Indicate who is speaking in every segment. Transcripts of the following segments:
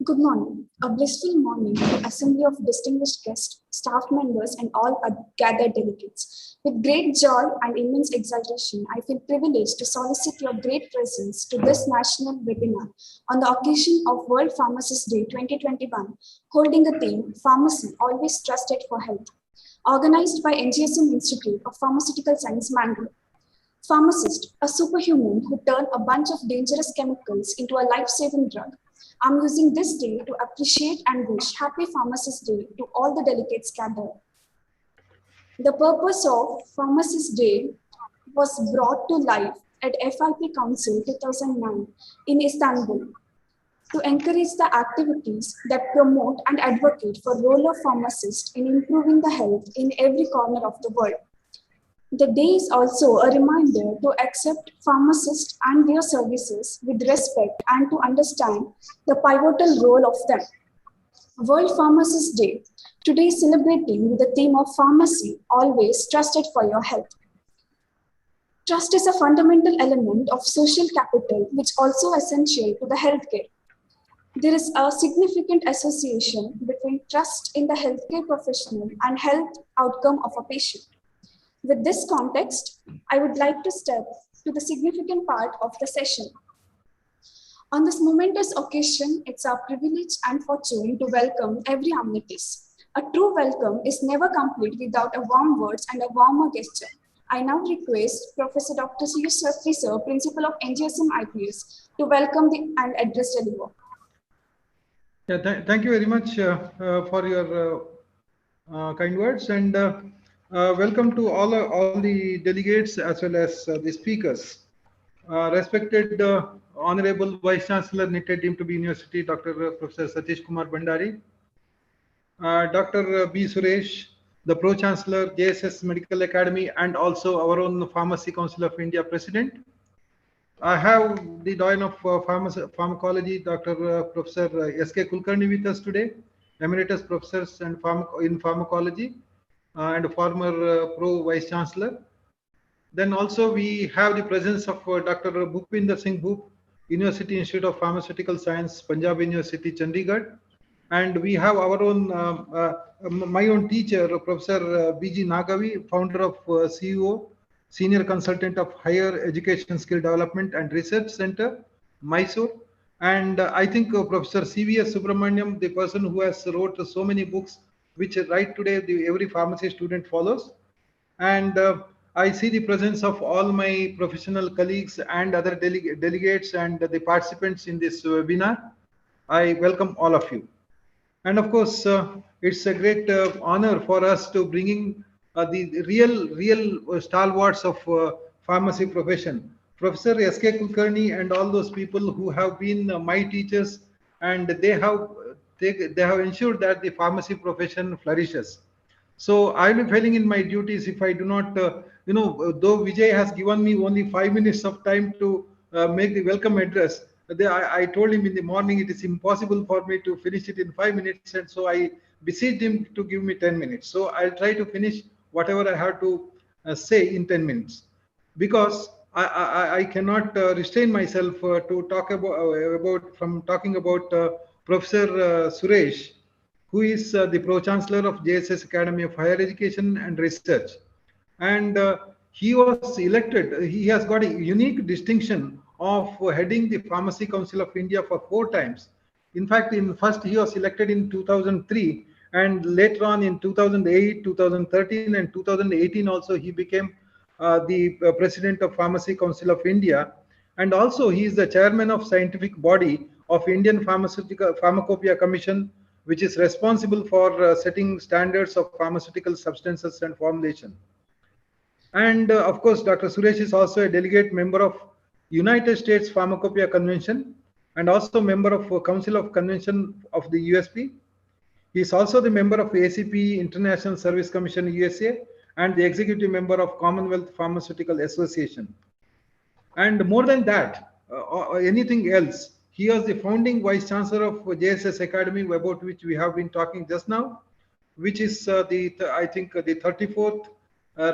Speaker 1: Good morning. A blissful morning to the assembly of distinguished guests, staff members, and all gathered delegates. With great joy and immense exultation, I feel privileged to solicit your great presence to this national webinar on the occasion of World Pharmacist Day 2021, holding the theme Pharmacy Always Trusted for Health, organized by NGSM Institute of Pharmaceutical Science, Mangalore. Pharmacist, a superhuman who turned a bunch of dangerous chemicals into a life-saving drug. I'm using this day to appreciate and wish Happy Pharmacist Day to all the delegates gathered. The purpose of Pharmacist Day was brought to life at FIP Council 2009 in Istanbul to encourage the activities that promote and advocate for role of pharmacists in improving the health in every corner of the world. The day is also a reminder to accept pharmacists and their services with respect and to understand the pivotal role of them. World Pharmacist Day, today celebrating with the theme of Pharmacy, Always Trusted for Your Health. Trust is a fundamental element of social capital which also essential to the healthcare. There is a significant association between trust in the healthcare professional and health outcome of a patient. With this context, I would like to step to the significant part of the session. On this momentous occasion, it's our privilege and fortune to welcome every amenities. A true welcome is never complete without a warm words and a warmer gesture. I now request Professor Dr. Satish, sir, Principal of NGSM IPS, to welcome and address the deliver.
Speaker 2: Yeah, thank you very much for your kind words, and welcome to all the delegates as well as the speakers. Respected Honorable Vice Chancellor, Nitte deemed to be University, Dr. Professor Satish Kumar Bhandari, Dr. B. Suresh, the Pro Chancellor, JSS Medical Academy, and also our own Pharmacy Council of India President. I have the Dean of Pharmacology, Dr. Professor S.K. Kulkarni with us today, Emeritus Professors in Pharmacology, and former Pro Vice Chancellor. Then also we have the presence of Dr. Bhupinder Singh Bhup, University Institute of Pharmaceutical Science, Punjab University, Chandigarh. And we have our own, my own teacher, Professor B.G. Nagavi, founder of CEO, Senior Consultant of Higher Education Skill Development and Research Center, Mysore. And I think Professor C.V.S. Subramaniam, the person who has wrote so many books, which right today every pharmacy student follows. And I see the presence of all my professional colleagues and other delegates and the participants in this webinar. I welcome all of you. And of course, it's a great honor for us to bringing the real stalwarts of pharmacy profession, Professor S.K. Kulkarni and all those people who have been my teachers, and they have ensured that the pharmacy profession flourishes. So I will be failing in my duties if I do not, though Vijay has given me only 5 minutes of time to make the welcome address. I told him in the morning it is impossible for me to finish it in 5 minutes, and so I beseeched him to give me 10 minutes. So I'll try to finish whatever I have to say in 10 minutes, because I cannot restrain myself to talk from talking about Professor Suresh, who is the Pro-Chancellor of JSS Academy of Higher Education and Research. And he was elected, he has got a unique distinction of heading the Pharmacy Council of India for 4 times. In fact, first he was elected in 2003, and later on in 2008, 2013, and 2018 also he became the President of Pharmacy Council of India. And also he is the Chairman of Scientific Body of Indian Pharmacopoeia Commission, which is responsible for setting standards of pharmaceutical substances and formulation. And of course, Dr. Suresh is also a delegate member of United States Pharmacopoeia Convention and also member of Council of Convention of the USP. He is also the member of ACP International Service Commission USA and the executive member of Commonwealth Pharmaceutical Association. And more than that, anything else, he was the founding Vice Chancellor of JSS Academy, about which we have been talking just now, which is I think the 34th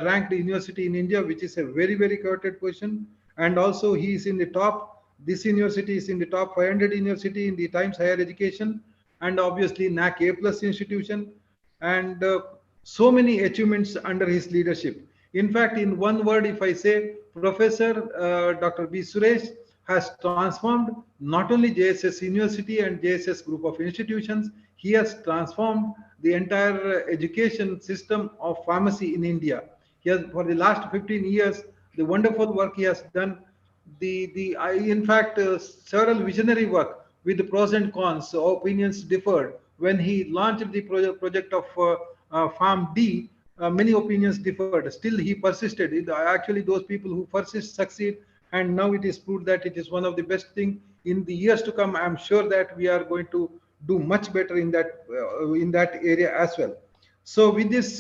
Speaker 2: ranked university in India, which is a very, very coveted position. And also he is in the top This university is in the top 500 university in the Times Higher Education, and obviously NAC A plus institution, and so many achievements under his leadership. In fact, in one word, if I say, Professor Dr. B. Suresh has transformed not only JSS University and JSS group of institutions, he has transformed the entire education system of pharmacy in India. He has, for the last 15 years, the wonderful work he has done, in fact, several visionary work with the pros and cons, so opinions differed. When he launched the project of Farm D, many opinions differed. Still, he persisted. Actually, those people who persist succeed, and now it is proved that it is one of the best thing. In the years to come, I am sure that we are going to do much better in that area as well. So with this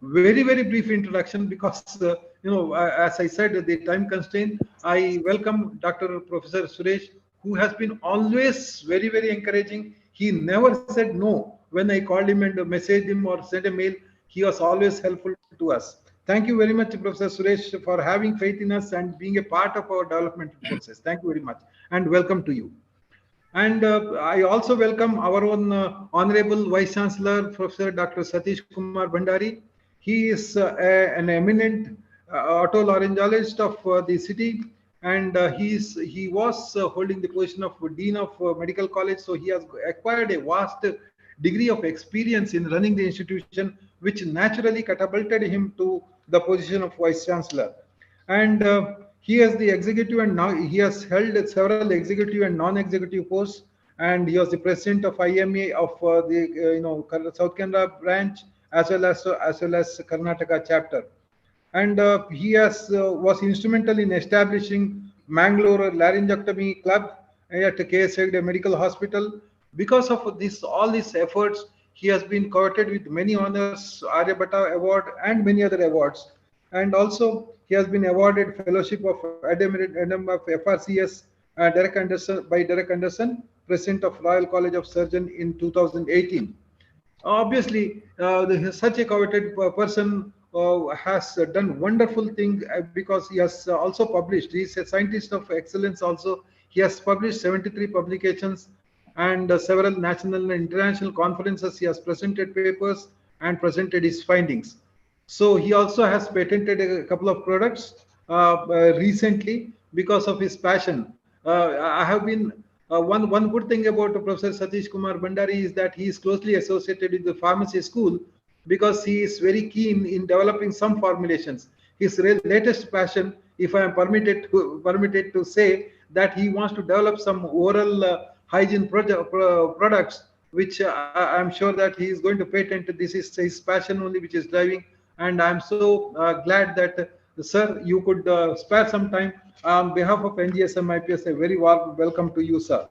Speaker 2: very brief introduction, because as I said, the time constraint, I welcome Dr. Professor Suresh, who has been always very encouraging. He never said no when I called him and messaged him or sent a mail. He was always helpful to us. Thank you very much, Professor Suresh, for having faith in us and being a part of our development process. Thank you very much, and welcome to you. And I also welcome our own Honorable Vice Chancellor, Professor Dr. Satish Kumar Bhandari. He is an eminent otolaryngologist of the city, and he was holding the position of Dean of Medical College, so he has acquired a vast degree of experience in running the institution, which naturally catapulted him to the position of Vice Chancellor. And he has the executive, and now he has held several executive and non-executive posts, and he was the president of IMA of the South Canara branch, as well as Karnataka chapter. And he has was instrumental in establishing Mangalore Laryngectomy Club at KS Hegde Medical Hospital. Because of this, all these efforts, he has been courted with many honors, Aryabhatta Award, and many other awards. And also, he has been awarded Fellowship of Adam of FRCS by Derek Anderson, President of Royal College of Surgeons in 2018. Obviously, such a coveted person has done wonderful thing because he has also published. He is a scientist of excellence also. He has published 73 publications and several national and international conferences. He has presented papers and presented his findings. So he also has patented a couple of products recently because of his passion. I have been one good thing about Professor Satish Kumar Bhandari is that he is closely associated with the pharmacy school, because he is very keen in developing some formulations. His latest passion, if I am permitted to say, that he wants to develop some oral hygiene products, which I am sure that he is going to patent. This is his passion only which is driving, and I am so glad that sir, you could spare some time. On behalf of NGSM IPS, a very warm welcome to you, sir.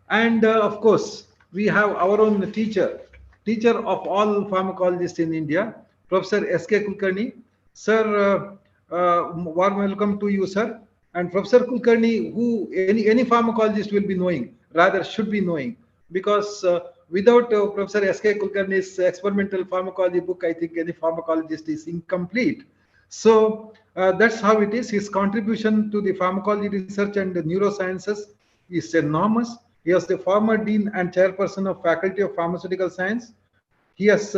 Speaker 2: And of course, we have our own teacher of all pharmacologists in India, Professor S.K. Kulkarni. Sir, warm welcome to you, sir. And Professor Kulkarni, who any pharmacologist will be knowing, rather should be knowing, because without Professor S.K. Kulkarni's experimental pharmacology book, I think any pharmacologist is incomplete. So that's how it is. His contribution to the pharmacology research and the neurosciences is enormous. He is the former dean and chairperson of Faculty of Pharmaceutical Science. He is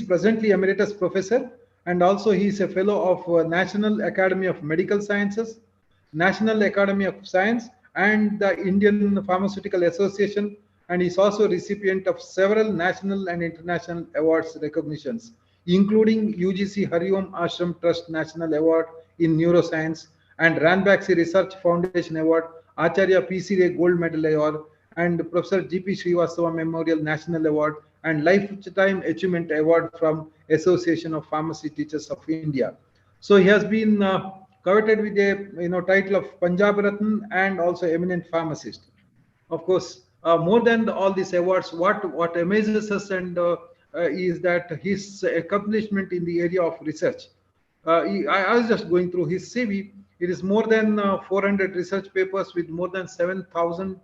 Speaker 2: presently emeritus professor, and also he is a fellow of National Academy of Medical Sciences, National Academy of Science, and the Indian Pharmaceutical Association, and he is also recipient of several national and international awards recognitions, including UGC Hariom Ashram Trust National Award in Neuroscience and Ranbaxy Research Foundation Award, Acharya P.C. Ray Gold Medal Award, and Professor G.P. Srivastava Memorial National Award, and Lifetime Achievement Award from Association of Pharmacy Teachers of India. So he has been coveted with a title of Punjab Ratna and also eminent pharmacist. Of course, more than all these awards, what amazes us and is that his accomplishment in the area of research. I was just going through his CV. It is more than 400 research papers with more than 7,000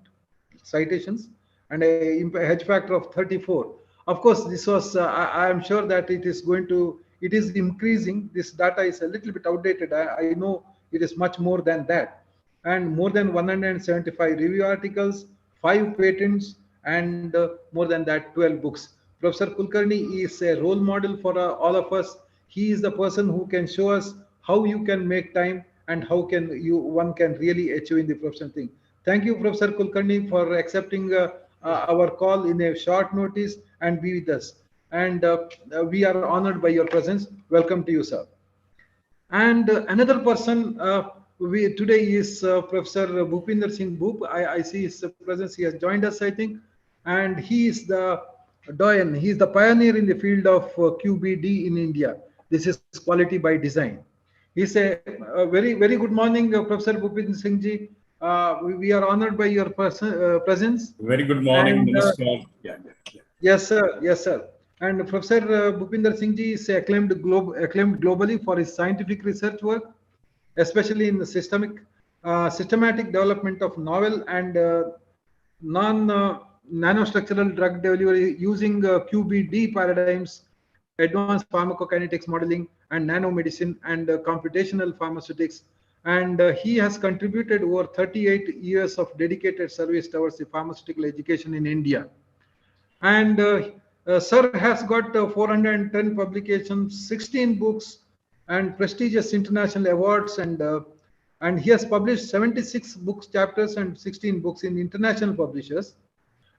Speaker 2: citations and a H factor of 34. Of course, this was, I am sure that it is increasing. This data is a little bit outdated. I know it is much more than that. and more than 175 review articles, 5 patents, and more than that, 12 books. Professor Kulkarni is a role model for all of us. He is the person who can show us how you can make time and how can one can really achieve in the professional thing. Thank you, Professor Kulkarni, for accepting our call in a short notice and be with us. And we are honored by your presence. Welcome to you, sir. And another person we today is Professor Bhupinder Singh Bhoop. I see his presence. He has joined us, I think, and he is the doyen. He is the pioneer in the field of QBD in India. This is quality by design. He say very good morning, Professor Bhupinder Singh ji. We are honored by your presence.
Speaker 3: Very good morning,
Speaker 2: And
Speaker 3: Namaskar.
Speaker 2: yes, sir. Yes, sir. And Professor Bhupinder Singh ji is acclaimed globally for his scientific research work, especially in the systematic development of novel and non nanostructural drug delivery using QBD paradigms, advanced pharmacokinetics modeling, and nanomedicine and computational pharmaceutics. And he has contributed over 38 years of dedicated service towards the pharmaceutical education in India. And Sir has got 410 publications, 16 books, and prestigious international awards. And he has published 76 books, chapters, and 16 books in international publishers,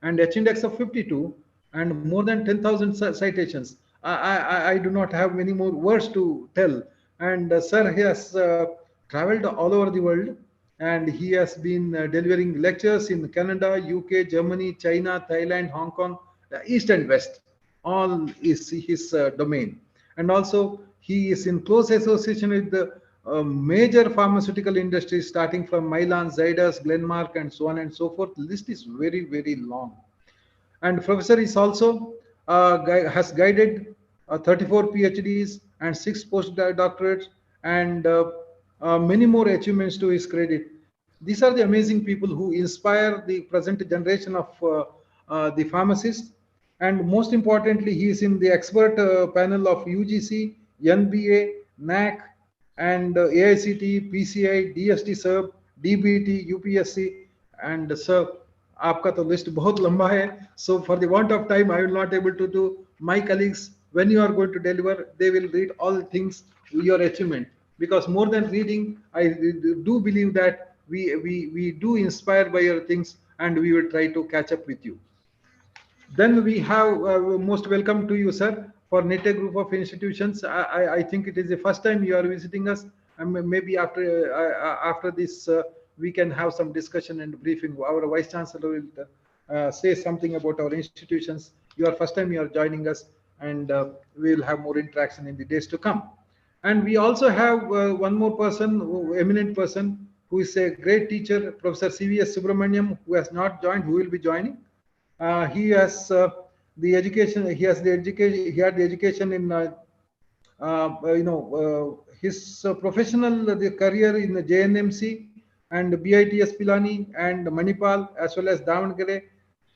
Speaker 2: and H-index of 52, and more than 10,000 citations. I do not have many more words to tell. And Sir has traveled all over the world, and he has been delivering lectures in Canada, UK, Germany, China, Thailand, Hong Kong, East and West. All is his domain. And also, he is in close association with the major pharmaceutical industries, starting from Mylan, Zydus, Glenmark, and so on and so forth. The list is very long. And Professor is also has guided 34 PhDs and 6 postdoctorates, and many more achievements to his credit. These are the amazing people who inspire the present generation of the pharmacists. And most importantly, he is in the expert panel of UGC, NBA, NAC, and AICT, PCI, DST Serb, DBT, UPSC, and Sir, आपका तो list बहुत लंबा है. So for the want of time, I will not able to do. My colleagues, when you are going to deliver, they will read all things, your achievement. Because more than reading, I do believe that we do inspire by your things, and we will try to catch up with you. Then we have most welcome to you, sir, for Nitte group of institutions. I think it is the first time you are visiting us, and maybe after this we can have some discussion and briefing. Our vice chancellor will say something about our institutions. You are first time you are joining us, and we will have more interaction in the days to come. And we also have one more person, eminent person, who is a great teacher, Professor CVS Subramaniam, who has not joined, who will be joining. He has the education. He has the education. He had the education in his professional the career in the JNMC and BITS Pilani and Manipal, as well as Davangere.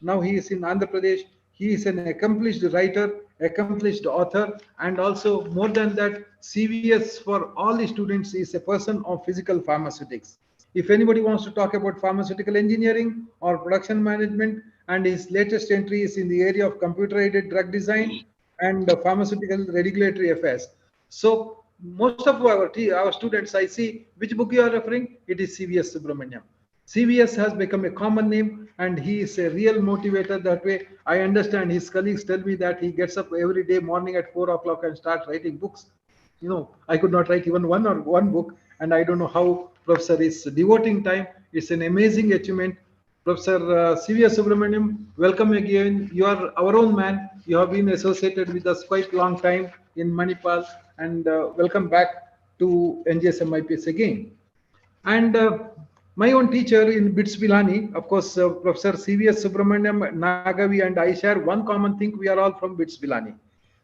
Speaker 2: Now he is in Andhra Pradesh. He is an accomplished writer, accomplished author, and also more than that, CVS for all the students is a person of physical pharmaceutics. If anybody wants to talk about pharmaceutical engineering or production management, and his latest entry is in the area of computer-aided drug design and pharmaceutical regulatory affairs. So most of our students, I see, which book you are referring? It is CVS Subramaniam. CVS has become a common name, and he is a real motivator that way. I understand his colleagues tell me that he gets up every day morning at 4 o'clock and starts writing books. I could not write even one book, and I don't know how Professor is devoting time. It's an amazing achievement. Professor CVS Subramaniam, welcome again. You are our own man. You have been associated with us quite long time in Manipal, and welcome back to NGSM IPS again. And my own teacher in BITS Pilani, of course, Professor CVS Subramaniam, Nagavi, and I share one common thing. We are all from BITS Pilani.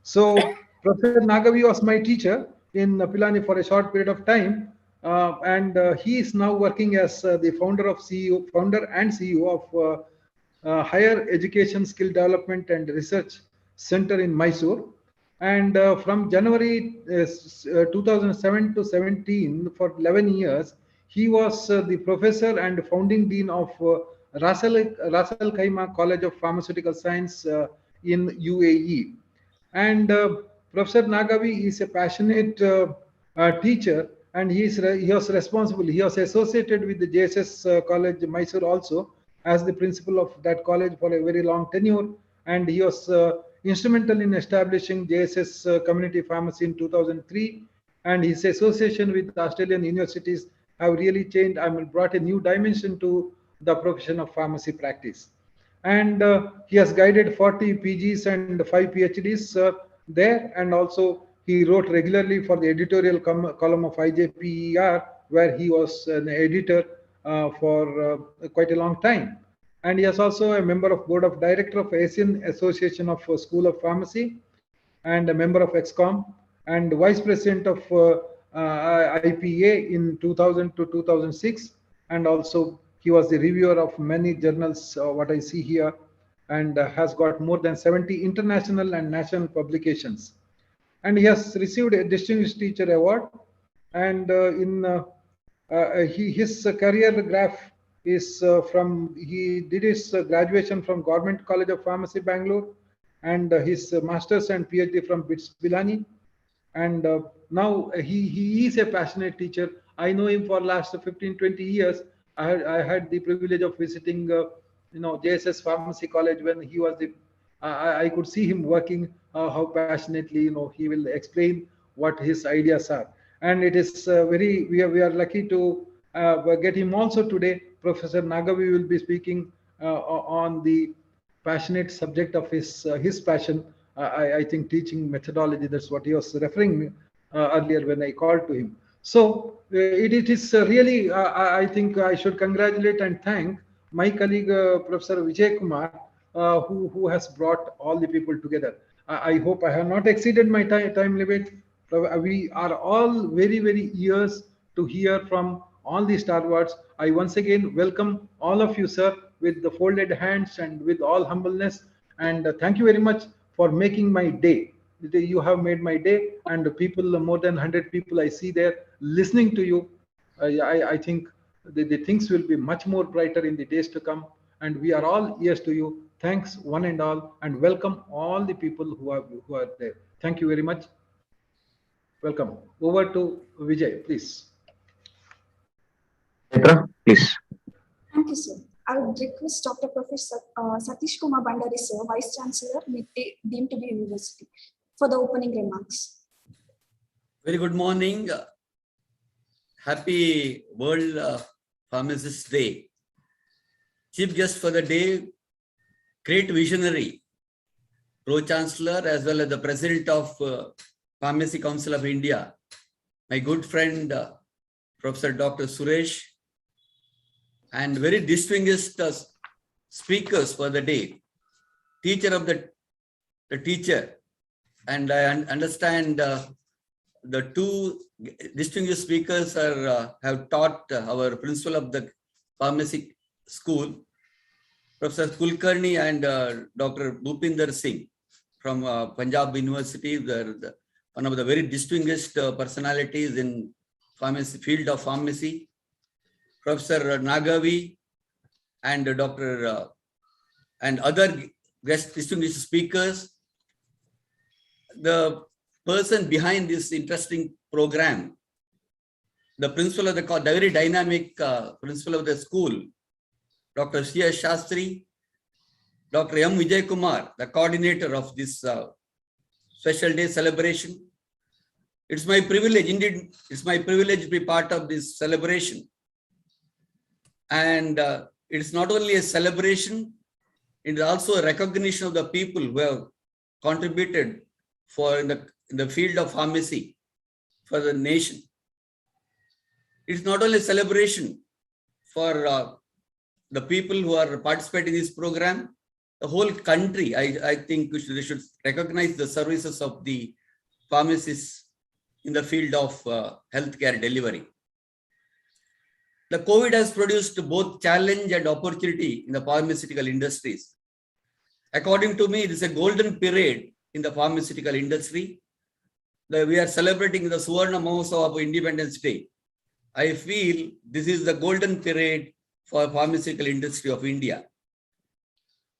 Speaker 2: So Professor Nagavi was my teacher in Pilani for a short period of time. And he is now working as the founder and CEO of Higher Education Skill Development and Research Center in Mysore. And from January 2007 to 17, for 11 years, He was the professor and founding dean of Ras Al Khaimah College of Pharmaceutical Science in UAE. And Professor Nagavi is a passionate teacher, and he was responsible. He was associated with the JSS College Mysore also as the principal of that college for a very long tenure, and he was instrumental in establishing JSS Community Pharmacy in 2003. And his association with Australian universities have really changed. I mean, brought a new dimension to the profession of pharmacy practice. And he has guided 40 PGs and 5 PhDs there, and also he wrote regularly for the editorial column of IJPER, where he was an editor for quite a long time. And he is also a member of board of director of Asian Association of School of Pharmacy, and a member of EXCOM, and vice president of IPA in 2000 to 2006. And also he was the reviewer of many journals, what I see here, and has got more than 70 international and national publications. And he has received a Distinguished Teacher Award. And his career graph is he did his graduation from Government College of Pharmacy, Bangalore, and his master's and PhD from BITS Pilani. And now he is a passionate teacher. I know him for last 15-20 years. I had the privilege of visiting JSS Pharmacy College when he was the I could see him working, how passionately he will explain what his ideas are. And it is we are lucky to get him also today. Professor Nagavi will be speaking on the passionate subject of his passion. I think teaching methodology. That's what he was referring earlier when I called to him. So it is really, I think I should congratulate and thank my colleague, Professor Vijay Kumar, who has brought all the people together. I hope I have not exceeded my time limit. We are all very, very ears to hear from all the stalwarts. I once again welcome all of you, sir, with the folded hands and with all humbleness. And thank you very much for making my day. You have made my day, and the people, more than 100 people I see there listening to you. I think the things will be much more brighter in the days to come, and we are all ears to you. Thanks one and all, and welcome all the people who are there. Thank you very much. Welcome. Over to Vijay, please.
Speaker 3: Petra, please.
Speaker 1: Thank you, sir. I would request Dr. Professor Satish Kumar Bhandari, sir, Vice Chancellor, Nitte, deemed to be University, for the opening remarks.
Speaker 4: Very good morning. Happy World Pharmacist Day. Chief guest for the day, great visionary, Pro-Chancellor as well as the President of Pharmacy Council of India, my good friend, Professor Dr. Suresh, and very distinguished speakers for the day, teacher of the teacher. And I understand the two distinguished speakers have taught our principal of the pharmacy school, Professor Kulkarni and Dr. Bhupinder Singh from Punjab University. One of the very distinguished personalities in pharmacy field of pharmacy. Professor Nagavi and Dr. and other guest distinguished speakers. The person behind this interesting program, the principal of the very dynamic principal of the school, Dr. C.S. Shastri, Dr. M. Vijay Kumar, the coordinator of this special day celebration. It's my privilege, indeed, it's my privilege to be part of this celebration. And it's not only a celebration, it is also a recognition of the people who have contributed for in the field of pharmacy for the nation. It's not only a celebration for the people who are participating in this program, the whole country. I think they should recognize the services of the pharmacists in the field of healthcare delivery. The COVID has produced both challenge and opportunity in the pharmaceutical industries. According to me, it is a golden period in the pharmaceutical industry. We are celebrating the Suvarna Mahotsav of Independence Day. I feel this is the golden period for pharmaceutical industry of India.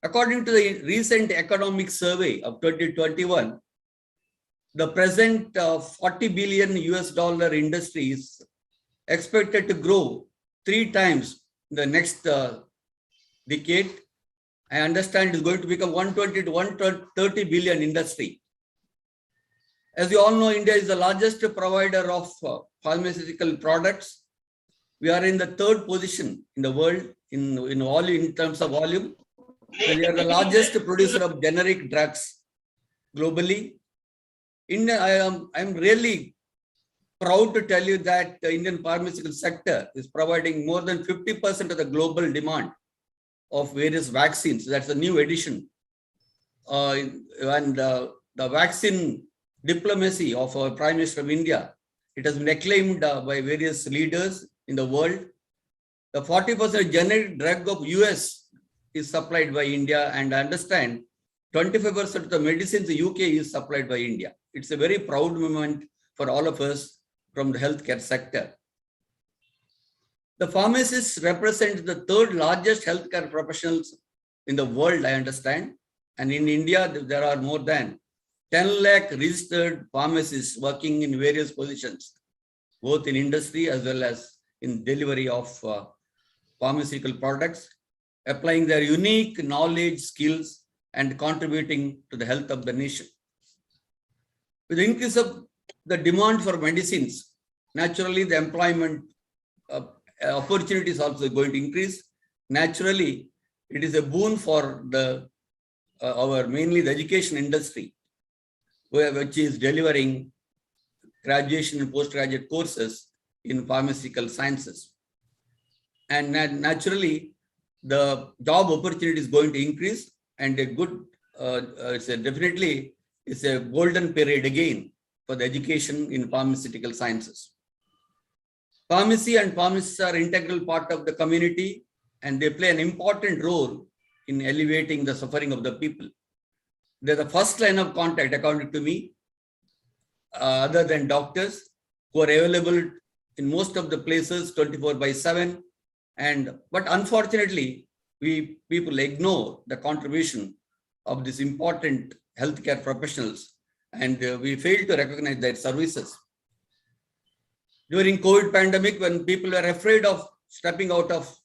Speaker 4: According to the recent economic survey of 2021, the present 40 billion US dollar industry is expected to grow 3 times in the next decade. I understand it's going to become 120 to 130 billion industry. As you all know, India is the largest provider of pharmaceutical products. We are in the 3rd position in the world in terms of volume. We are the largest producer of generic drugs globally. I'm really proud to tell you that the Indian pharmaceutical sector is providing more than 50% of the global demand of various vaccines. That's a new addition. The vaccine diplomacy of our Prime Minister of India, it has been acclaimed by various leaders in the world. The 40% generic drug of US is supplied by India, and I understand 25% of the medicines in the UK is supplied by India. It's a very proud moment for all of us from the healthcare sector. The pharmacists represent the 3rd largest healthcare professionals in the world, I understand. And in India, there are more than 10 lakh registered pharmacists working in various positions, both in industry as well as in delivery of pharmaceutical products, applying their unique knowledge, skills, and contributing to the health of the nation. With the increase of the demand for medicines, naturally the employment opportunities also going to increase. Naturally, it is a boon for mainly the education industry, which is delivering graduation and postgraduate courses in pharmaceutical sciences. And naturally, the job opportunity is going to increase, and a good, it's a golden period again for the education in pharmaceutical sciences. Pharmacy and pharmacists are an integral part of the community, and they play an important role in alleviating the suffering of the people. They're the first line of contact, according to me, other than doctors, who are available in most of the places 24/7. But unfortunately, people ignore the contribution of these important healthcare professionals, and we fail to recognize their services. During COVID pandemic, when people were afraid of stepping out of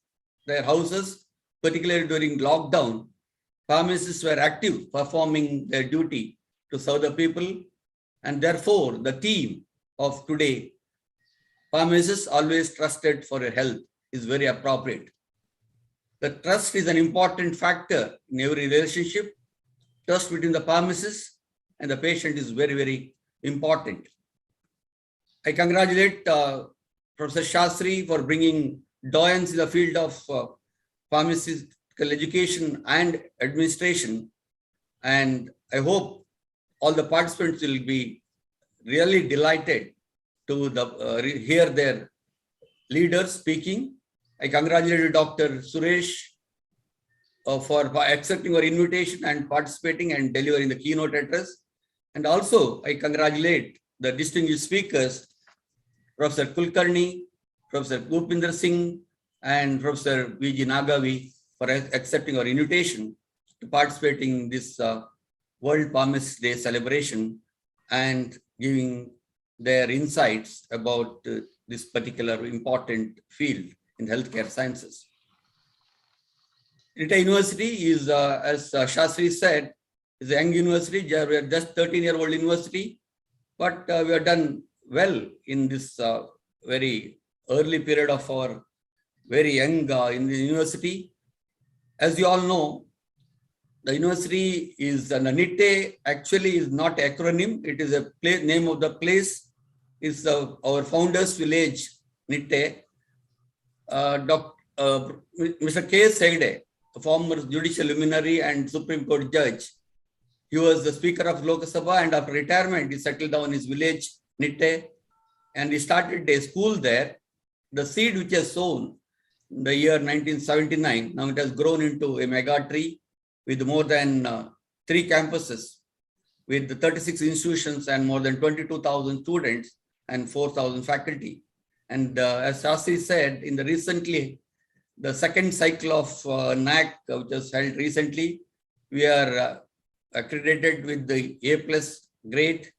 Speaker 4: their houses, particularly during lockdown, pharmacists were active, performing their duty to serve the people. And therefore, the theme of today, pharmacists always trusted for your health, is very appropriate. The trust is an important factor in every relationship. Trust between the pharmacist and the patient is very, very important. I congratulate Professor Shastri for bringing doyens in the field of pharmaceutical education and administration. And I hope all the participants will be really delighted to hear their leaders speaking. I congratulate Dr. Suresh for accepting our invitation and participating and delivering the keynote address. And also, I congratulate the distinguished speakers, Professor Kulkarni, Professor Bhupinder Singh, and Professor V.G. Nagavi for accepting our invitation to participate in this World Pharmacist Day celebration and giving their insights about this particular important field in healthcare sciences. Nitte University is, as Shastri said, is a young university. We are just 13-year-old university, but we have done well in this very early period of our very young in the university. As you all know, the university is Nitte actually is not an acronym. It is a name of the place. It's our founder's village, Nitte. Mr. K. Segde, a former judicial luminary and Supreme Court judge, he was the Speaker of Lok Sabha, and after retirement, he settled down in his village, Nitte, and he started a school there. The seed which was sown in the year 1979, now it has grown into a mega tree with more than 3 campuses, with 36 institutions and more than 22,000 students and 4,000 faculty. And as Shastri said, in the recently, the second cycle of NAC, which was held recently, we are accredited with the A+ grade,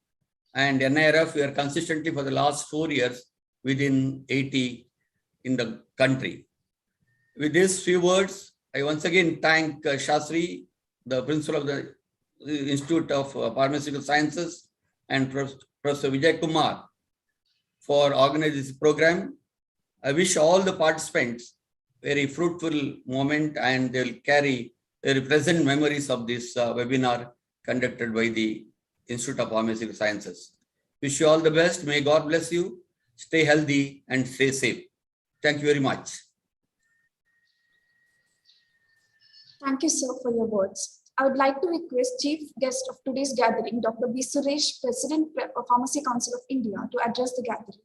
Speaker 4: and NIRF, we are consistently for the last 4 years within 80 in the country. With these few words, I once again thank Shastri, the principal of the Institute of Pharmaceutical Sciences, and Professor Vijay Kumar for organizing this program. I wish all the participants very fruitful moment, and they'll carry very pleasant memories of this webinar conducted by the Institute of Pharmaceutical Sciences. Wish you all the best. May God bless you. Stay healthy and stay safe. Thank you very much.
Speaker 1: Thank you, sir, for your words. I would like to request Chief Guest of today's gathering, Dr. B. Suresh, President of Pharmacy Council of India, to address the gathering.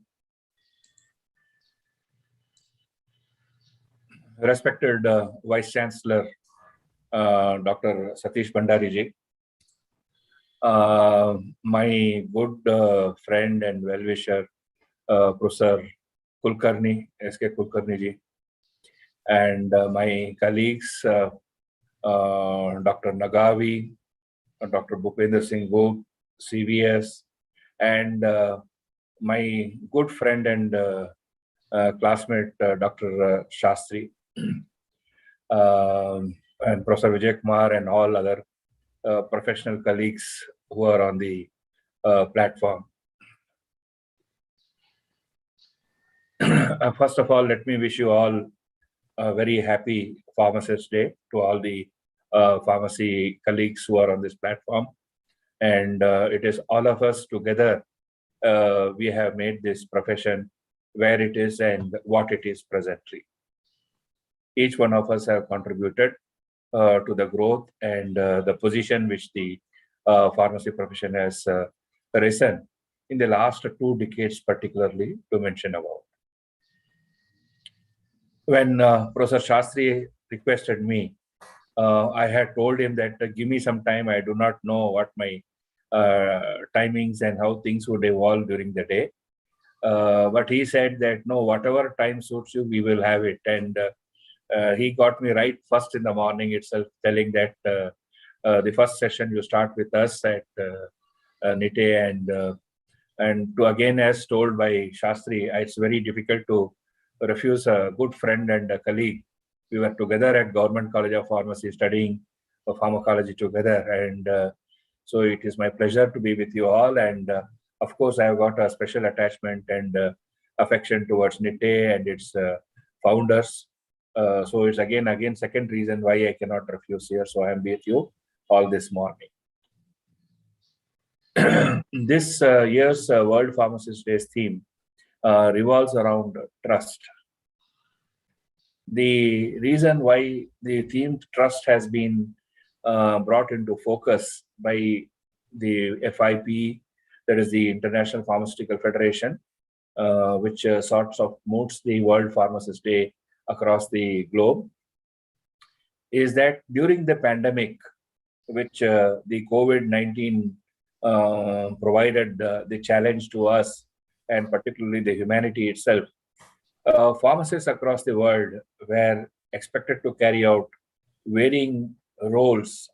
Speaker 3: Respected Vice Chancellor, Dr. Satish Bhandari ji, my good friend and well-wisher, Professor Kulkarni, S.K. Kulkarni ji, and my colleagues, Dr. Nagavi, Dr. Bhupender Singh Gog, CVS, and my good friend and classmate, Dr. Shastri, and Professor Vijay Kumar, and all other professional colleagues who are on the platform. First of all, let me wish you all a very happy Pharmacist Day to all the pharmacy colleagues who are on this platform. And it is all of us together, we have made this profession where it is and what it is presently. Each one of us have contributed to the growth and the position which the pharmacy profession has risen in the last 2 decades, particularly to mention about. When Professor Shastri requested me, I had told him that give me some time. I do not know what my timings and how things would evolve during the day. But he said that no, whatever time suits you, we will have it. And he got me right first in the morning itself, telling that the first session you start with us at Nitte, and to again, as told by Shastri, it's very difficult to refuse a good friend and a colleague. We were together at Government College of Pharmacy studying pharmacology together, and so it is my pleasure to be with you all. And of course, I have got a special attachment and affection towards Nitte and its founders. So it's again second reason why I cannot refuse here. So I am with you all this morning. This year's World Pharmacist Day's theme revolves around trust. The reason why the theme trust has been brought into focus by the FIP, that is the International Pharmaceutical Federation, which sorts of moves the World Pharmacist Day across the globe, is that during the pandemic, which the COVID-19 provided the challenge to us, and particularly the humanity itself, pharmacists across the world were expected to carry out varying roles,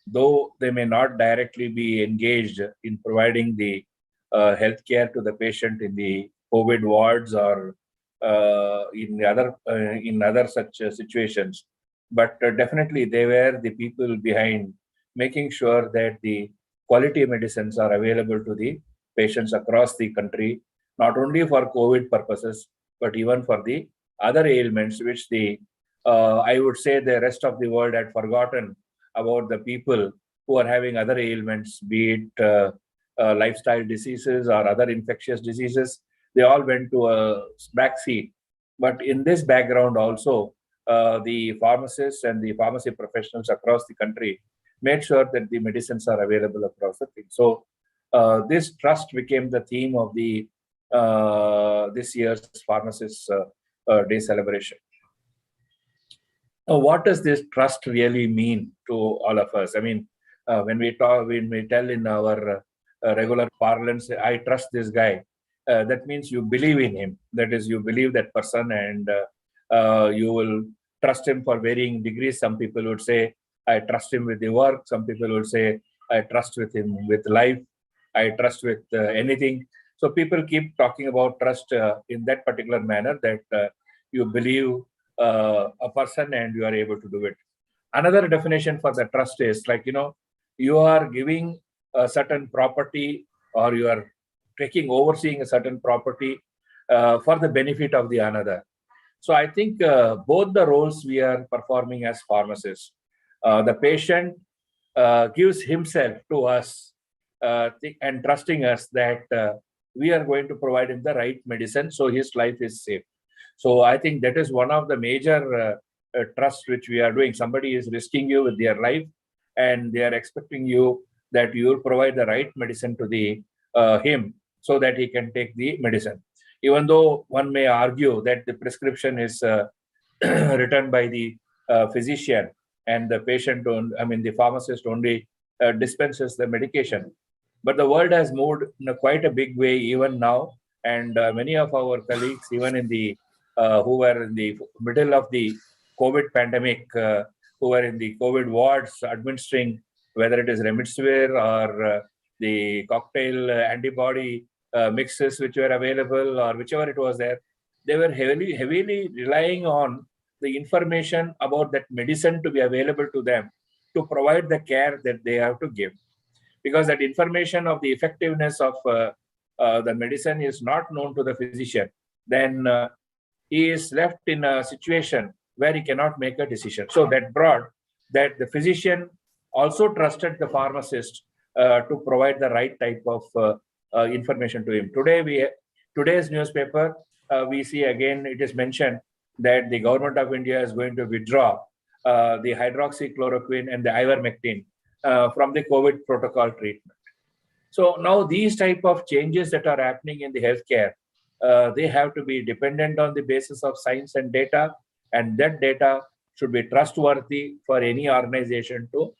Speaker 3: though they may not directly be engaged in providing the healthcare to the patient in the COVID wards or in other such situations. But definitely they were the people behind making sure that the quality medicines are available to the patients across the country, not only for COVID purposes, but even for the other ailments which the I would say the rest of the world had forgotten about the people who are having other ailments, be it lifestyle diseases or other infectious diseases. They all went to a backseat. But in this background also, the pharmacists and the pharmacy professionals across the country made sure that the medicines are available across the thing. So this trust became the theme of the this year's Pharmacists Day celebration. Now, what does this trust really mean to all of us? I mean, when we tell in our regular parlance, I trust this guy, that means you believe in him. That is, you believe that person, and you will trust him for varying degrees. Some people would say, I trust him with the work. Some people would say, I trust with him with life. I trust with anything. So people keep talking about trust in that particular manner, that you believe a person and you are able to do it. Another definition for the trust is like, you are giving a certain property, or you are overseeing a certain property for the benefit of the another. So I think both the roles we are performing as pharmacists. The patient gives himself to us and trusting us that we are going to provide him the right medicine so his life is safe. So I think that is one of the major trust which we are doing. Somebody is risking you with their life, and they are expecting you that you will provide the right medicine to the him so that he can take the medicine. Even though one may argue that the prescription is written by the physician, and the patient, the pharmacist only dispenses the medication. But the world has moved in quite a big way even now, and many of our colleagues, even in the who were in the middle of the COVID pandemic, who were in the COVID wards administering, whether it is remdesivir or the cocktail antibody mixes which were available, or whichever it was there, they were heavily relying on the information about that medicine to be available to them to provide the care that they have to give. Because that information of the effectiveness of the medicine is not known to the physician, then he is left in a situation where he cannot make a decision. So that brought that the physician also trusted the pharmacist to provide the right type of information to him. Today's newspaper, we see again it is mentioned that the government of India is going to withdraw the hydroxychloroquine and the ivermectin from the COVID protocol treatment. So now these type of changes that are happening in the healthcare, they have to be dependent on the basis of science and data, and that data should be trustworthy for any organization to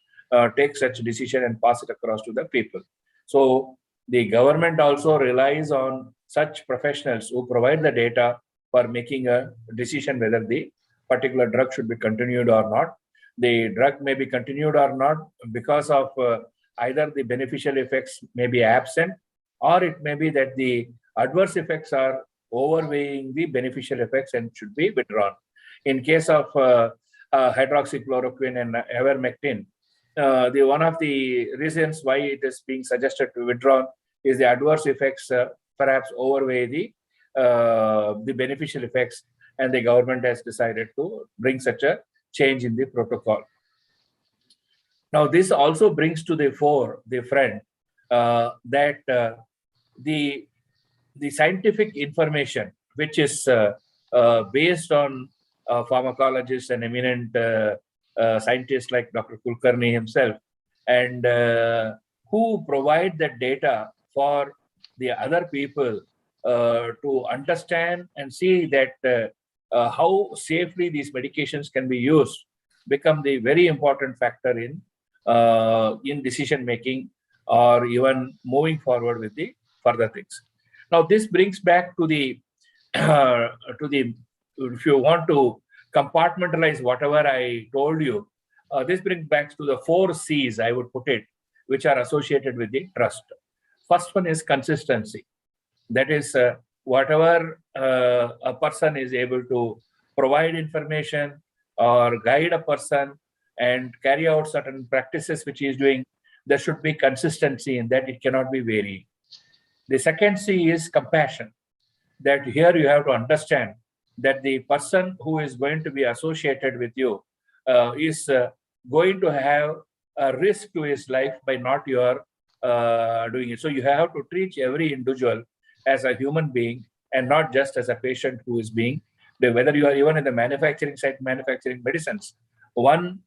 Speaker 3: take such decision and pass it across to the people. So the government also relies on such professionals who provide the data for making a decision whether the particular drug should be continued or not. The drug may be continued or not because of either the beneficial effects may be absent, or it may be that the adverse effects are overweighing the beneficial effects and should be withdrawn. In case of hydroxychloroquine and ivermectin, one of the reasons why it is being suggested to withdraw is the adverse effects perhaps overweigh the beneficial effects, and the government has decided to bring such a change in the protocol. Now, this also brings to the fore the friend that the scientific information, which is based on pharmacologists and eminent scientists like Dr. Kulkarni himself, and who provide that data for the other people to understand and see that how safely these medications can be used, become the very important factor in decision making, or even moving forward with the further things. Now, this brings back to the if you want to compartmentalize whatever I told you, this brings back to the 4 C's, I would put it, which are associated with the trust. First one is consistency. That is, whatever a person is able to provide information or guide a person and carry out certain practices which he is doing, there should be consistency in that. It cannot be varied. The second C is compassion. That here you have to understand that the person who is going to be associated with you is going to have a risk to his life by not your doing it. So you have to treat every individual as a human being and not just as a patient who is being, whether you are even in the manufacturing side, manufacturing medicines. One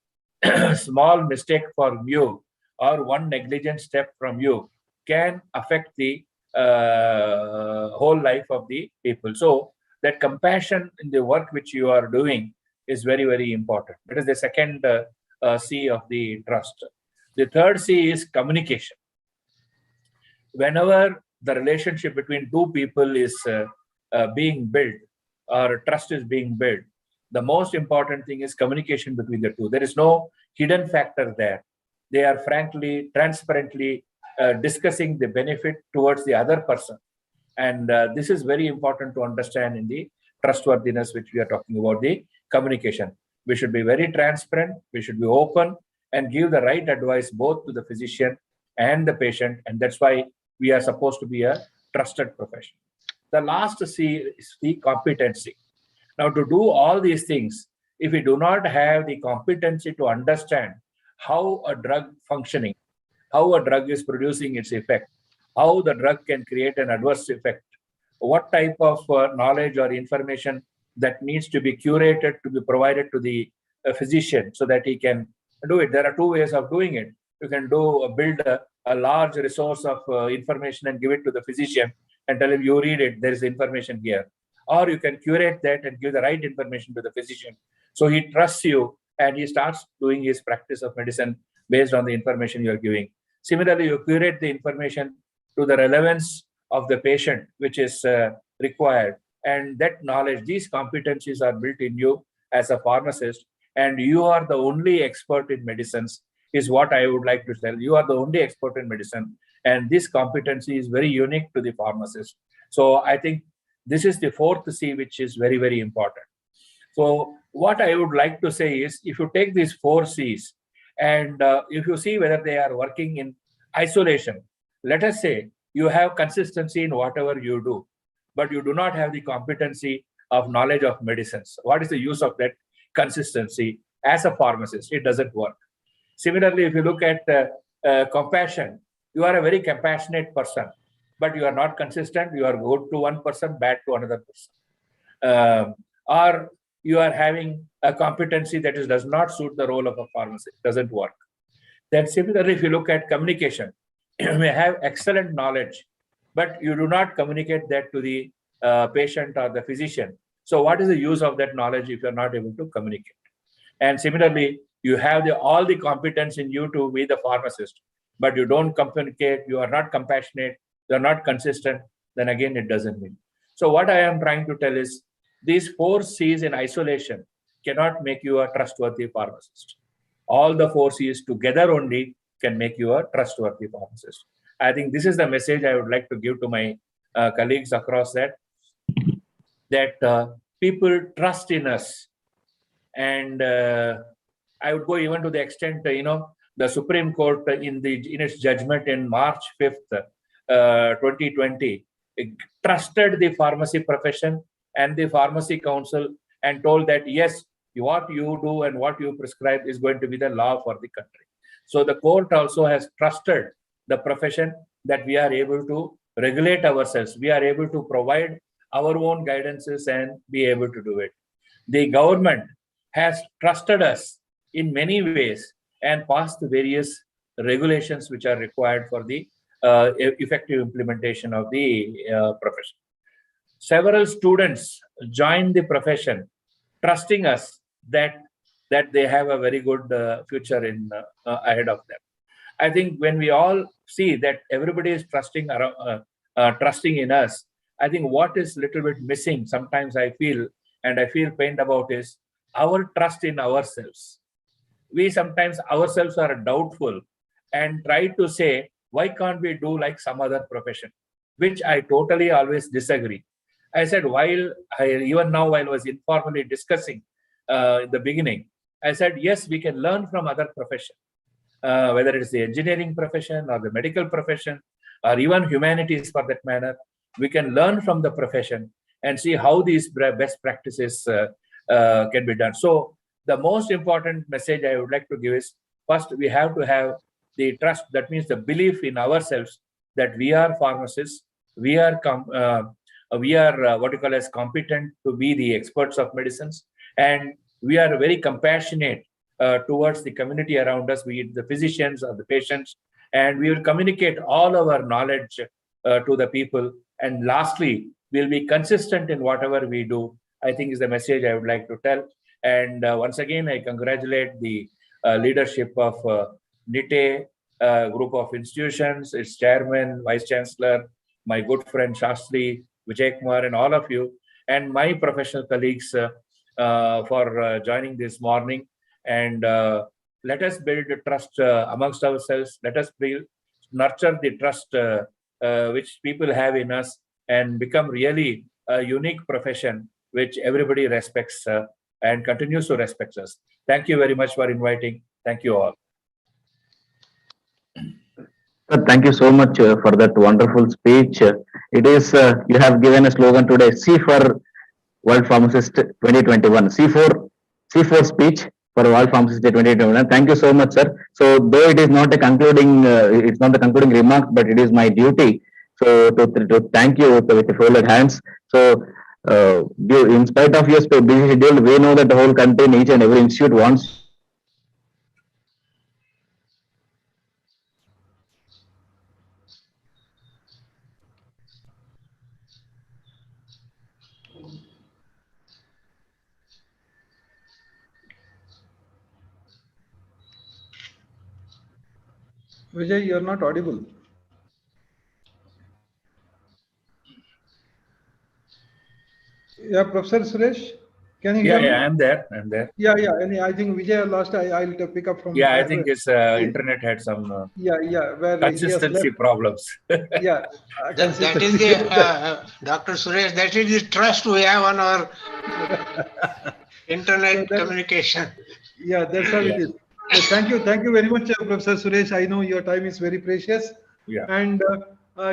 Speaker 3: small mistake from you or one negligent step from you can affect the whole life of the people. So that compassion in the work which you are doing is very, very important. That is the second C of the trust. The third C is communication. Whenever the relationship between two people is being built, or trust is being built, the most important thing is communication between the two. There is no hidden factor there. They are frankly, transparently discussing the benefit towards the other person. And this is very important to understand in the trustworthiness, which we are talking about, the communication. We should be very transparent, we should be open, and give the right advice both to the physician and the patient. And that's why we are supposed to be a trusted profession. The last C is the competency. Now, to do all these things, if we do not have the competency to understand how a drug functioning, how a drug is producing its effect, how the drug can create an adverse effect, what type of knowledge or information that needs to be curated to be provided to the physician so that he can do it. There are two ways of doing it. You can build a large resource of information and give it to the physician and tell him, you read it, there is information here. Or you can curate that and give the right information to the physician. So he trusts you and he starts doing his practice of medicine based on the information you are giving. Similarly, you curate the information to the relevance of the patient, which is required. And that knowledge, these competencies are built in you as a pharmacist, and you are the only expert in medicines, is what I would like to tell. You are the only expert in medicine, and this competency is very unique to the pharmacist. So I think this is the fourth C, which is very, very important. So what I would like to say is, if you take these four C's, and if you see whether they are working in isolation, let us say you have consistency in whatever you do, but you do not have the competency of knowledge of medicines. What is the use of that consistency as a pharmacist? It doesn't work. Similarly, if you look at compassion, you are a very compassionate person, but you are not consistent. You are good to one person, bad to another person. Or you are having a competency that does not suit the role of a pharmacist. It doesn't work. Then similarly, if you look at communication, you may have excellent knowledge, but you do not communicate that to the patient or the physician. So what is the use of that knowledge if you're not able to communicate? And similarly, you have all the competence in you to be the pharmacist, but you don't communicate, you are not compassionate, you are not consistent, then again, it doesn't mean. So what I am trying to tell is, these four C's in isolation cannot make you a trustworthy pharmacist. All the four C's together only can make you a trustworthy pharmacist. I think this is the message I would like to give to my colleagues across that people trust in us. And I would go even to the extent, the Supreme Court in its judgment in March 5th, 2020, trusted the pharmacy profession and the pharmacy council and told that, yes, what you do and what you prescribe is going to be the law for the country. So the court also has trusted the profession that we are able to regulate ourselves. We are able to provide our own guidances and be able to do it. The government has trusted us in many ways and passed various regulations which are required for the effective implementation of the profession. Several students joined the profession trusting us that they have a very good future ahead of them. I think when we all see that everybody is trusting in us, I think what is little bit missing sometimes I feel pained about is our trust in ourselves. We sometimes ourselves are doubtful and try to say, why can't we do like some other profession? Which I totally always disagree. I said, even now while I was informally discussing in the beginning, I said, yes, we can learn from other professions, whether it's the engineering profession or the medical profession or even humanities for that matter. We can learn from the profession and see how these best practices can be done. So the most important message I would like to give is, first, we have to have the trust. That means the belief in ourselves that we are pharmacists, we are what you call as competent to be the experts of medicines, and we are very compassionate towards the community around us, be it the physicians or the patients, and we will communicate all our knowledge to the people. And lastly, we'll be consistent in whatever we do, I think is the message I would like to tell. And once again, I congratulate the leadership of Nitte group of institutions, its chairman, vice chancellor, my good friend Shastri, Vijay Kumar, and all of you, and my professional colleagues for joining this morning. And let us build trust amongst ourselves. Let us nurture the trust which people have in us and become really a unique profession which everybody respects and continues to respect us. Thank you very much for inviting. Thank you all.
Speaker 5: Thank you so much for that wonderful speech. It is, you have given a slogan today, C for World Pharmacist 2021. C4 speech for World Pharmacist Day 2021. Thank you so much, sir. So though it is not a concluding, it's not the concluding remark, but it is my duty. So to thank you with folded hands. So in spite of your busy schedule, we know that the whole country, each and every institute wants
Speaker 2: Vijay, you're not audible. Yeah, Professor Suresh, can you hear me?
Speaker 3: Yeah, I'm there.
Speaker 2: Yeah. And I think Vijay lost. I'll pick up from.
Speaker 3: Yeah, I think his internet had some
Speaker 2: where
Speaker 3: consistency problems.
Speaker 2: Yeah,
Speaker 6: that is the Dr. Suresh. That is the trust we have on our internet communication.
Speaker 2: Yeah, that's how it is. So thank you very much, Professor Suresh. I know your time is very precious.
Speaker 3: Yeah.
Speaker 2: And I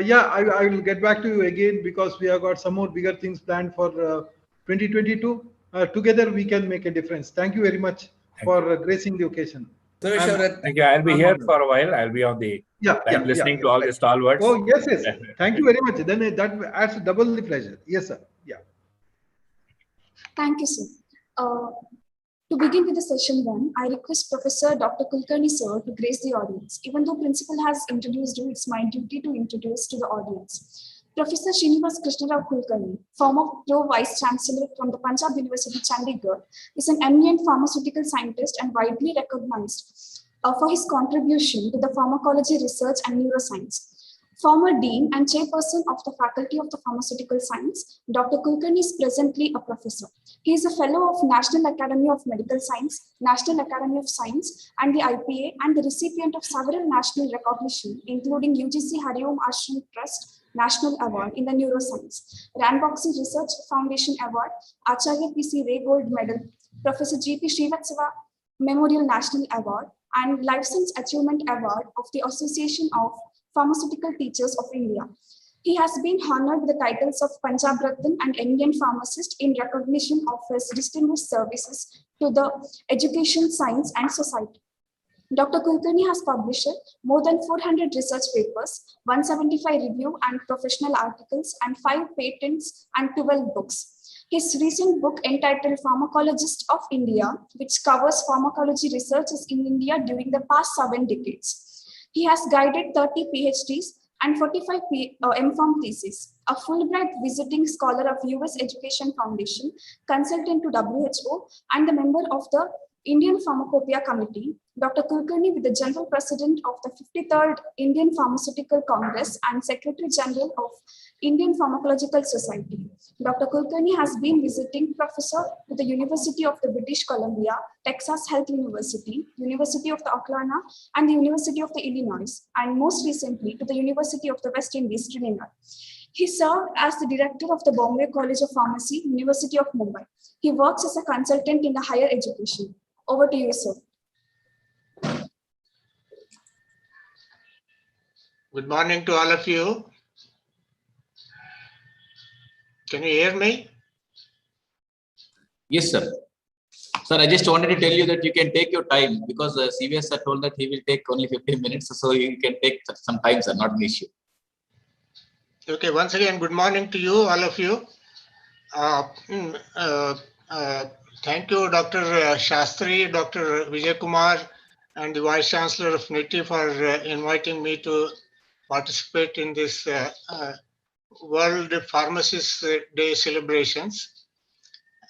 Speaker 2: will get back to you again because we have got some more bigger things planned for 2022. Together we can make a difference. Thank you very much for gracing the occasion.
Speaker 3: Thank you. I'll be here for a while. I'll be on the line listening to all the stalwarts.
Speaker 2: Oh, yes. Thank you very much. Then that adds double the pleasure. Yes, sir. Yeah.
Speaker 1: Thank you, sir. To begin with the session one, I request Professor Dr. Kulkarni sir to grace the audience. Even though principal has introduced you, it's my duty to introduce to the audience. Professor Srinivas Krishnarao Kulkarni, former Pro Vice Chancellor from the Punjab University, Chandigarh, is an eminent pharmaceutical scientist and widely recognized for his contribution to the pharmacology research and neuroscience. Former Dean and Chairperson of the Faculty of the Pharmaceutical Science, Dr. Kulkarni is presently a professor. He is a Fellow of National Academy of Medical Science, National Academy of Science, and the IPA, and the recipient of several national recognition, including UGC Hariom Ashram Trust National Award in the Neuroscience, Ranboxy Research Foundation Award, Acharya PC Ray Gold Medal, Professor G.P. Srivatsava Memorial National Award, and Life Science Achievement Award of the Association of Pharmaceutical Teachers of India. He has been honored with the titles of Punjab Ratna and Indian Pharmacist in recognition of his distinguished services to the education, science, and society. Dr. Kulkarni has published more than 400 research papers, 175 review and professional articles, and 5 patents and 12 books. His recent book entitled Pharmacologist of India, which covers pharmacology researches in India during the past 7 decades. He has guided 30 PhDs and 45 MPharm theses, a Fulbright visiting scholar of US Education Foundation, consultant to WHO, and a member of the Indian Pharmacopoeia Committee. Dr. Kulkarni is the General President of the 53rd Indian Pharmaceutical Congress and Secretary General of Indian Pharmacological Society. Dr. Kulkarni has been visiting professor to the University of the British Columbia, Texas Health University, University of the Oklahoma, and the University of the Illinois, and most recently to the University of the West Indies, Trinidad. He served as the director of the Bombay College of Pharmacy, University of Mumbai. He works as a consultant in the higher education. Over to you, sir.
Speaker 6: Good morning to all of you. Can you hear me?
Speaker 7: Yes, sir. Sir, I just wanted to tell you that you can take your time because CVS sir told that he will take only 15 minutes. So you can take some time, sir, not an issue.
Speaker 6: Okay, once again, good morning to you, all of you. Thank you, Dr. Shastri, Dr. Vijay Kumar, and the Vice Chancellor of Nitte for inviting me to participate in this World Pharmacists Day celebrations.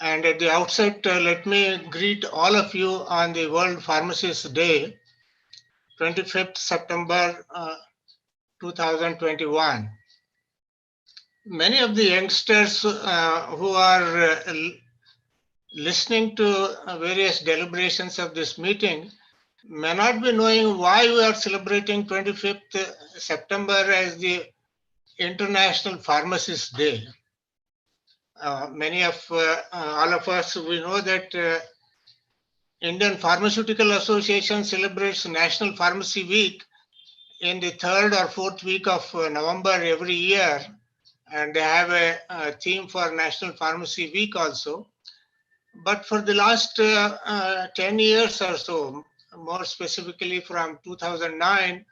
Speaker 6: And at the outset, let me greet all of you on the World Pharmacists Day, 25th September 2021. many of the youngsters who are listening to various deliberations of this meeting may not be knowing why we are celebrating 25th September as the International Pharmacist Day. Many of all of us, we know that Indian Pharmaceutical Association celebrates National Pharmacy Week in the third or fourth week of November every year, and they have a theme for National Pharmacy Week also. But for the last 10 years or so, more specifically from 2009,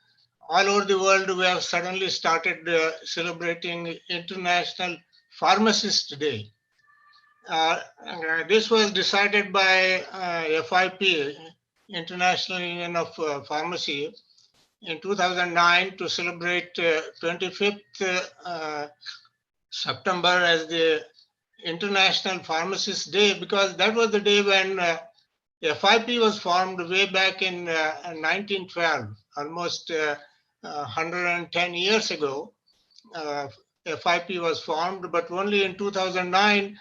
Speaker 6: all over the world, we have suddenly started celebrating International Pharmacist Day. This was decided by FIP, International Union of Pharmacy, in 2009 to celebrate 25th September as the International Pharmacist Day, because that was the day when FIP was formed way back in 1912, almost 110 years ago. FIP was formed, but only in 2009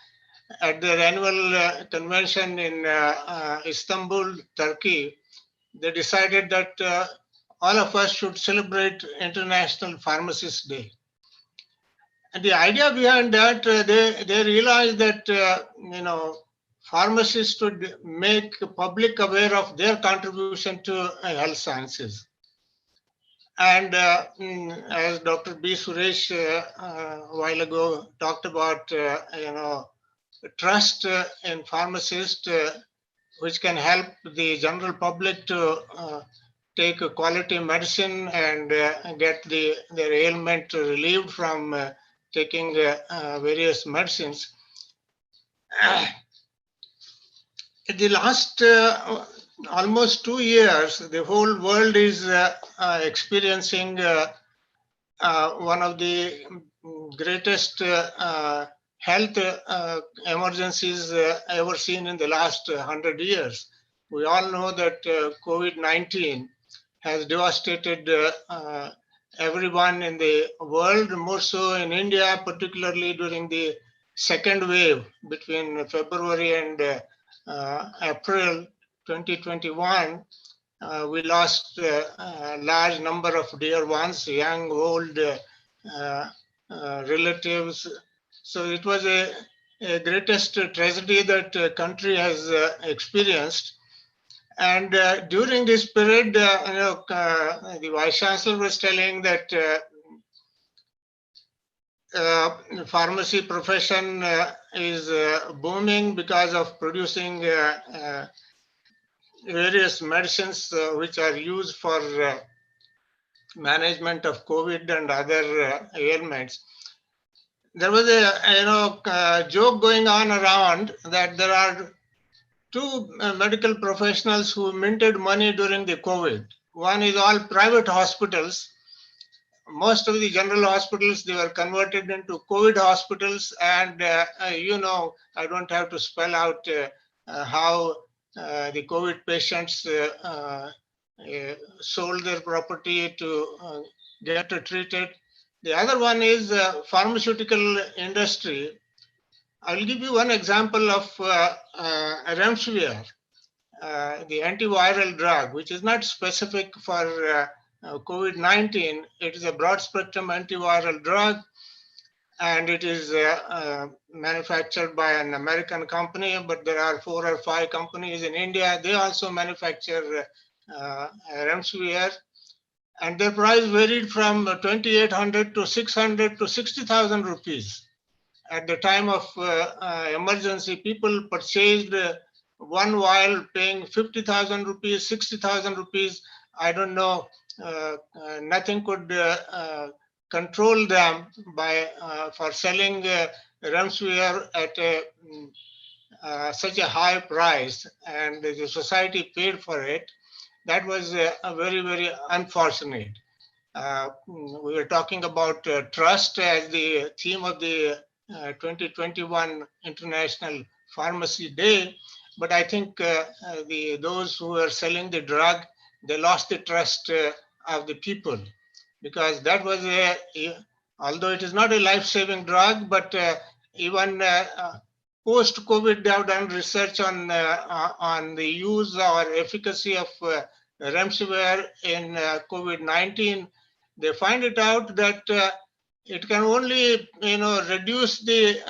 Speaker 6: at their annual convention in Istanbul, Turkey, they decided that all of us should celebrate International Pharmacist Day. And the idea behind that, they realized that, pharmacists should make public aware of their contribution to health sciences. And as Dr. B. Suresh a while ago talked about, trust in pharmacists, which can help the general public to take a quality medicine and get their ailment relieved from taking various medicines. In the last almost 2 years, the whole world is experiencing one of the greatest health emergencies ever seen in the last 100 years. We all know that COVID-19 has devastated everyone in the world, more so in India, particularly during the second wave between February and April 2021. We lost a large number of dear ones, young, old, relatives. So it was a greatest tragedy that the country has experienced. And during this period, the Vice Chancellor was telling that pharmacy profession is booming because of producing various medicines which are used for management of COVID and other ailments. There was a joke going on around that there are two medical professionals who minted money during the COVID. One is all private hospitals. Most of the general hospitals, they were converted into COVID hospitals. And, I don't have to spell out how the COVID patients sold their property to get treated. The other one is pharmaceutical industry. I'll give you one example of Remdesivir, the antiviral drug, which is not specific for COVID-19. It is a broad-spectrum antiviral drug, and it is manufactured by an American company, but there are 4 or 5 companies in India. They also manufacture Remdesivir, and their price varied from 2,800 to 600 to 60,000 rupees. At the time of emergency, people purchased one vial paying 50,000 rupees, 60,000 rupees. I don't know, nothing could control them for selling Remdesivir at such a high price, and the society paid for it. That was very, very unfortunate. We were talking about trust as the theme of the 2021 International Pharmacy Day, but I think those who were selling the drug, they lost the trust of the people, because that was although it is not a life-saving drug, but even post-COVID, they have done research on the use or efficacy of remdesivir in COVID-19. They find it out that it can only, reduce the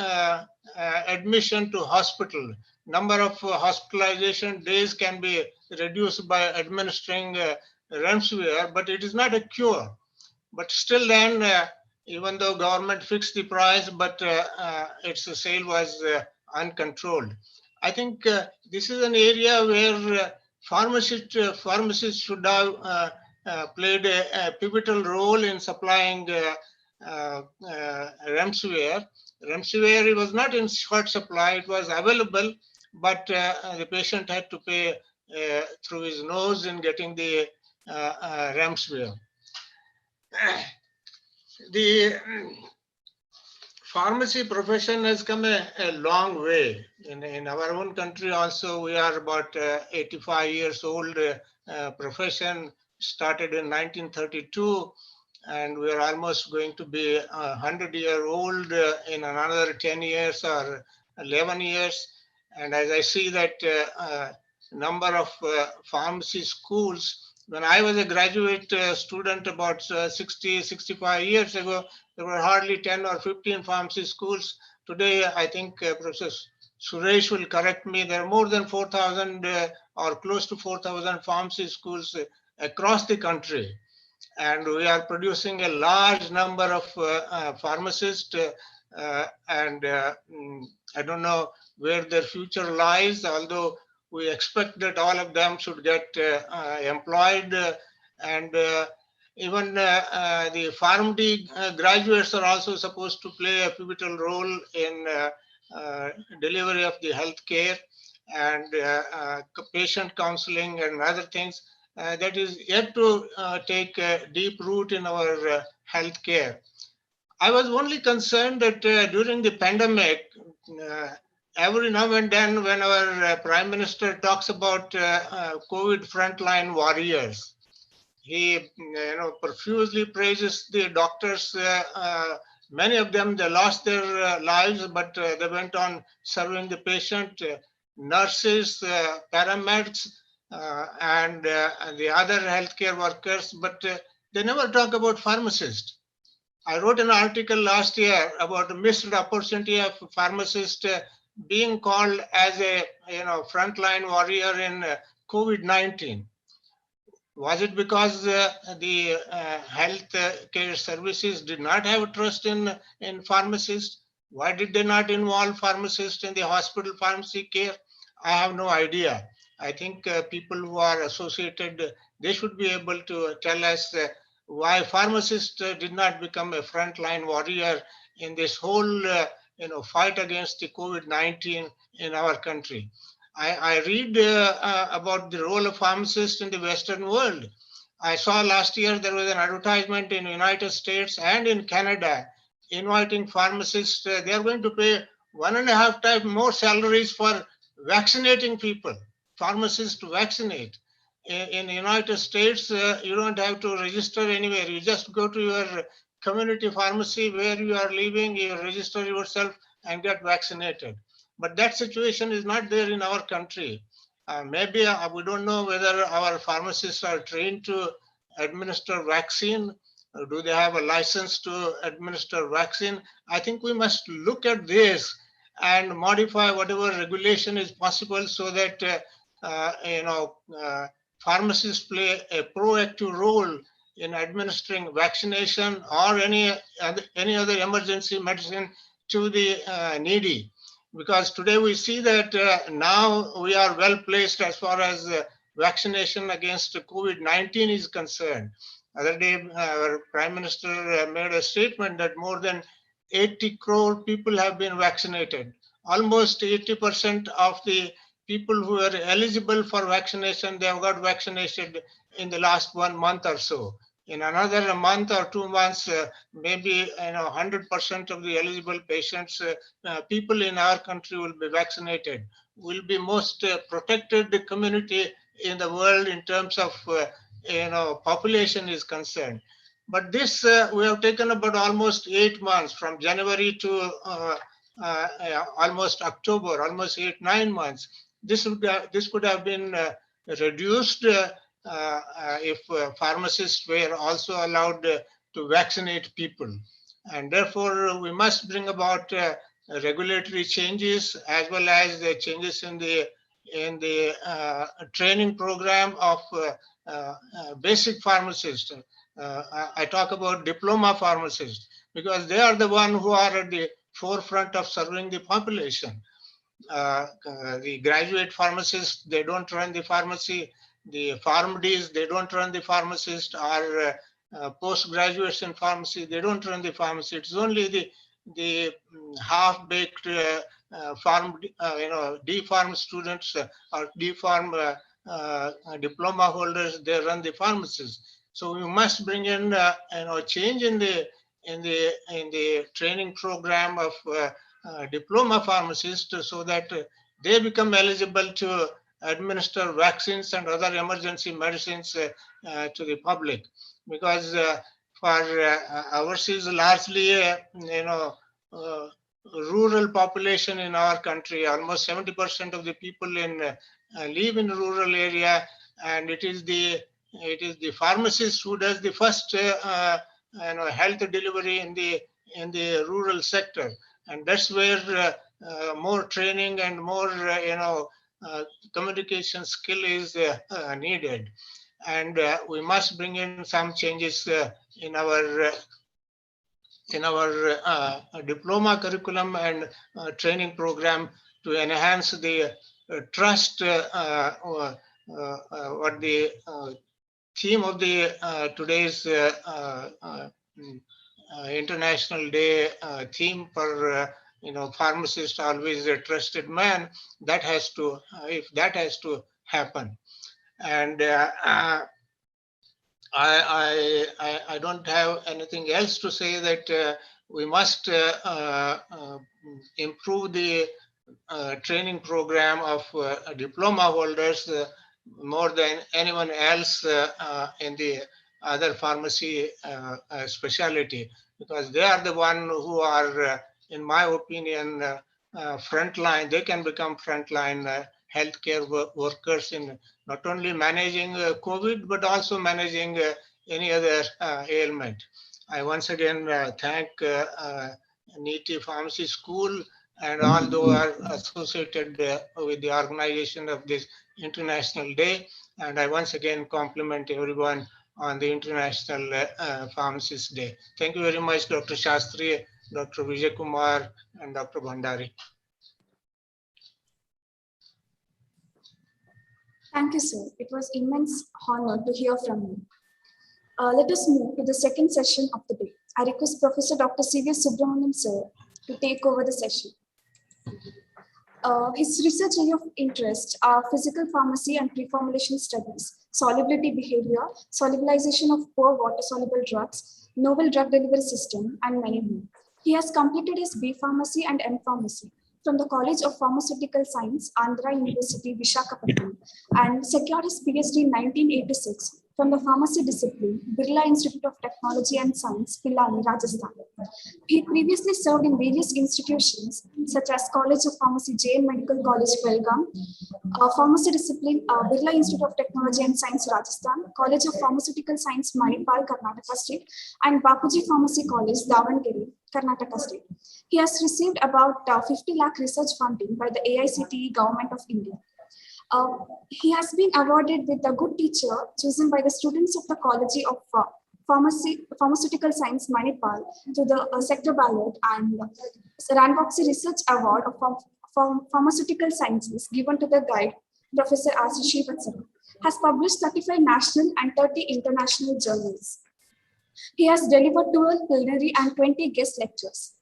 Speaker 6: admission to hospital. Number of hospitalization days can be reduced by administering remdesivir, but it is not a cure. But still then, even though government fixed the price, but its sale was uncontrolled. I think this is an area where pharmacists should have played a pivotal role in supplying remdesivir. Remdesivir was not in short supply; it was available, but the patient had to pay through his nose in getting the remdesivir. The pharmacy profession has come a long way. In our own country also, we are about 85 years old profession, started in 1932, and we are almost going to be 100-year-old in another 10 years or 11 years. And as I see that number of pharmacy schools, when I was a graduate student about 60, 65 years ago, there were hardly 10 or 15 pharmacy schools. Today, I think Professor Suresh will correct me, there are more than 4,000 or close to 4,000 pharmacy schools across the country. And we are producing a large number of pharmacists, and I don't know where their future lies, although we expect that all of them should get employed, and even the PharmD graduates are also supposed to play a pivotal role in delivery of the health care and patient counseling and other things. That is yet to take a deep root in our health care. I was only concerned that during the pandemic, every now and then when our Prime Minister talks about COVID frontline warriors, he profusely praises the doctors. Many of them, they lost their lives, but they went on serving the patient, nurses, paramedics, and the other healthcare workers, but they never talk about pharmacists. I wrote an article last year about the missed opportunity of pharmacists being called as a frontline warrior in COVID-19. Was it because the health care services did not have trust in pharmacists? Why did they not involve pharmacists in the hospital pharmacy care? I have no idea. I think people who are associated, they should be able to tell us why pharmacists did not become a frontline warrior in this whole fight against the COVID-19 in our country. I read about the role of pharmacists in the Western world. I saw last year there was an advertisement in the United States and in Canada inviting pharmacists. They are going to pay 1.5 times more salaries for vaccinating people, pharmacists to vaccinate. In the United States, you don't have to register anywhere. You just go to your community pharmacy where you are living, you register yourself and get vaccinated. But that situation is not there in our country. Maybe we don't know whether our pharmacists are trained to administer vaccine. Or do they have a license to administer vaccine? I think we must look at this and modify whatever regulation is possible so that pharmacists play a proactive role in administering vaccination or any other emergency medicine to the needy. Because today we see that now we are well placed as far as vaccination against COVID-19 is concerned. Other day, our Prime Minister made a statement that more than 80 crore people have been vaccinated. Almost 80% of the people who are eligible for vaccination, they have got vaccinated in the last 1 month or so. In another month or 2 months, maybe 100% of the eligible patients, people in our country will be vaccinated. Will be most protected community in the world in terms of population is concerned. But this we have taken about almost 8 months, from January to almost October, almost 8-9 months. This could have been reduced if pharmacists were also allowed to vaccinate people. And therefore, we must bring about regulatory changes, as well as the changes in the training program of basic pharmacists. I talk about diploma pharmacists, because they are the ones who are at the forefront of serving the population. The graduate pharmacists, they don't run the pharmacy. The PharmDs, they don't run the pharmacist. Or postgraduates in pharmacy, they don't run the pharmacy. It's only the half-baked D-Pharm students or D-Pharm diploma holders, they run the pharmacies. So we must bring in change in the training program of diploma pharmacists, so that they become eligible to administer vaccines and other emergency medicines to the public. Because for ours is largely rural population in our country. Almost 70% of the people live in rural area, and it is the pharmacist who does the first health delivery in the rural sector. And that's where more training and more communication skill is needed. And we must bring in some changes in our diploma curriculum and training program to enhance the trust. What the theme of the today's International Day theme for pharmacist, always a trusted man. That has to happen. And I don't have anything else to say. That we must improve the training program of diploma holders more than anyone else in the other pharmacy specialty, because they are the one who are, in my opinion, frontline. They can become frontline healthcare workers in not only managing COVID, but also managing any other ailment. I once again thank Nitte Pharmacy School and all those are associated with the organization of this International Day. And I once again compliment everyone on the International Pharmacist Day. Thank you very much, Dr. Shastri, Dr. Vijay Kumar, and Dr. Bhandari.
Speaker 1: Thank you, sir. It was immense honor to hear from you. Let us move to the second session of the day. I request Professor Dr. C.V.S. Subramaniam, sir, to take over the session. His research area of interest are physical pharmacy and preformulation studies, solubility behavior, solubilization of poor water-soluble drugs, novel drug delivery system, and many more. He has completed his B Pharmacy and M Pharmacy from the College of Pharmaceutical Science, Andhra University, Visakhapatnam, and secured his PhD in 1986 from the pharmacy discipline, Birla Institute of Technology and Science, Pilani, Rajasthan. He previously served in various institutions such as College of Pharmacy, Jain Medical College, Belgaum, Pharmacy Discipline, Birla Institute of Technology and Science, Rajasthan, College of Pharmaceutical Science, Manipal, Karnataka State, and Bapuji Pharmacy College, Davangere, Karnataka State. He has received about 50 lakh research funding by the AICTE Government of India. He has been awarded with a good teacher chosen by the students of the College of Pharmaceutical Science, Manipal, to the sector ballot, and Ranboxy Research Award of Pharmaceutical Sciences given to the guide, Professor Ashish Vatsara. Has published 35 national and 30 international journals. He has delivered 12 plenary and 20 guest lectures.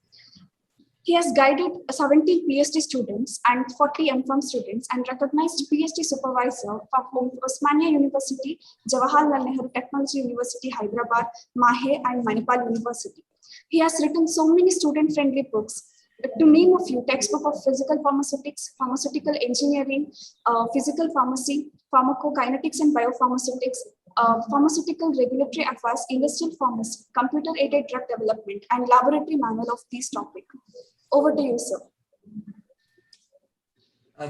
Speaker 1: He has guided 17 PhD students and 40 M.Pharm students and recognized PhD supervisor from Osmania University, Jawaharlal Nehru Technology University, Hyderabad, Mahe, and Manipal University. He has written so many student-friendly books. To name a few, textbook of physical pharmaceutics, pharmaceutical engineering, physical pharmacy, pharmacokinetics and biopharmaceutics, Pharmaceutical Regulatory Affairs, Industrial Pharmacy, Computer-Aided Drug Development, and Laboratory Manual of these topics. Over to you, sir.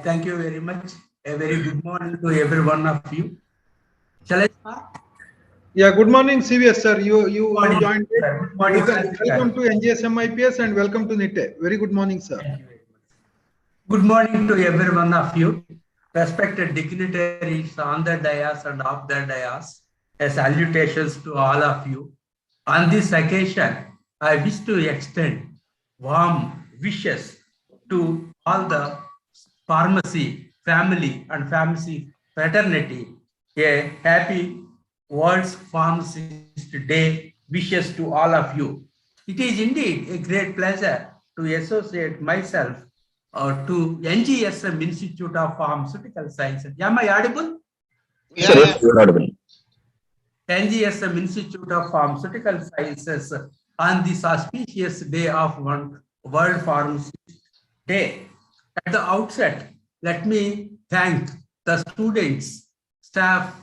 Speaker 8: Thank you very much. A very good morning to every one of you. Shall I start?
Speaker 2: Yeah, good morning, CVS sir. You
Speaker 8: morning,
Speaker 2: joined.
Speaker 8: sir. Good morning,
Speaker 2: Welcome to NGSM IPS and welcome to Nitte. Very good morning, sir.
Speaker 8: Thank you very much. Good morning to every one of you. Respected dignitaries on the dais and off the dais. Salutations to all of you. On this occasion, I wish to extend warm wishes to all the pharmacy family and pharmacy fraternity. A happy World's Pharmacist Day wishes to all of you. It is indeed a great pleasure to associate myself to NGSM Institute of Pharmaceutical Sciences. Am I audible?
Speaker 5: Sir, yes, you are audible.
Speaker 8: NGSM Institute of Pharmaceutical Sciences on this auspicious day of World Pharmacist Day. At the outset, let me thank the students, staff,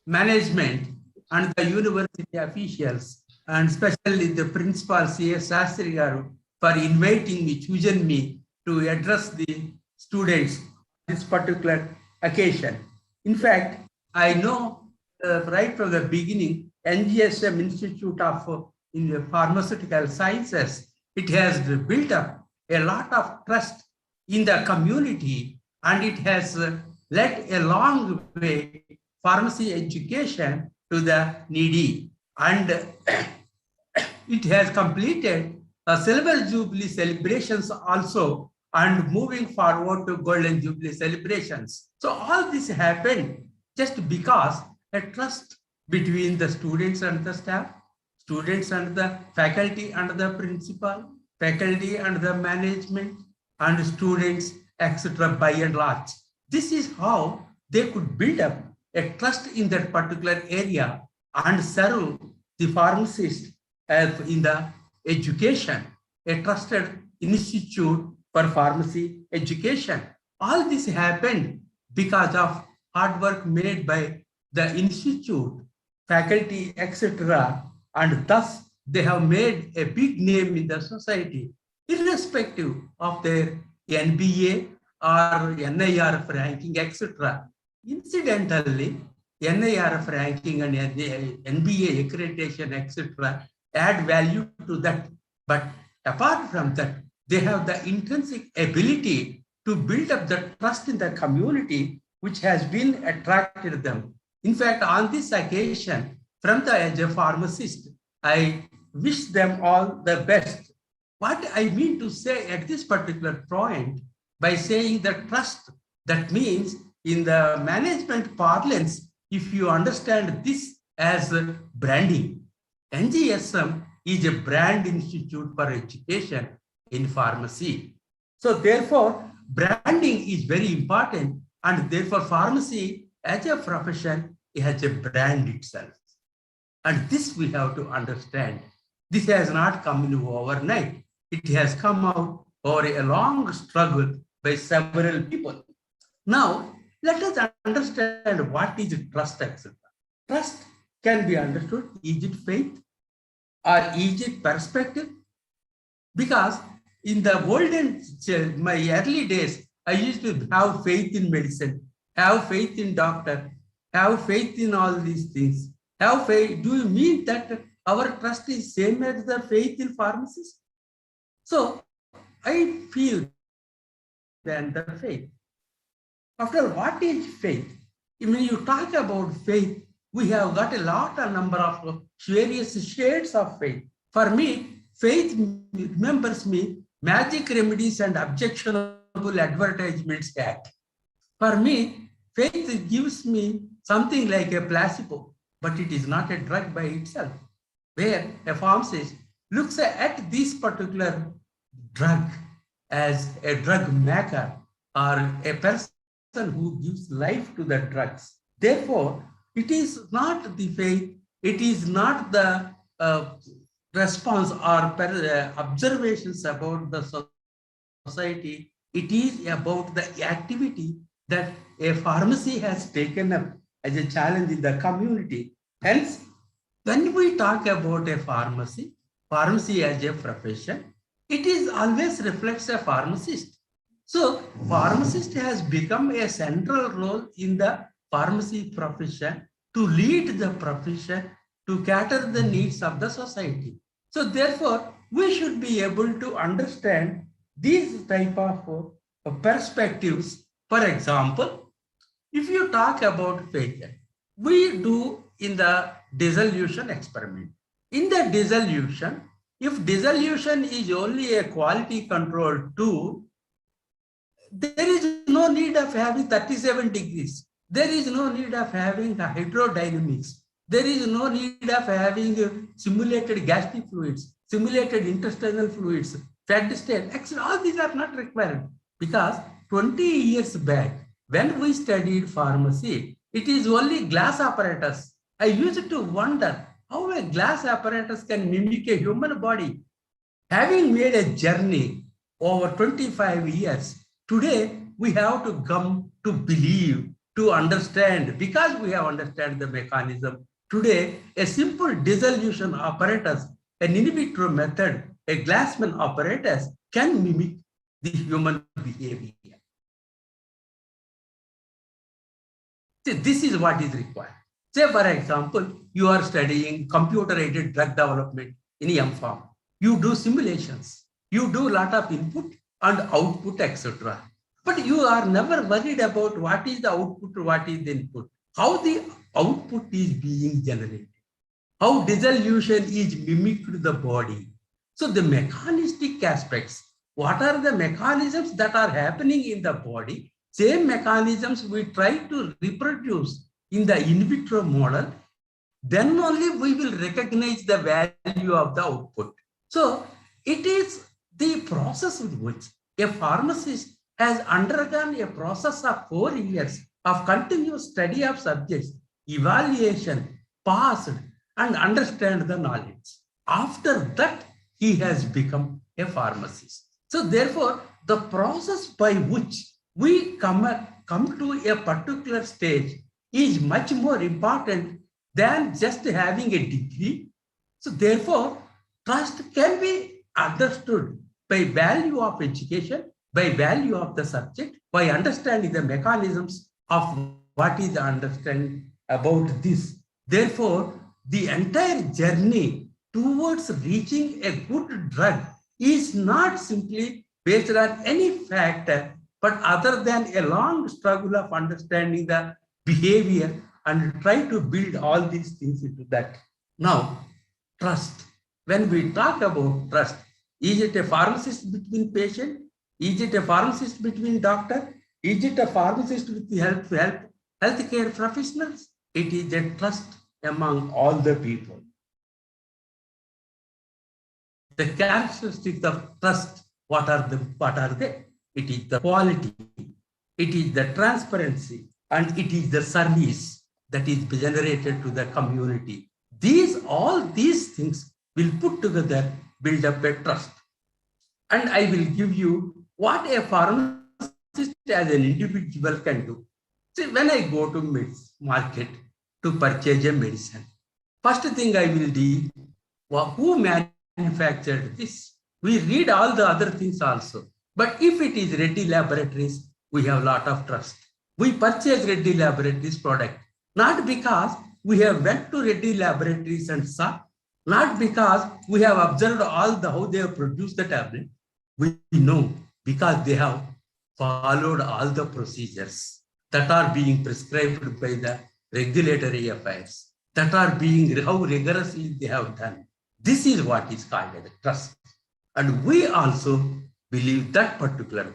Speaker 8: management, and the university officials, and especially the principal C.S. Shastri Garu for inviting me, choosing me to address the students this particular occasion. In fact, I know right from the beginning, NGSM Institute of Pharmaceutical Sciences, it has built up a lot of trust in the community, and it has led a long way pharmacy education to the needy. And it has completed Silver Jubilee celebrations also, and moving forward to Golden Jubilee celebrations. So all this happened just because a trust between the students and the staff, students and the faculty and the principal, faculty and the management, and students, etc. by and large. This is how they could build up a trust in that particular area and serve the pharmacist in the education, a trusted institute for pharmacy education. All this happened because of hard work made by the institute, faculty, etc. And thus they have made a big name in the society, irrespective of their NBA or NIRF ranking, etc. Incidentally, NIRF ranking and NBA accreditation, etc. add value to that. But apart from that, they have the intrinsic ability to build up the trust in the community, which has been attracted them. In fact, on this occasion, as a pharmacist, I wish them all the best. What I mean to say at this particular point, by saying the trust, that means in the management parlance, if you understand this as branding, NGSM is a brand institute for education in pharmacy. So therefore, branding is very important, and therefore pharmacy as a profession has a brand itself. And this we have to understand. This has not come in overnight. It has come out over a long struggle by several people. Now, let us understand what is trust, etc. Trust can be understood. Is it faith or is it perspective? Because in the olden, my early days, I used to have faith in medicine, have faith in doctor, have faith in all these things. Have faith. Do you mean that our trust is same as the faith in pharmacists? So I feel then the faith. After what is faith? When you talk about faith, we have got a lot of number of various shades of faith. For me, faith remembers me magic remedies and objectionable advertisements act. For me, faith gives me something like a placebo, but it is not a drug by itself, where a pharmacist looks at this particular drug as a drug maker or a person who gives life to the drugs. Therefore, it is not the faith, it is not the response or observations about the society, it is about the activity that a pharmacy has taken up as a challenge in the community. Hence, when we talk about a pharmacy as a profession, it is always reflects a pharmacist. So, pharmacist has become a central role in the pharmacy profession to lead the profession to cater the needs of the society. So, therefore, we should be able to understand these type of perspectives. For example, if you talk about failure, we do in the dissolution experiment. In the dissolution, if dissolution is only a quality control tool, there is no need of having 37 degrees. There is no need of having hydrodynamics. There is no need of having simulated gastric fluids, simulated intestinal fluids, fat state. Actually, all these are not required because 20 years back, when we studied pharmacy, it is only glass apparatus. I used to wonder how a glass apparatus can mimic a human body. Having made a journey over 25 years, today we have to come to believe, to understand, because we have understand the mechanism. Today, a simple dissolution apparatus, an in vitro method, a Glassman apparatus can mimic the human behavior. See, this is what is required. Say, for example, you are studying computer-aided drug development in M.Pharm. You do simulations. You do a lot of input and output, etc. But you are never worried about what is the output or what is the input, how the output is being generated, how dissolution is mimicked to the body. So the mechanistic aspects, what are the mechanisms that are happening in the body? Same mechanisms we try to reproduce in the in vitro model, then only we will recognize the value of the output. So it is the process with which a pharmacist has undergone a process of 4 years of continuous study of subjects, evaluation, passed, and understand the knowledge. After that, he has become a pharmacist. So therefore, the process by which we come to a particular stage is much more important than just having a degree. So therefore, trust can be understood by value of education, by value of the subject, by understanding the mechanisms of what is the understanding about this. Therefore, the entire journey towards reaching a good drug is not simply based on any factor, but other than a long struggle of understanding the behavior and try to build all these things into that. Now, trust. When we talk about trust, is it a pharmacist between patient? Is it a pharmacist between doctor? Is it a pharmacist with the healthcare professionals? It is a trust among all the people. The characteristics of trust, what are they? It is the quality, it is the transparency, and it is the service that is generated to the community. All these things will put together, build up a trust. And I will give you what a pharmacist as an individual can do. See, when I go to market to purchase a medicine, first thing I will do, who manufactured this? We read all the other things also. But if it is Reddy Laboratories, we have a lot of trust. We purchase Reddy Laboratories product, not because we have went to Reddy Laboratories and saw, not because we have observed how they have produced the tablet. We know because they have followed all the procedures that are being prescribed by the regulatory affairs, that are being how rigorously they have done. This is what is called as trust. And we also believe that particular.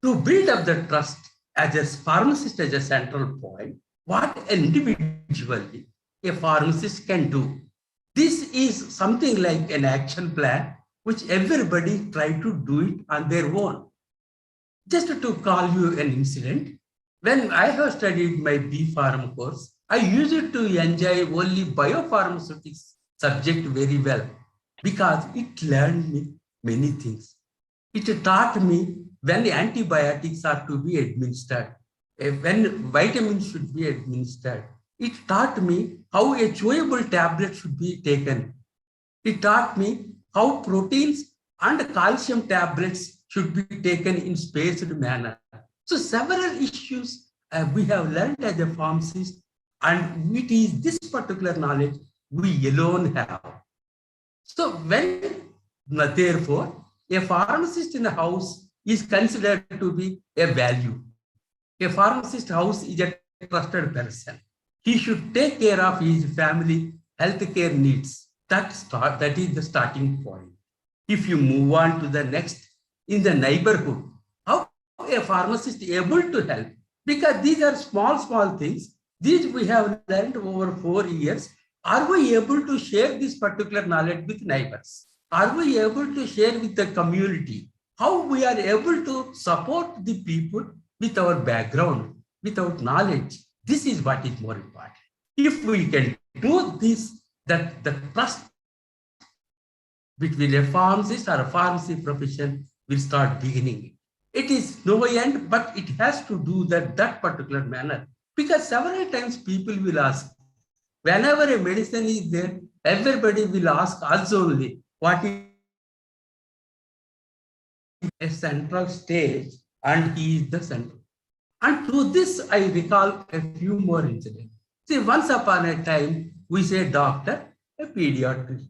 Speaker 8: To build up the trust as a pharmacist as a central point, what individually a pharmacist can do. This is something like an action plan which everybody try to do it on their own. Just to call you an incident, when I have studied my B.Pharm course, I used to enjoy only biopharmaceutics subject very well because it learned me many things. It taught me when antibiotics are to be administered, when vitamins should be administered. it taught me how a chewable tablet should be taken. It taught me how proteins and calcium tablets should be taken in spaced manner. So several issues we have learned as a pharmacist, and it is this particular knowledge we alone have. So therefore, a pharmacist in a house is considered to be a value. A pharmacist house is a trusted person. He should take care of his family healthcare needs. That is the starting point. If you move on to the next, in the neighborhood, how a pharmacist is able to help? Because these are small things. These we have learned over 4 years. Are we able to share this particular knowledge with neighbors? Are we able to share with the community? How we are able to support the people with our background, with our knowledge? This is what is more important. If we can do this, that the trust between a pharmacist or a pharmacy profession will start beginning. It is no end, but it has to do that particular manner. Because several times people will ask, whenever a medicine is there, everybody will ask us only, what is a central stage, and he is the central. And through this, I recall a few more incidents. See, once upon a time, we say doctor, a pediatrician,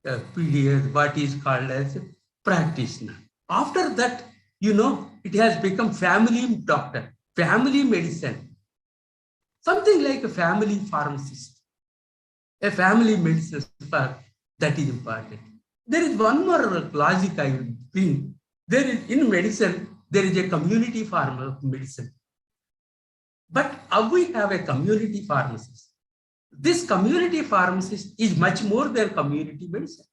Speaker 8: a clinic, what is called as a practitioner. After that, it has become family doctor, family medicine, something like a family pharmacist, a family medicine, that is important. There is one more logic I think. There is, in medicine, there is a community medicine. But we have a community pharmacist. This community pharmacist is much more than community medicine,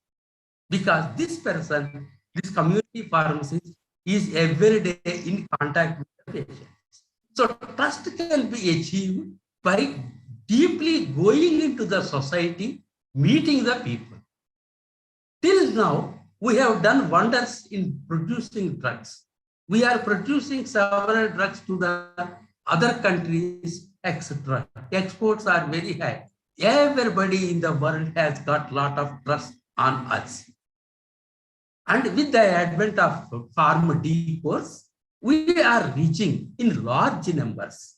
Speaker 8: because this person, this community pharmacist, is every day in contact with the patients. So trust can be achieved by deeply going into the society, meeting the people. Till now, we have done wonders in producing drugs. We are producing several drugs to the other countries, etc. Exports are very high. Everybody in the world has got a lot of trust on us. And with the advent of pharma course, we are reaching in large numbers,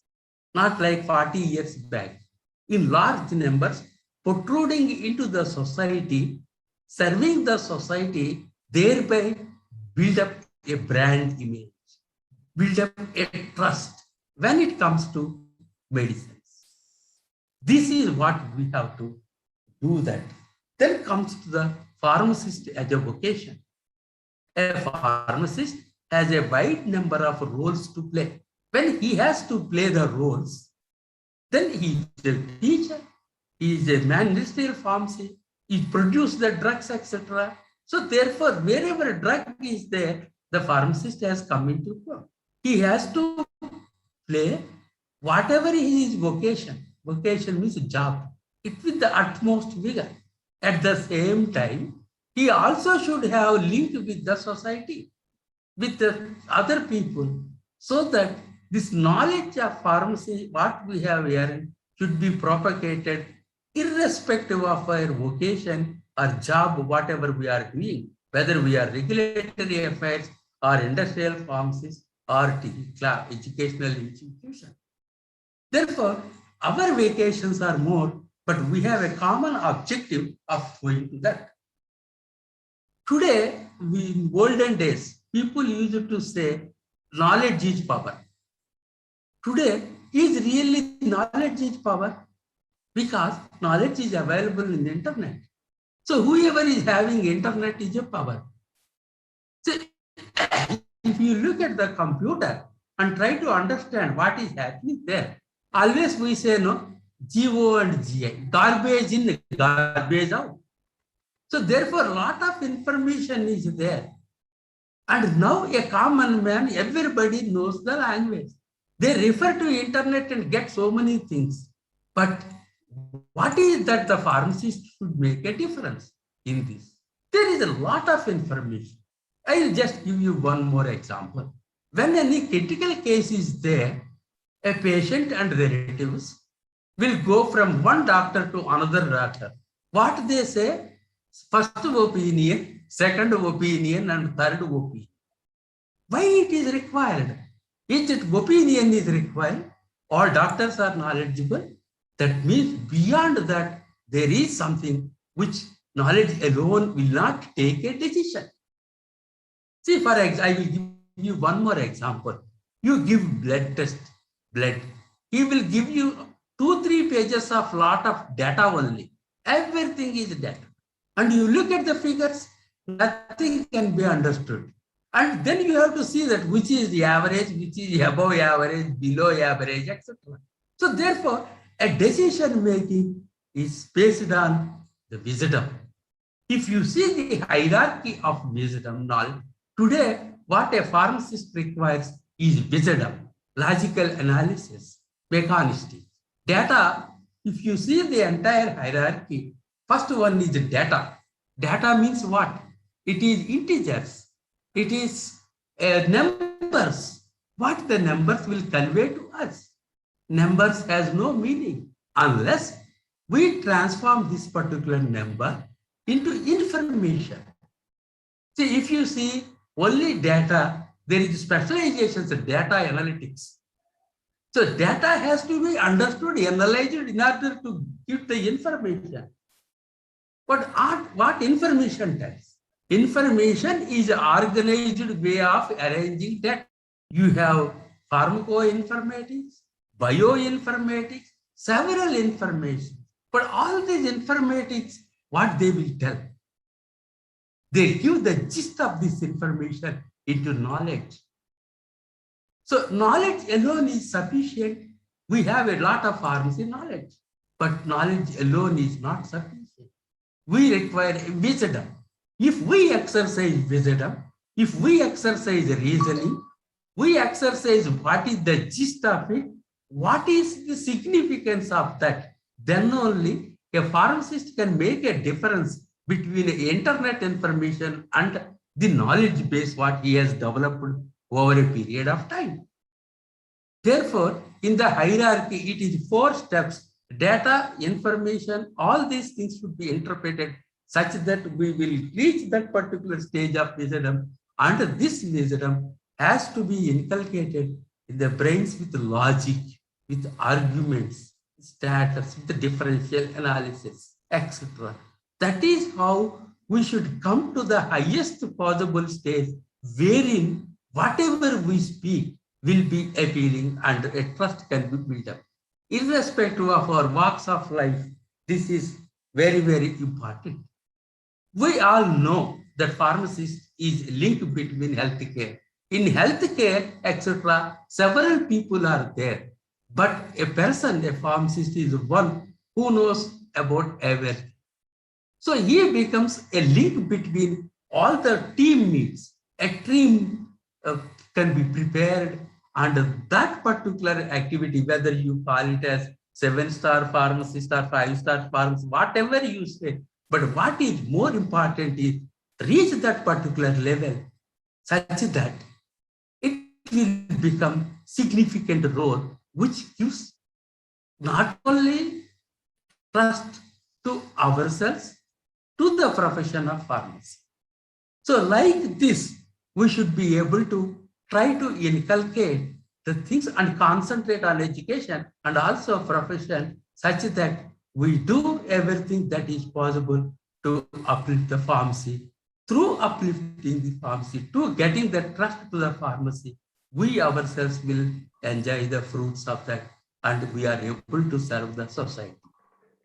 Speaker 8: not like 40 years back, in large numbers, protruding into the society, serving the society, thereby build up a brand image, build up a trust when it comes to medicines. This is what we have to do that. Then comes to the pharmacist as a vocation. A pharmacist has a wide number of roles to play. When he has to play the roles, then he is a teacher, he is a ministerial pharmacy, he produces the drugs, etc. So therefore, wherever a drug is there, the pharmacist has come into play. He has to play whatever his vocation. Vocation means job. It with the utmost vigor. At the same time, he also should have linked with the society, with the other people, so that this knowledge of pharmacy, what we have here, should be propagated irrespective of our vocation or job, whatever we are doing, whether we are regulatory affairs or industrial pharmacists or educational institution. Therefore, our vacations are more, but we have a common objective of going to that. Today, in olden days, people used to say, knowledge is power. Today, is really knowledge is power? Because knowledge is available in the internet. So whoever is having internet is a power. So if you look at the computer and try to understand what is happening there, always we say no, GO and GI, garbage in, garbage out. So therefore, a lot of information is there. And now a common man, everybody knows the language. They refer to internet and get so many things. But what is that the pharmacist should make a difference in this? There is a lot of information. I will just give you one more example. When any critical case is there, a patient and relatives will go from one doctor to another doctor. What they say, first opinion, second opinion, and third opinion. Why it is required? Each opinion is required. All doctors are knowledgeable. That means beyond that, there is something which knowledge alone will not take a decision. See, for example, I will give you one more example. You give blood test, blood. He will give you 2-3 pages of lot of data only. Everything is data. And you look at the figures, nothing can be understood. And then you have to see that which is the average, which is above average, below average, etc. So therefore, a decision making is based on the wisdom. If you see the hierarchy of wisdom knowledge, today what a pharmacist requires is wisdom, logical analysis, mechanistic. Data, if you see the entire hierarchy, first one is data. Data means what? It is integers. It is numbers. What the numbers will convey to us. Numbers has no meaning unless we transform this particular number into information. See, if you see only data, there is specializations in data analytics. So data has to be understood, analyzed in order to give the information. But what information tells? Information is an organized way of arranging data. You have pharmacoinformatics, bioinformatics, several information. But all these informatics, what they will tell? They give the gist of this information into knowledge. So knowledge alone is sufficient. We have a lot of pharmacy knowledge, but knowledge alone is not sufficient. We require wisdom. If we exercise wisdom, if we exercise reasoning, we exercise what is the gist of it, what is the significance of that, then only a pharmacist can make a difference between internet information and the knowledge base what he has developed over a period of time. Therefore, in the hierarchy, it is 4 steps. Data, information, all these things should be interpreted such that we will reach that particular stage of wisdom. And this wisdom has to be inculcated in the brains with logic, with arguments, status, with the differential analysis, etc. That is how we should come to the highest possible stage wherein whatever we speak will be appealing and a trust can be built up. Irrespective of our walks of life, this is very, very important. We all know that pharmacist is linked between healthcare. In healthcare, etc., several people are there. But a person, a pharmacist, is one who knows about everything. So he becomes a link between all the team needs. A team can be prepared, and that particular activity, whether you call it as 7-star pharmacist or 5-star pharmacist, whatever you say, but what is more important is reach that particular level such that it will become significant role, which gives not only trust to ourselves, to the profession of pharmacy. So like this, we should be able to try to inculcate the things and concentrate on education and also profession such that we do everything that is possible to uplift the pharmacy. Through uplifting the pharmacy, to getting the trust to the pharmacy, we ourselves will enjoy the fruits of that and we are able to serve the society.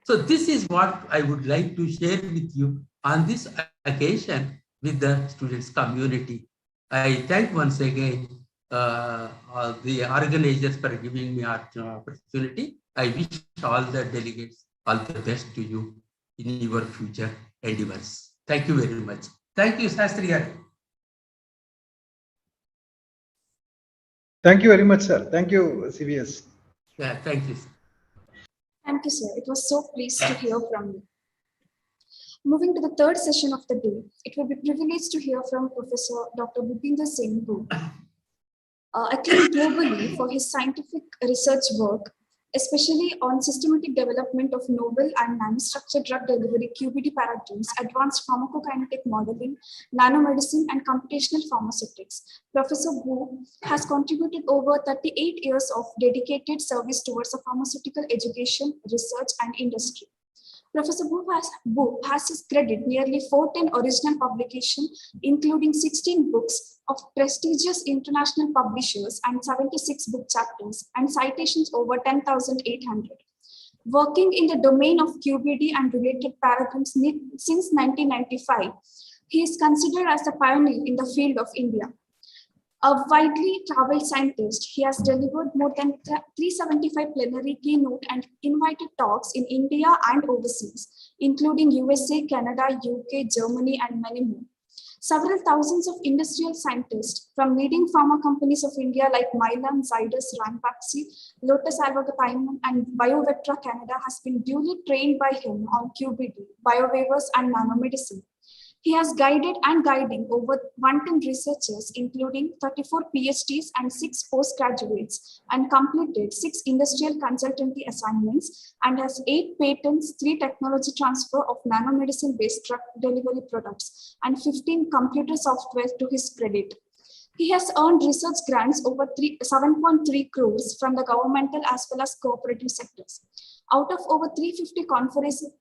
Speaker 8: So this is what I would like to share with you on this occasion with the students community. I thank once again the organizers for giving me an opportunity. I wish all the delegates all the best to you in your future endeavors. Thank you very much. Thank you, Shastri Garu.
Speaker 2: Thank you very much, sir. Thank you, CVS.
Speaker 8: Yeah, thank you, sir.
Speaker 1: Thank you, sir. It was so pleased to hear from you. Moving to the third session of the day, it will be privileged to hear from Professor Dr. Bhupinder Singh, acclaimed globally for his scientific research work especially on systematic development of novel and nanostructured drug delivery QBD paradigms, advanced pharmacokinetic modeling, nanomedicine, and computational pharmaceutics. Professor Wu has contributed over 38 years of dedicated service towards the pharmaceutical education, research, and industry. Professor Wu has his credit nearly 410 original publications, including 16 books of prestigious international publishers and 76 book chapters, and citations over 10,800. Working in the domain of QBD and related paradigms since 1995, he is considered as a pioneer in the field of India. A widely traveled scientist, he has delivered more than 375 plenary keynote and invited talks in India and overseas, including USA, Canada, UK, Germany, and many more. Several thousands of industrial scientists from leading pharma companies of India like Mylan, Zydus, Ranbaxy, Lotus Alpha-Thymium, and BioVectra Canada has been duly trained by him on QBD, biowaivers, and nanomedicine. He has guided and guiding over 110 researchers, including 34 PhDs and 6 postgraduates, and completed 6 industrial consultancy assignments, and has 8 patents, 3 technology transfer of nanomedicine-based drug delivery products, and 15 computer software to his credit. He has earned research grants over 7.3 crores from the governmental as well as cooperative sectors. Out of over 350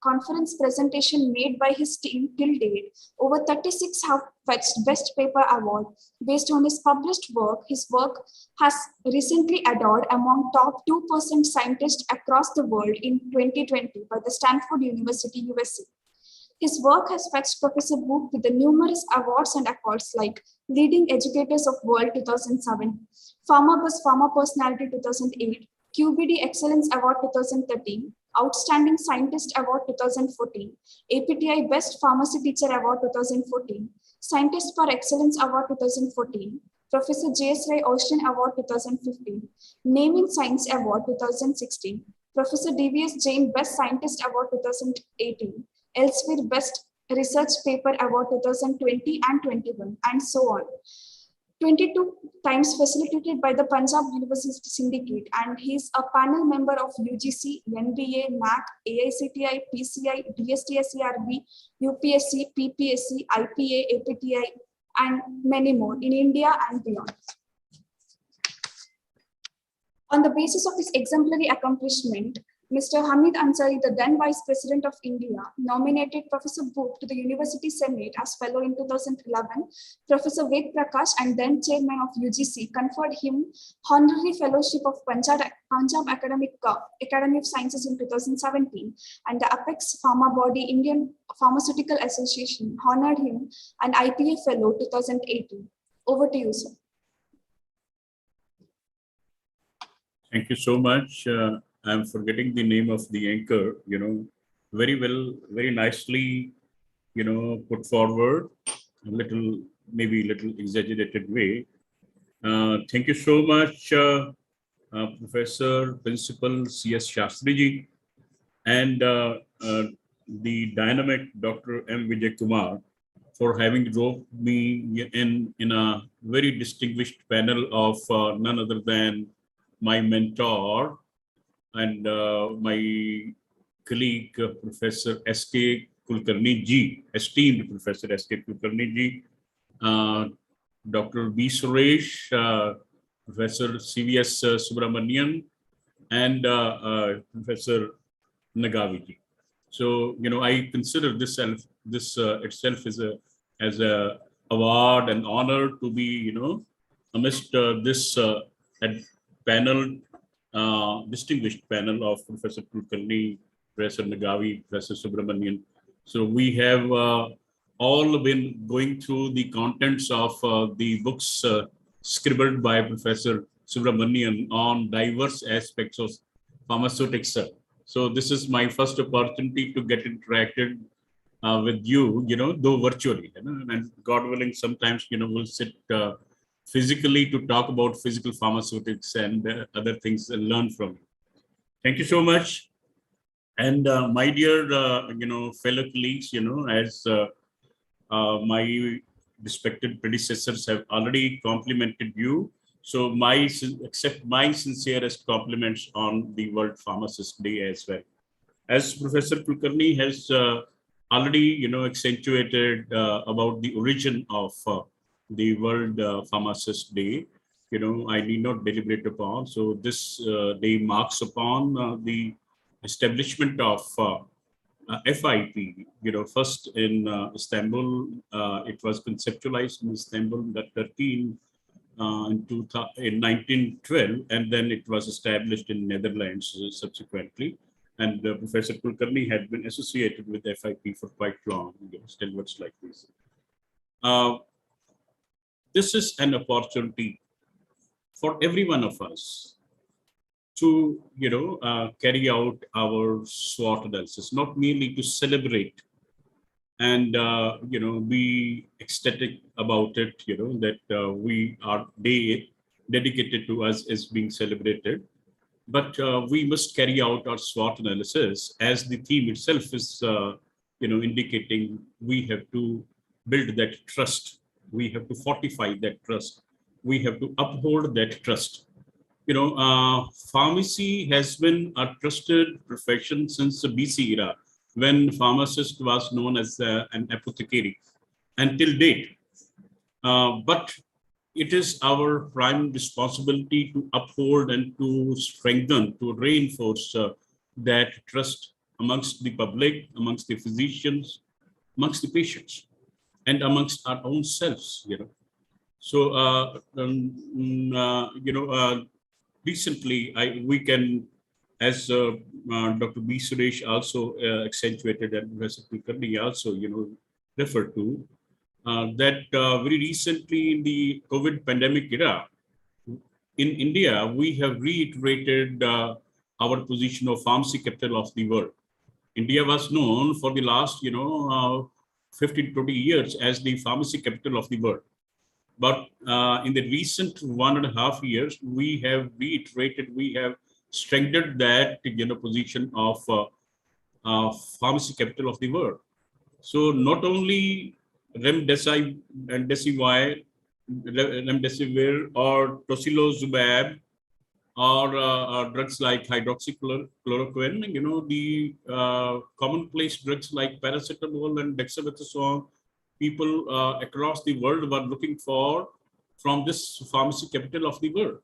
Speaker 1: conference presentation made by his team till date, over 36 have fetched Best Paper Award. Based on his published work, his work has recently adored among top 2% scientists across the world in 2020 by the Stanford University, USA. His work has fetched Professor Wu with the numerous awards and accolades like Leading Educators of World 2007, PharmaBuzz Pharma Personality 2008, QBD Excellence Award 2013, Outstanding Scientist Award 2014, APTI Best Pharmacy Teacher Award 2014, Scientist for Excellence Award 2014, Professor J.S. Ray Austin Award 2015, Naming Science Award 2016, Professor D.V.S. Jain Best Scientist Award 2018, Elsewhere Best Research Paper Award 2020 and 21, and so on. 22 times facilitated by the Punjab University Syndicate, and he is a panel member of UGC, NBA, NAC, AICTI, PCI, DSTSERB, UPSC, PPSC, IPA, APTI, and many more in India and beyond. On the basis of his exemplary accomplishment, Mr. Hamid Ansari, the then Vice President of India, nominated Professor Booth to the University Senate as Fellow in 2011. Professor Ved Prakash, and then Chairman of UGC, conferred him Honorary Fellowship of Punjab Academy of Sciences in 2017, and the Apex Pharma Body Indian Pharmaceutical Association honored him an IPA Fellow 2018. Over to you, sir.
Speaker 9: Thank you so much. I'm forgetting the name of the anchor, very well, very nicely, put forward, maybe a little exaggerated way. Thank you so much, Professor Principal C.S. Shastriji, and the dynamic Dr. M. Vijay Kumar for having roped me in a very distinguished panel of none other than my mentor, and my colleague, Professor S.K. Kulkarni ji, esteemed Professor S.K. Kulkarni ji, Dr. B. Suresh, Professor C.V.S. Subramanian, and Professor Nagavi ji. So, I consider this itself as a award and honor to be, amidst this panel. Distinguished panel of Professor Kulkarni, Professor Nagavi, Professor Subramanian. So we have all been going through the contents of the books scribbled by Professor Subramanian on diverse aspects of pharmaceutics. So this is my first opportunity to get interacted with you, though virtually, and God willing, sometimes, we'll sit physically to talk about physical pharmaceutics and other things and learn from you. Thank you so much. And my dear, fellow colleagues, as my respected predecessors have already complimented you, So accept my sincerest compliments on the World Pharmacist Day as well. As Professor Kulkarni has already, accentuated about the origin of the World Pharmacist Day, I need not deliberate upon. So this day marks upon the establishment of FIP, first in Istanbul. It was conceptualized in Istanbul, Turkey, in 1912, and then it was established in Netherlands subsequently. And Professor Kulkarni had been associated with FIP for quite long, still works like this. This is an opportunity for every one of us to, carry out our SWOT analysis, not merely to celebrate and, be ecstatic about it, that we are day dedicated to us is being celebrated. But we must carry out our SWOT analysis, as the theme itself is, indicating. We have to build that trust. We have to fortify that trust. We have to uphold that trust. Pharmacy has been a trusted profession since the BC era, when pharmacist was known as an apothecary, until date. But it is our prime responsibility to uphold and to strengthen, to reinforce that trust amongst the public, amongst the physicians, amongst the patients, and amongst our own selves. So, recently we can, as Dr. B. Suresh also accentuated, and Professor Kulkarni also, referred to, that very recently in the COVID pandemic era, in India, we have reiterated our position of pharmacy capital of the world. India was known for the last, 15, 20 years as the pharmacy capital of the world. But in the recent 1.5 years, we have reiterated, we have strengthened that, position of pharmacy capital of the world. So not only remdesivir or tocilizumab or drugs like hydroxychloroquine, the commonplace drugs like paracetamol and dexamethasone, people across the world were looking for from this pharmacy capital of the world.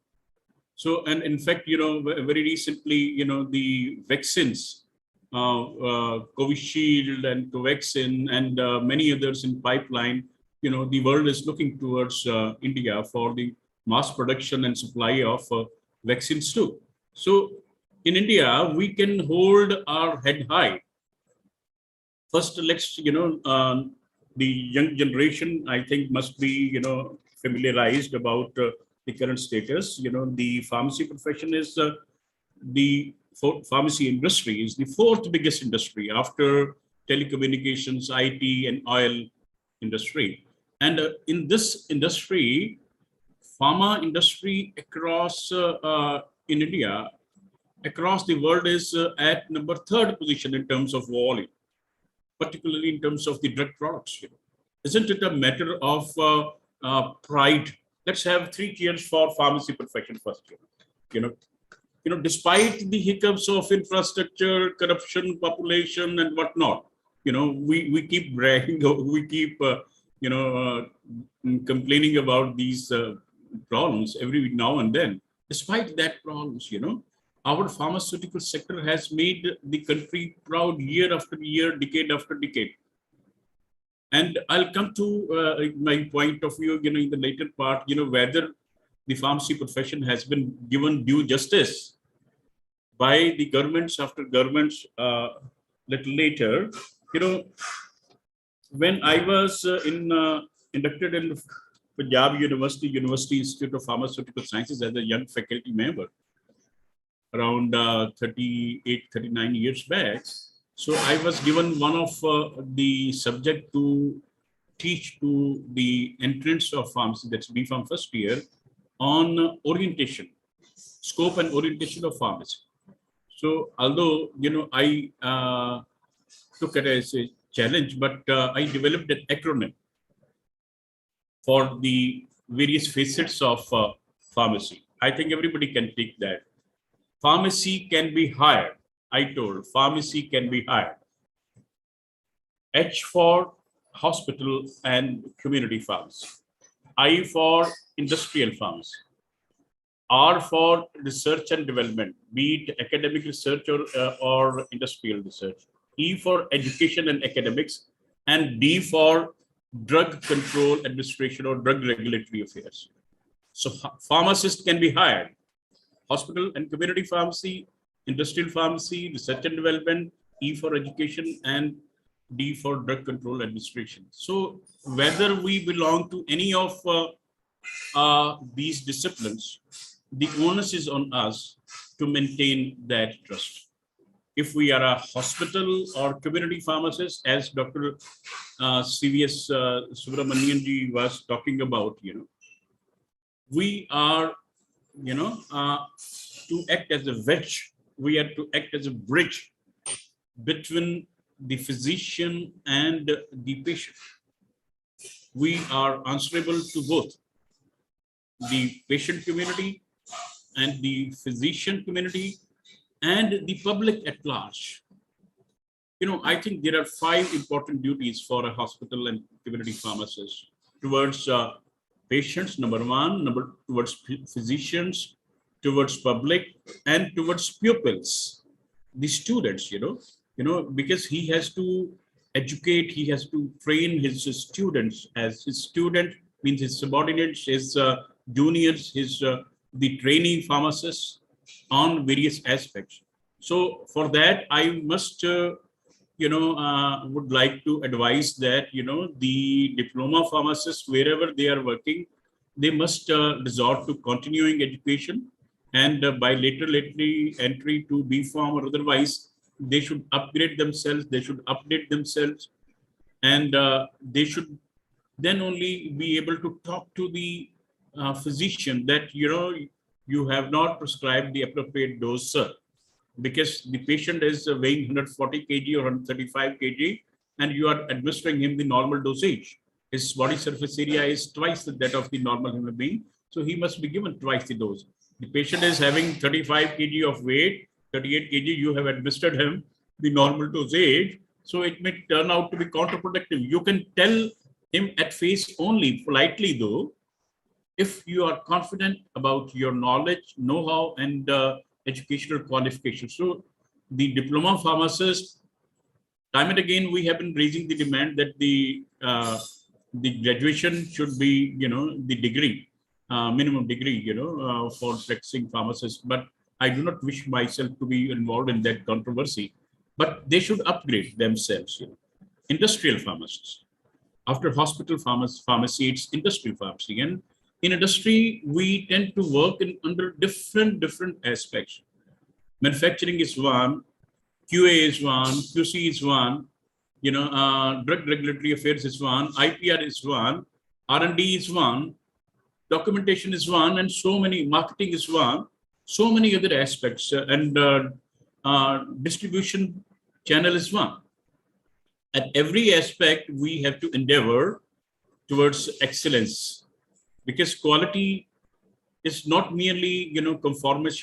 Speaker 9: So, and in fact, very recently, the vaccines, Covishield and Covaxin and many others in pipeline, the world is looking towards India for the mass production and supply of vaccines too. So in India, we can hold our head high. First, let's, the young generation, I think, must be, familiarized about the current status. The pharmacy profession is the pharmacy industry is the fourth biggest industry after telecommunications, IT, and oil industry. And in this industry, pharma industry across in India, across the world is at number 3rd position in terms of volume, particularly in terms of the drug products. Isn't it a matter of pride? Let's have 3 cheers for pharmacy profession first. Despite the hiccups of infrastructure, corruption, population, and whatnot, we keep bragging, we keep, complaining about these problems every now and then. Despite that problems, our pharmaceutical sector has made the country proud year after year, decade after decade. And I'll come to my point of view, in the later part, whether the pharmacy profession has been given due justice by the governments after governments little later. When I was inducted in Punjab University Institute of Pharmaceutical Sciences as a young faculty member, around 38, 39 years back. So I was given one of the subject to teach to the entrance of pharmacy, that's B.Pharm first year, on orientation, scope and orientation of pharmacy. So although, I took it as a challenge, but I developed an acronym for the various facets of pharmacy. I think everybody can take that. Pharmacy can be hired. I told pharmacy can be hired. H for hospital and community pharmacy. I for industrial pharmacy. R for research and development, be it academic research or industrial research. E for education and academics, and D for drug control administration or drug regulatory affairs. So pharmacist can be hired. Hospital and community pharmacy, industrial pharmacy, research and development, E for education, and D for drug control administration. So whether we belong to any of these disciplines, the onus is on us to maintain that trust. If we are a hospital or community pharmacist, as Dr. CVS Subramanianji was talking about, we are, to act as a wedge, we are to act as a bridge between the physician and the patient. We are answerable to both the patient community and the physician community and the public at large. I think there are 5 important duties for a hospital and community pharmacist towards patients, number 1, towards physicians, towards public, and towards pupils, the students, because he has to educate, he has to train his students. As his student means his subordinates, his juniors, his the trainee pharmacists on various aspects. So for that, I must, would like to advise that, the diploma pharmacists, wherever they are working, they must resort to continuing education, and by later entry to B Pharm or otherwise, they should upgrade themselves, they should update themselves, and they should then only be able to talk to the physician that, you have not prescribed the appropriate dose, sir, because the patient is weighing 140 kg or 135 kg, and you are administering him the normal dosage. His body surface area is twice that of the normal human being, so he must be given twice the dose. The patient is having 35 kg of weight, 38 kg, you have administered him the normal dosage, so it may turn out to be counterproductive. You can tell him at face only, politely though, if you are confident about your knowledge, know-how, and educational qualifications. So the diploma pharmacist, time and again, we have been raising the demand that the graduation should be, the degree, minimum degree, for practicing pharmacists. But I do not wish myself to be involved in that controversy. But they should upgrade themselves. Industrial pharmacists. After hospital pharmacy, it's industrial pharmacy. And in industry, we tend to work under different aspects. Manufacturing is one, QA is one, QC is one, drug regulatory affairs is one, IPR is one, R&D is one, documentation is one, and so many, marketing is one, so many other aspects, and distribution channel is one. At every aspect, we have to endeavor towards excellence, because quality is not merely, conformance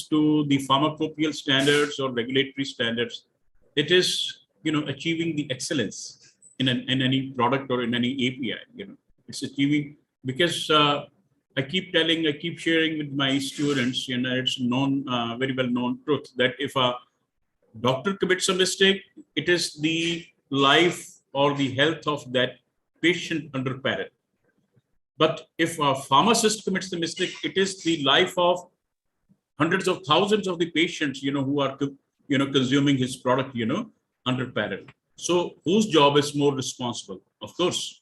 Speaker 9: to the pharmacopoeial standards or regulatory standards. It is, achieving the excellence in any product or in any API. It's achieving, because I keep sharing with my students, it's known, very well known truth that if a doctor commits a mistake, it is the life or the health of that patient under peril. But if a pharmacist commits the mistake, it is the life of hundreds of thousands of the patients, who are, consuming his product, under peril. So whose job is more responsible? Of course,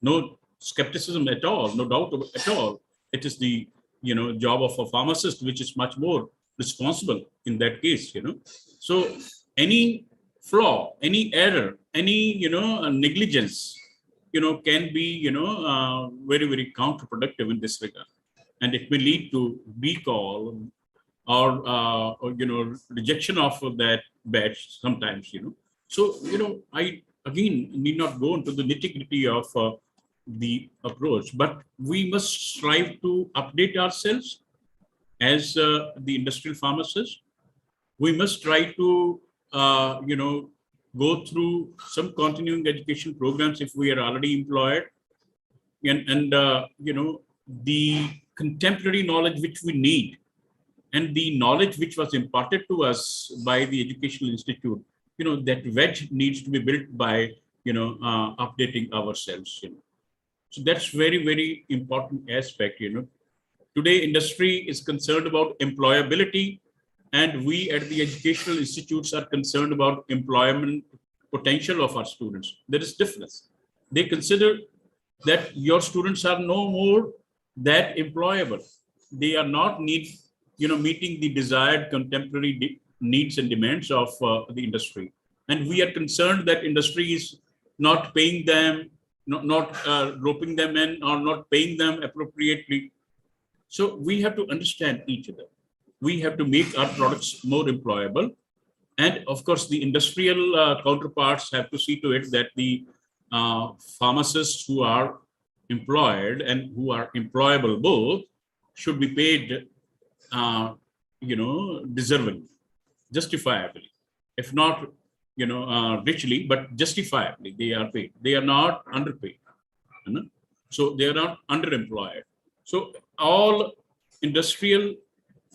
Speaker 9: no skepticism at all, no doubt at all. It is the, job of a pharmacist, which is much more responsible in that case, So any flaw, any error, any, negligence, can be, very, very counterproductive in this regard. And it may lead to recall or rejection of that batch sometimes, So, I again need not go into the nitty-gritty of the approach, but we must strive to update ourselves as the industrial pharmacists. We must try to, go through some continuing education programs if we are already employed, and the contemporary knowledge which we need, and the knowledge which was imparted to us by the educational institute, that wedge needs to be built by, updating ourselves. So that's very, very important aspect. Today industry is concerned about employability, and we at the educational institutes are concerned about employment potential of our students. There is difference. They consider that your students are no more that employable. They are not meeting the desired contemporary needs and demands of the industry. And we are concerned that industry is not paying them, not roping them in, or not paying them appropriately. So we have to understand each other. We have to make our products more employable. And of course, the industrial counterparts have to see to it that the pharmacists who are employed and who are employable both should be paid, deserving, justifiably. If not, richly, but justifiably, they are paid. They are not underpaid. So they are not underemployed. So all industrial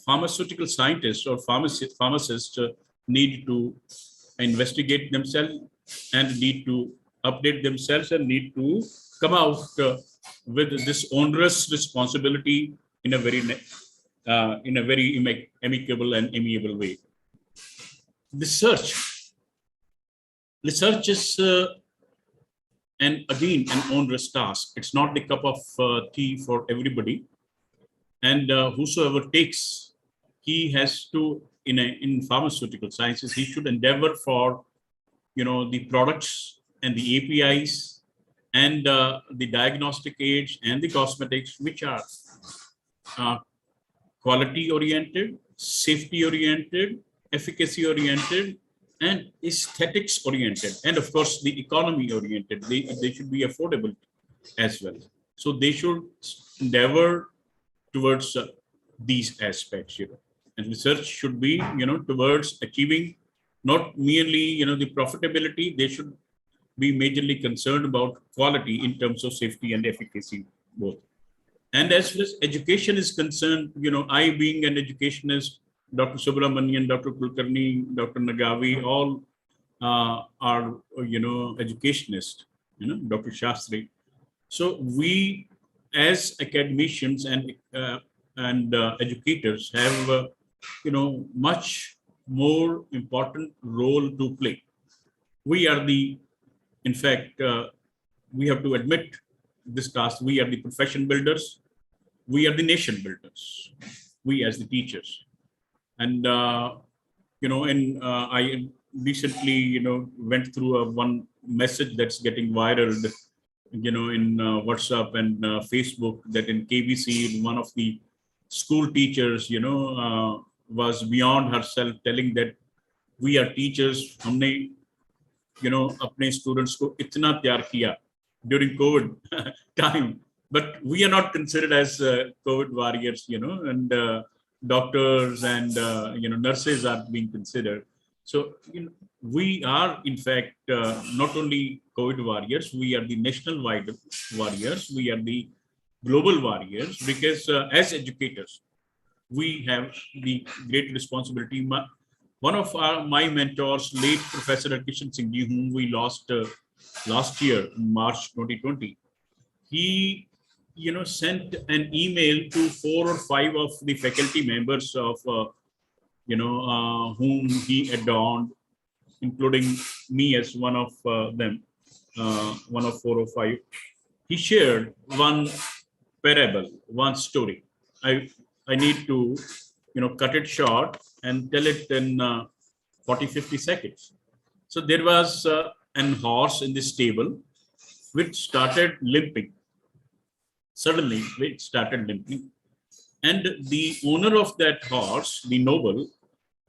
Speaker 9: pharmaceutical scientists or pharmacists need to investigate themselves and need to update themselves and need to come out with this onerous responsibility in a very amicable and amiable way. Research is and again an onerous task. It's not the cup of tea for everybody, and whosoever takes, he has to in pharmaceutical sciences, he should endeavor for the products and the APIs and the diagnostic aids and the cosmetics which are quality oriented, safety oriented, efficacy oriented, and aesthetics oriented, and of course the economy oriented. They should be affordable as well. So they should endeavor towards these aspects, and research should be towards achieving not merely the profitability. They should be majorly concerned about quality in terms of safety and efficacy both. And as far as education is concerned, I being an educationist, Dr. Subramanian, Dr. Kulkarni, Dr. Nagavi, all are educationists, Dr. Shastri. So we as academicians and educators have much more important role to play. We are in fact, we have to admit this task. We are the profession builders. We are the nation builders. We as the teachers. And I recently went through one message that's getting viral in WhatsApp and Facebook, that in KBC one of the school teachers was beyond herself, telling that we are teachers, humne apne students ko itna pyar kiya during COVID time, but we are not considered as COVID warriors, and doctors and nurses are being considered. So we are in fact not only COVID warriors, we are the national wide warriors, we are the global warriors, because as educators we have the great responsibility. One of my mentors, late Professor Kishan Singh ji, whom we lost last year in March 2020, he sent an email to 4 or 5 of the faculty members of whom he adorned, including me as one of them, one of 4 or 5. He shared one parable, one story. I need to cut it short and tell it in 40-50 seconds. So there was an horse in the stable which started limping. Suddenly it started limping, and the owner of that horse, the noble,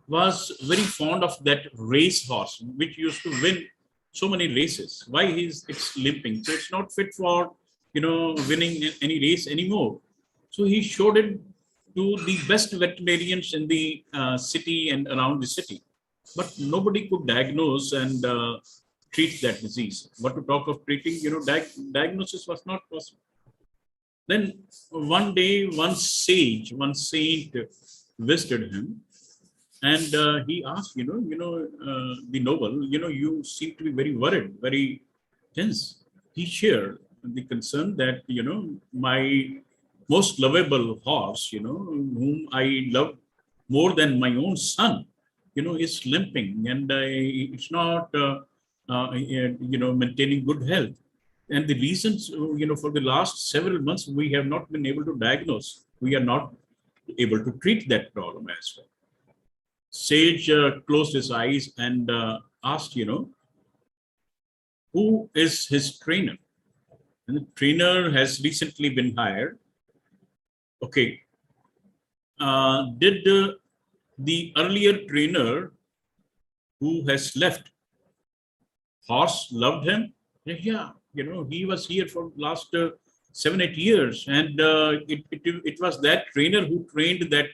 Speaker 9: was very fond of that race horse which used to win so many races. Why it's limping? So it's not fit for winning any race anymore. So he showed it to the best veterinarians in the city and around the city, but nobody could diagnose and treat that disease. What to talk of treating? Diagnosis was not possible. Then one day, one sage, one saint visited him, and he asked, the noble, you seem to be very worried, very tense. He shared the concern that, my most lovable horse, whom I love more than my own son, is limping, and it's not, maintaining good health. And the reasons, for the last several months, we have not been able to diagnose. We are not able to treat that problem as well. Sage closed his eyes and asked, who is his trainer? And the trainer has recently been hired. Okay. Did the earlier trainer who has left, horse loved him? Yeah, he was here for last 7-8 years, and it was that trainer who trained that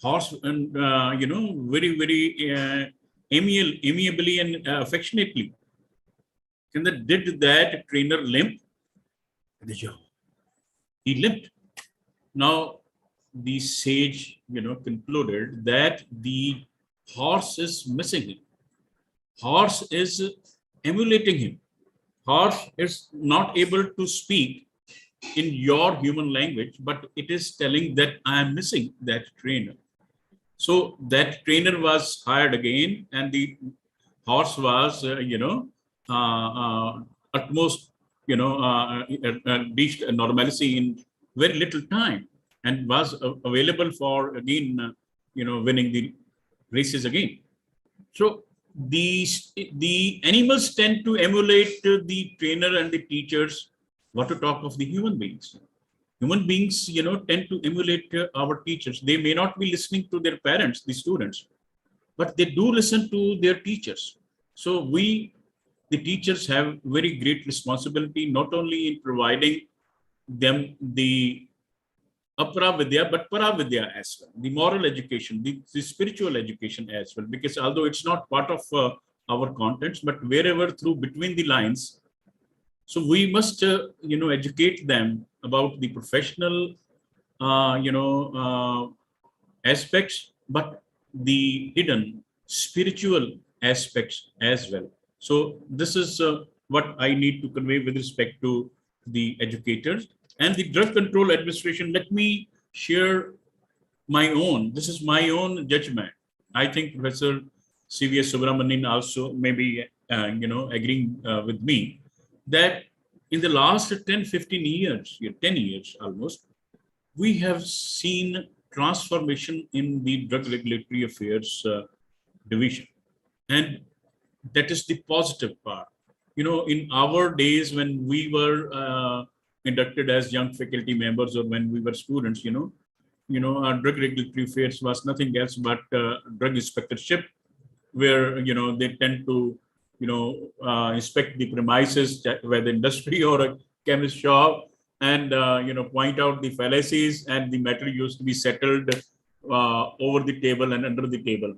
Speaker 9: horse, and very amiably and affectionately. And then did that trainer limp? He limped. Now the sage concluded that the horse is missing him. Horse is emulating him. Horse is not able to speak in your human language, but it is telling that I am missing that trainer. So that trainer was hired again, and the horse was, utmost, reached normalcy in very little time, and was available for again, winning the races again. So the animals tend to emulate the trainer and the teachers. What to talk of the human beings? Human beings, tend to emulate our teachers. They may not be listening to their parents, the students, but they do listen to their teachers. So we, the teachers, have very great responsibility, not only in providing them the apara vidya, but para vidya as well, the moral education, the spiritual education as well, because although it's not part of our contents, but wherever through between the lines, so we must, educate them about the professional, aspects, but the hidden spiritual aspects as well. So this is what I need to convey with respect to the educators and the Drug Control Administration. Let me share my own. This is my own judgment. I think Professor C.V.S. Subramanian also may be, agreeing with me that in the last 10-15 years, 10 years almost, we have seen transformation in the Drug Regulatory Affairs division. And that is the positive part. In our days when we were inducted as young faculty members, or when we were students, our Drug Regulatory Affairs was nothing else but drug inspectorship, where, they tend to, inspect the premises, whether industry or a chemist shop, and, point out the fallacies, and the matter used to be settled over the table and under the table.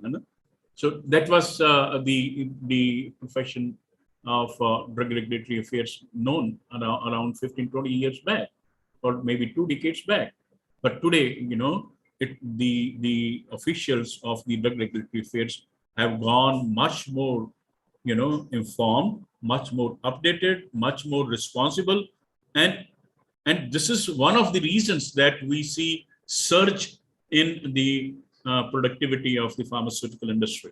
Speaker 9: So that was the profession of Drug Regulatory Affairs known around 15-20 years back, or maybe 2 decades back. But today, the officials of the Drug Regulatory Affairs have gone much more, informed, much more updated, much more responsible, and this is one of the reasons that we see surge in the productivity of the pharmaceutical industry.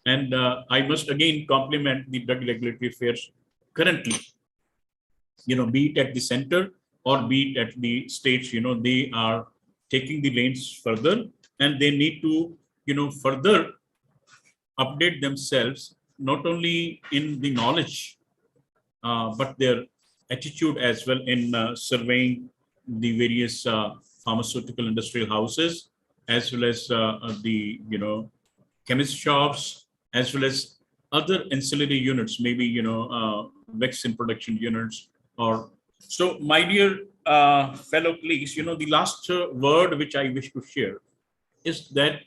Speaker 9: And I must again compliment the Drug Regulatory Affairs currently, be it at the center or be it at the states, they are taking the reins further, and they need to, further update themselves, not only in the knowledge, but their attitude as well in surveying the various pharmaceutical industrial houses, as well as the, chemist shops, as well as other ancillary units, maybe, vaccine production units, or So, my dear fellow colleagues, the last word which I wish to share is that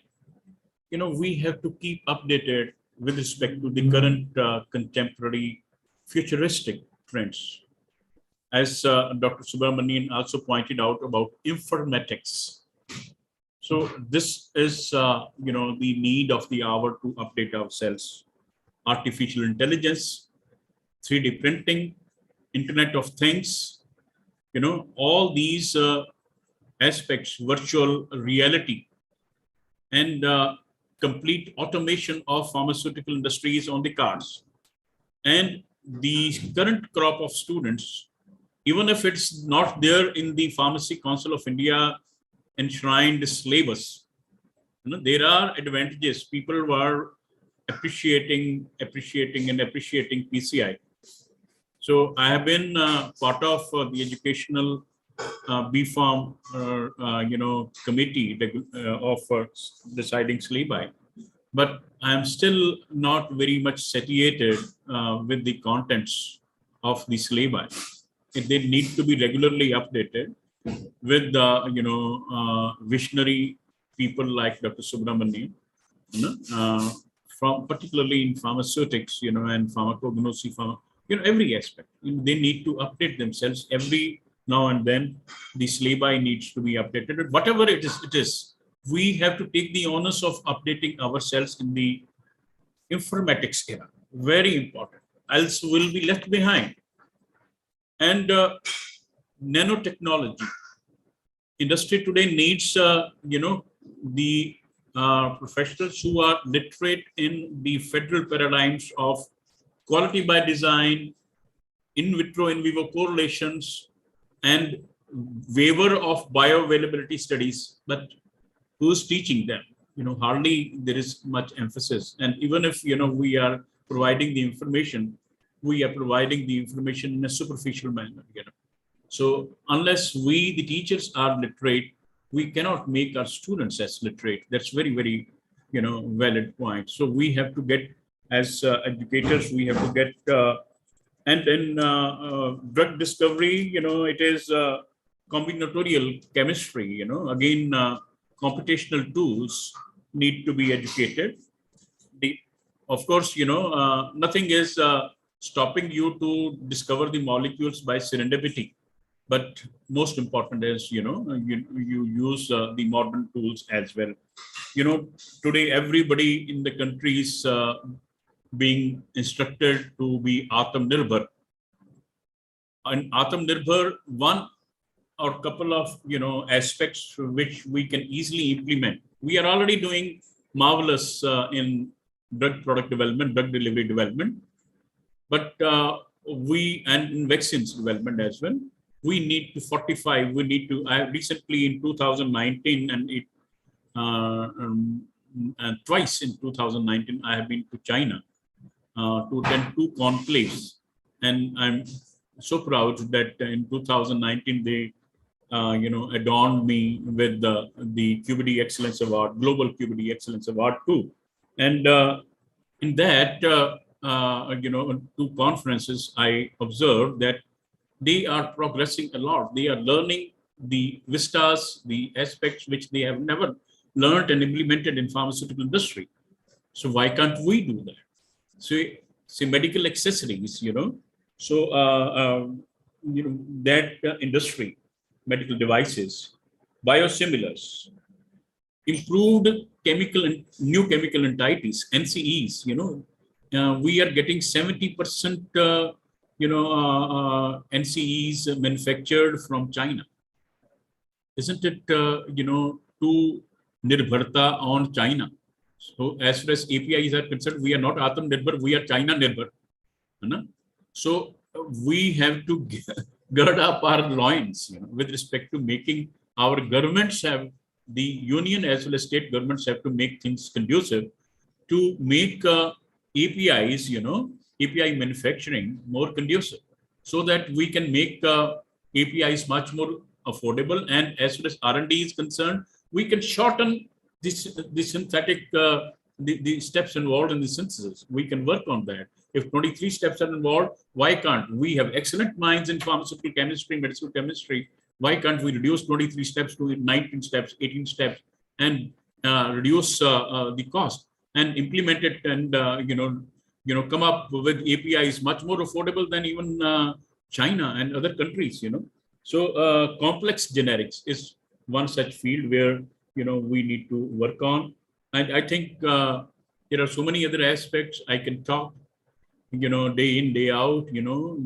Speaker 9: we have to keep updated with respect to the current contemporary futuristic trends. As Dr. Subramanian also pointed out about informatics. So this is, the need of the hour to update ourselves. Artificial intelligence, 3D printing, Internet of Things, all these aspects, virtual reality, and complete automation of pharmaceutical industries on the cards. And the current crop of students, even if it's not there in the Pharmacy Council of India enshrined syllabus, there are advantages. People were appreciating PCI. So I have been part of the educational BFARM, committee of deciding syllabi, but I am still not very much satiated with the contents of the syllabi. They need to be regularly updated with visionary people like Dr. Subramanian, from particularly in pharmaceutics, and pharmacognosy, every aspect. They need to update themselves every now and then. The syllabi needs to be updated. Whatever it is. We have to take the onus of updating ourselves in the informatics era. Very important. Else we'll be left behind. And nanotechnology. Industry today needs, the professionals who are literate in the federal paradigms of quality by design, in vitro, in vivo correlations, and waiver of bioavailability studies. But who's teaching them? Hardly there is much emphasis. And even if, we are providing the information, we are providing the information in a superficial manner. So unless we, the teachers, are literate, we cannot make our students as literate. That's very, very, valid point. So we have to get, as educators, we have to get, and in drug discovery, it is combinatorial chemistry, again, computational tools need to be educated. Of course, nothing is stopping you to discover the molecules by serendipity. But most important is, you use the modern tools as well. Today everybody in the country is being instructed to be Atmanirbhar. And Atmanirbhar, one or couple of aspects which we can easily implement. We are already doing marvelous in drug product development, drug delivery development, but and in vaccines development as well. We need to fortify. We need to. I recently in 2019 and twice in 2019 I have been to China to attend 2 conclaves, and I'm so proud that in 2019 they adorned me with the QBD Excellence Award, Global QBD Excellence Award too. And in that 2 conferences, I observed that they are progressing a lot. They are learning the vistas, the aspects which they have never learned and implemented in pharmaceutical industry. So why can't we do that? So, medical accessories, so that industry, medical devices, biosimilars, improved new chemical entities, NCEs, we are getting 70% NCEs manufactured from China. Isn't it, too nirbharta on China? So as far as APIs are concerned, we are not Atmanirbhar, we are China Nirbhar. So we have to gird up our loins with respect to making our governments have, the union as well as state governments have to make things conducive to make APIs, API manufacturing more conducive, so that we can make APIs much more affordable. And as far as R&D is concerned, we can shorten the synthetic the steps involved in the synthesis. We can work on that. If 23 steps are involved, why can't we have excellent minds in pharmaceutical chemistry, medicinal chemistry? Why can't we reduce 23 steps to 19 steps, 18 steps, and reduce the cost and implement it, and come up with APIs much more affordable than even China and other countries, So complex generics is one such field where, we need to work on. And I think there are so many other aspects I can talk, day in, day out,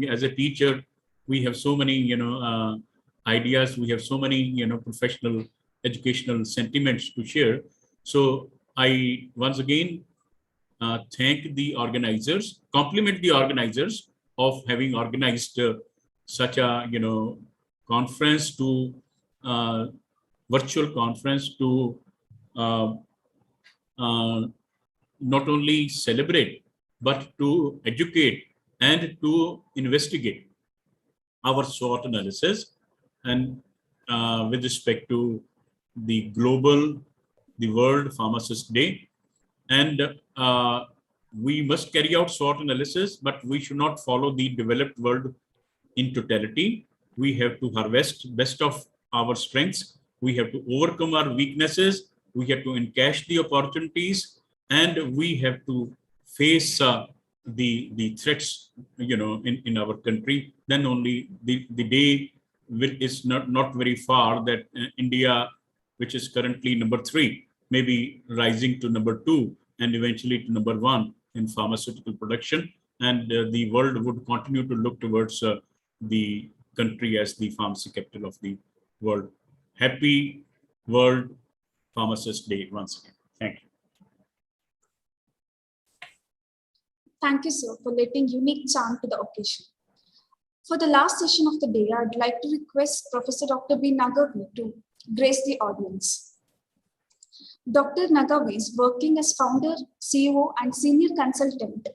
Speaker 9: as a teacher, we have so many, ideas, we have so many, professional, educational sentiments to share. So I, once again, thank the organizers, compliment the organizers of having organized such a, conference to, virtual conference to not only celebrate, but to educate and to investigate our SWOT analysis, and with respect to the World Pharmacist Day. And we must carry out SWOT analysis, but we should not follow the developed world in totality. We have to harvest best of our strengths. We have to overcome our weaknesses. We have to encash the opportunities, and we have to face the threats, in our country. Then only the day is not very far that India, which is currently number 3, may be rising to number 2 and eventually to number 1 in pharmaceutical production. And the world would continue to look towards the country as the pharmacy capital of the world. Happy World Pharmacist Day once again. Thank you.
Speaker 1: Thank you, sir, for letting unique charm to the occasion. For the last session of the day, I'd like to request Professor Dr. B. Nagavi to grace the audience. Dr. Nagavi is working as founder, CEO, and senior consultant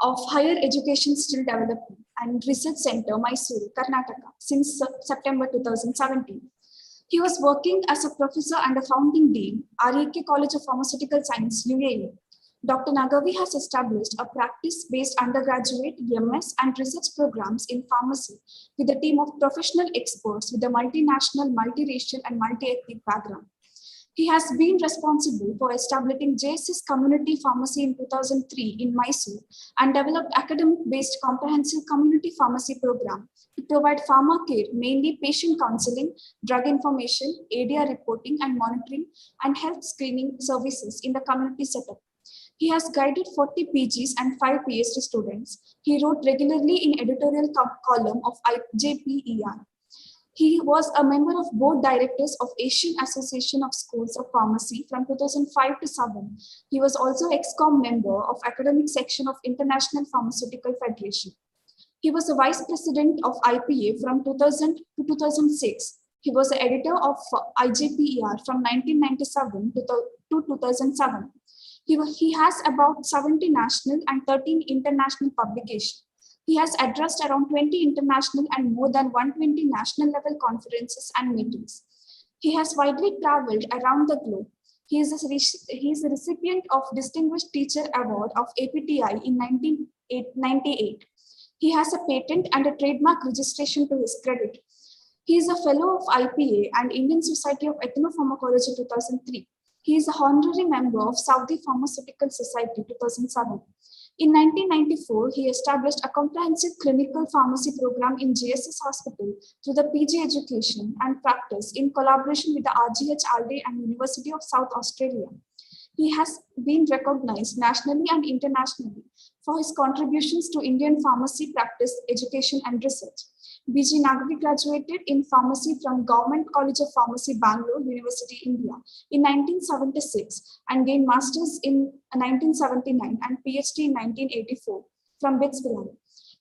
Speaker 1: of Higher Education Skill Development and Research Center, Mysuru, Karnataka, since September 2017. He was working as a professor and a founding dean, REK College of Pharmaceutical Science, UAE. Dr. Nagavi has established a practice-based undergraduate, MS, and research programs in pharmacy with a team of professional experts with a multinational, multiracial, and multi-ethnic background. He has been responsible for establishing JSS Community Pharmacy in 2003 in Mysuru and developed academic-based comprehensive community pharmacy program to provide pharma care, mainly patient counseling, drug information, ADR reporting and monitoring, and health screening services in the community setup. He has guided 40 PGs and 5 PhD students. He wrote regularly in editorial column of IJPER. He was a member of board directors of Asian Association of Schools of Pharmacy from 2005 to 7. He was also ex-com member of academic section of International Pharmaceutical Federation. He was a vice president of IPA from 2000 to 2006. He was the editor of IJPER from 1997 to 2007. He has about 70 national and 13 international publications. He has addressed around 20 international and more than 120 national level conferences and meetings. He has widely traveled around the globe. He is a recipient of Distinguished Teacher Award of APTI in 1998. He has a patent and a trademark registration to his credit. He is a fellow of IPA and Indian Society of Ethnopharmacology 2003. He is a honorary member of Saudi Pharmaceutical Society 2007. In 1994, he established a comprehensive clinical pharmacy program in JSS Hospital through the PG education and practice in collaboration with the RGH and University of South Australia. He has been recognized nationally and internationally for his contributions to Indian pharmacy practice, education, and research. B.G. Nagavi graduated in pharmacy from Government College of Pharmacy, Bangalore, University, India in 1976 and gained master's in 1979 and PhD in 1984 from BITS Pilani.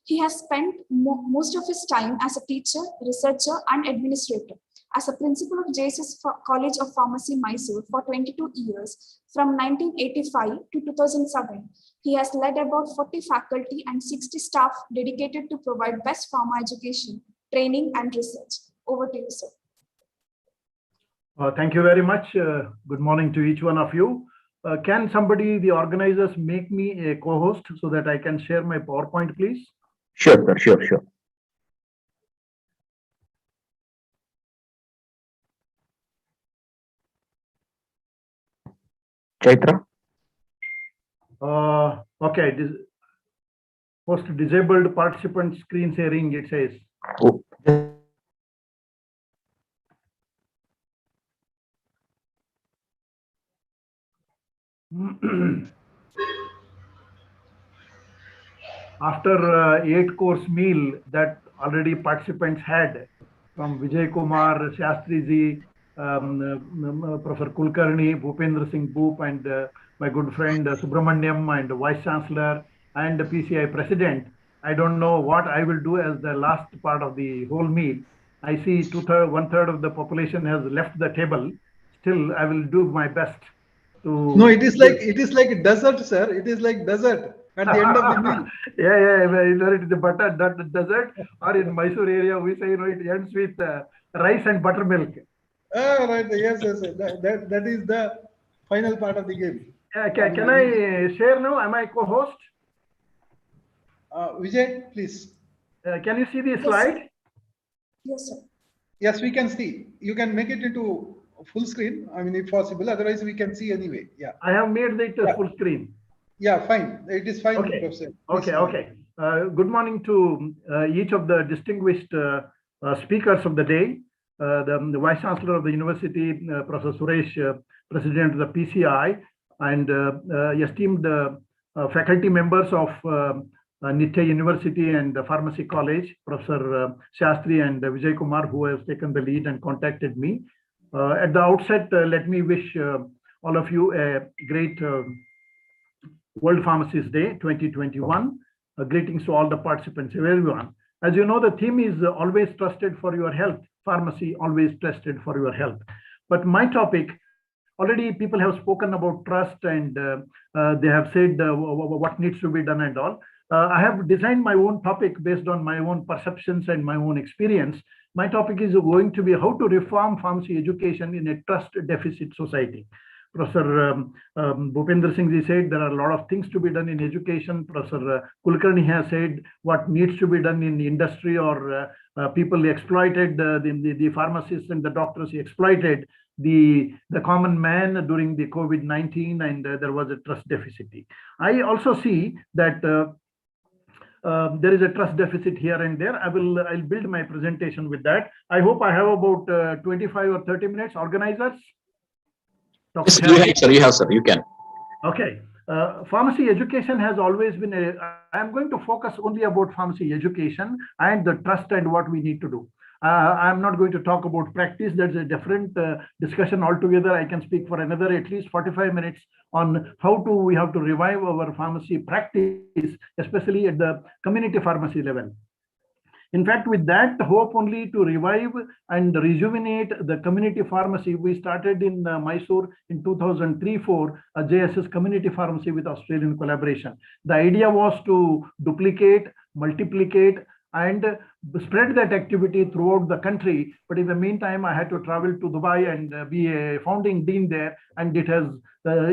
Speaker 1: He has spent most of his time as a teacher, researcher, and administrator. As a principal of JSS College of Pharmacy, Mysore for 22 years from 1985 to 2007. He has led about 40 faculty and 60 staff dedicated to provide best pharma education, training, and research. Over to you, sir.
Speaker 10: Thank you very much. Good morning to each one of you. Can somebody, the organizers, make me a co-host so that I can share my PowerPoint, please?
Speaker 5: Sure, sir. Sure, sure. Chaitra?
Speaker 10: Okay. Post disabled participant screen sharing, it says.
Speaker 5: Oh.
Speaker 10: After 8-course meal that already participants had from Vijay Kumar, Shastri ji, Professor Kulkarni, Bhupendra Singh Bhoop, and my good friend Subramaniam, and Vice Chancellor, and the PCI President, I don't know what I will do as the last part of the whole meal. I see 1/3 of the population has left the table. Still, I will do my best to.
Speaker 2: No, it is like dessert, sir. It is like dessert at the end of the meal.
Speaker 10: Either it is the butter that dessert, or in Mysore area we say it ends with rice and buttermilk.
Speaker 2: Right. Yes. That is the final part of the game.
Speaker 10: Can I share now? Am I co-host?
Speaker 2: Vijay, please.
Speaker 10: Can you see the
Speaker 1: Yes,
Speaker 10: slide?
Speaker 1: sir. Yes, sir.
Speaker 2: Yes, we can see. You can make it into full screen. I mean, if possible. Otherwise, we can see anyway. Yeah.
Speaker 10: I have made it full screen.
Speaker 2: Yeah, fine. It is fine,
Speaker 10: Okay.
Speaker 2: Professor.
Speaker 10: Okay. Good morning to each of the distinguished speakers of the day. The Vice Chancellor of the University, Professor Suresh, President of the PCI, and esteemed faculty members of Nitte University and the Pharmacy College, Professor Shastri and Vijay Kumar, who has taken the lead and contacted me. At the outset, let me wish all of you a great World Pharmacist Day 2021. Greetings to all the participants, everyone. As you know, the theme is always trusted for your health. Pharmacy always trusted for your health. But my topic, already people have spoken about trust, and they have said what needs to be done and all. I have designed my own topic based on my own perceptions and my own experience. My topic is going to be how to reform pharmacy education in a trust deficit society. Professor Bhupendra Singh ji said there are a lot of things to be done in education. Professor Kulkarni has said what needs to be done in the industry, or people exploited the pharmacists and the doctors exploited the common man during the COVID-19, and there was a trust deficit. I also see that there is a trust deficit here and there. I'll build my presentation with that. I hope I have about 25 or 30 minutes. Organizers?
Speaker 5: Yes, you have, sir. You can.
Speaker 10: Okay. Pharmacy education has always been I'm going to focus only about pharmacy education and the trust and what we need to do. I'm not going to talk about practice. That's a different discussion altogether. I can speak for another at least 45 minutes on how we have to revive our pharmacy practice, especially at the community pharmacy level. In fact, with that hope only to revive and rejuvenate the community pharmacy, we started in Mysore in 2003-04, a JSS community pharmacy with Australian collaboration. The idea was to duplicate, multiplicate, and spread that activity throughout the country. But in the meantime, I had to travel to Dubai and be a founding dean there. And it has,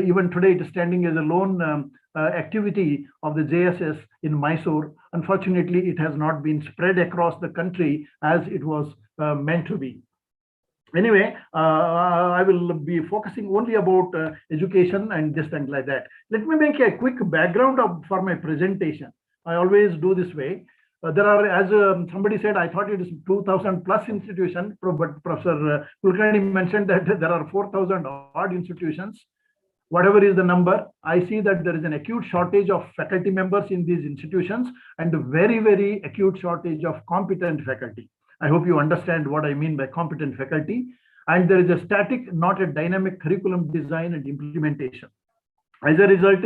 Speaker 10: even today, it is standing as a lone activity of the JSS in Mysore. Unfortunately, it has not been spread across the country as it was meant to be. Anyway, I will be focusing only about education and this thing like that. Let me make a quick background for my presentation. I always do this way. There are, as somebody said, I thought it is 2,000 plus institutions, but Professor Kulkarni mentioned that there are 4,000 odd institutions. Whatever is the number, I see that there is an acute shortage of faculty members in these institutions and a very, very acute shortage of competent faculty. I hope you understand what I mean by competent faculty. And there is a static, not a dynamic curriculum design and implementation. As a result,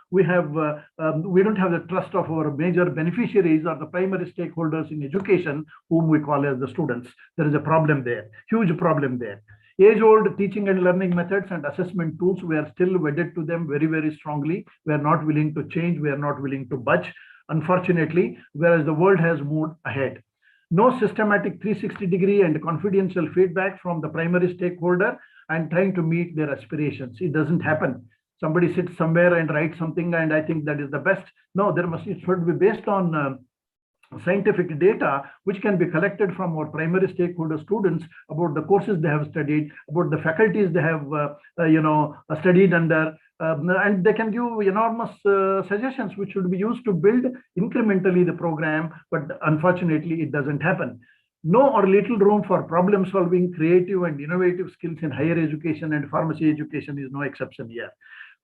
Speaker 10: we don't have the trust of our major beneficiaries or the primary stakeholders in education, whom we call as the students. There is a problem there, huge problem there. Age-old teaching and learning methods and assessment tools, we are still wedded to them very, very strongly. We are not willing to change. We are not willing to budge, unfortunately, whereas the world has moved ahead. No systematic 360-degree and confidential feedback from the primary stakeholder and trying to meet their aspirations. It doesn't happen. somebody sits somewhere and writes something and I think that is the best. No, it should be based on scientific data which can be collected from our primary stakeholder students about the courses they have studied, about the faculties they have studied under, and they can give enormous suggestions which should be used to build incrementally the program, but unfortunately it doesn't happen. No or little room for problem solving, creative and innovative skills in higher education, and pharmacy education is no exception here.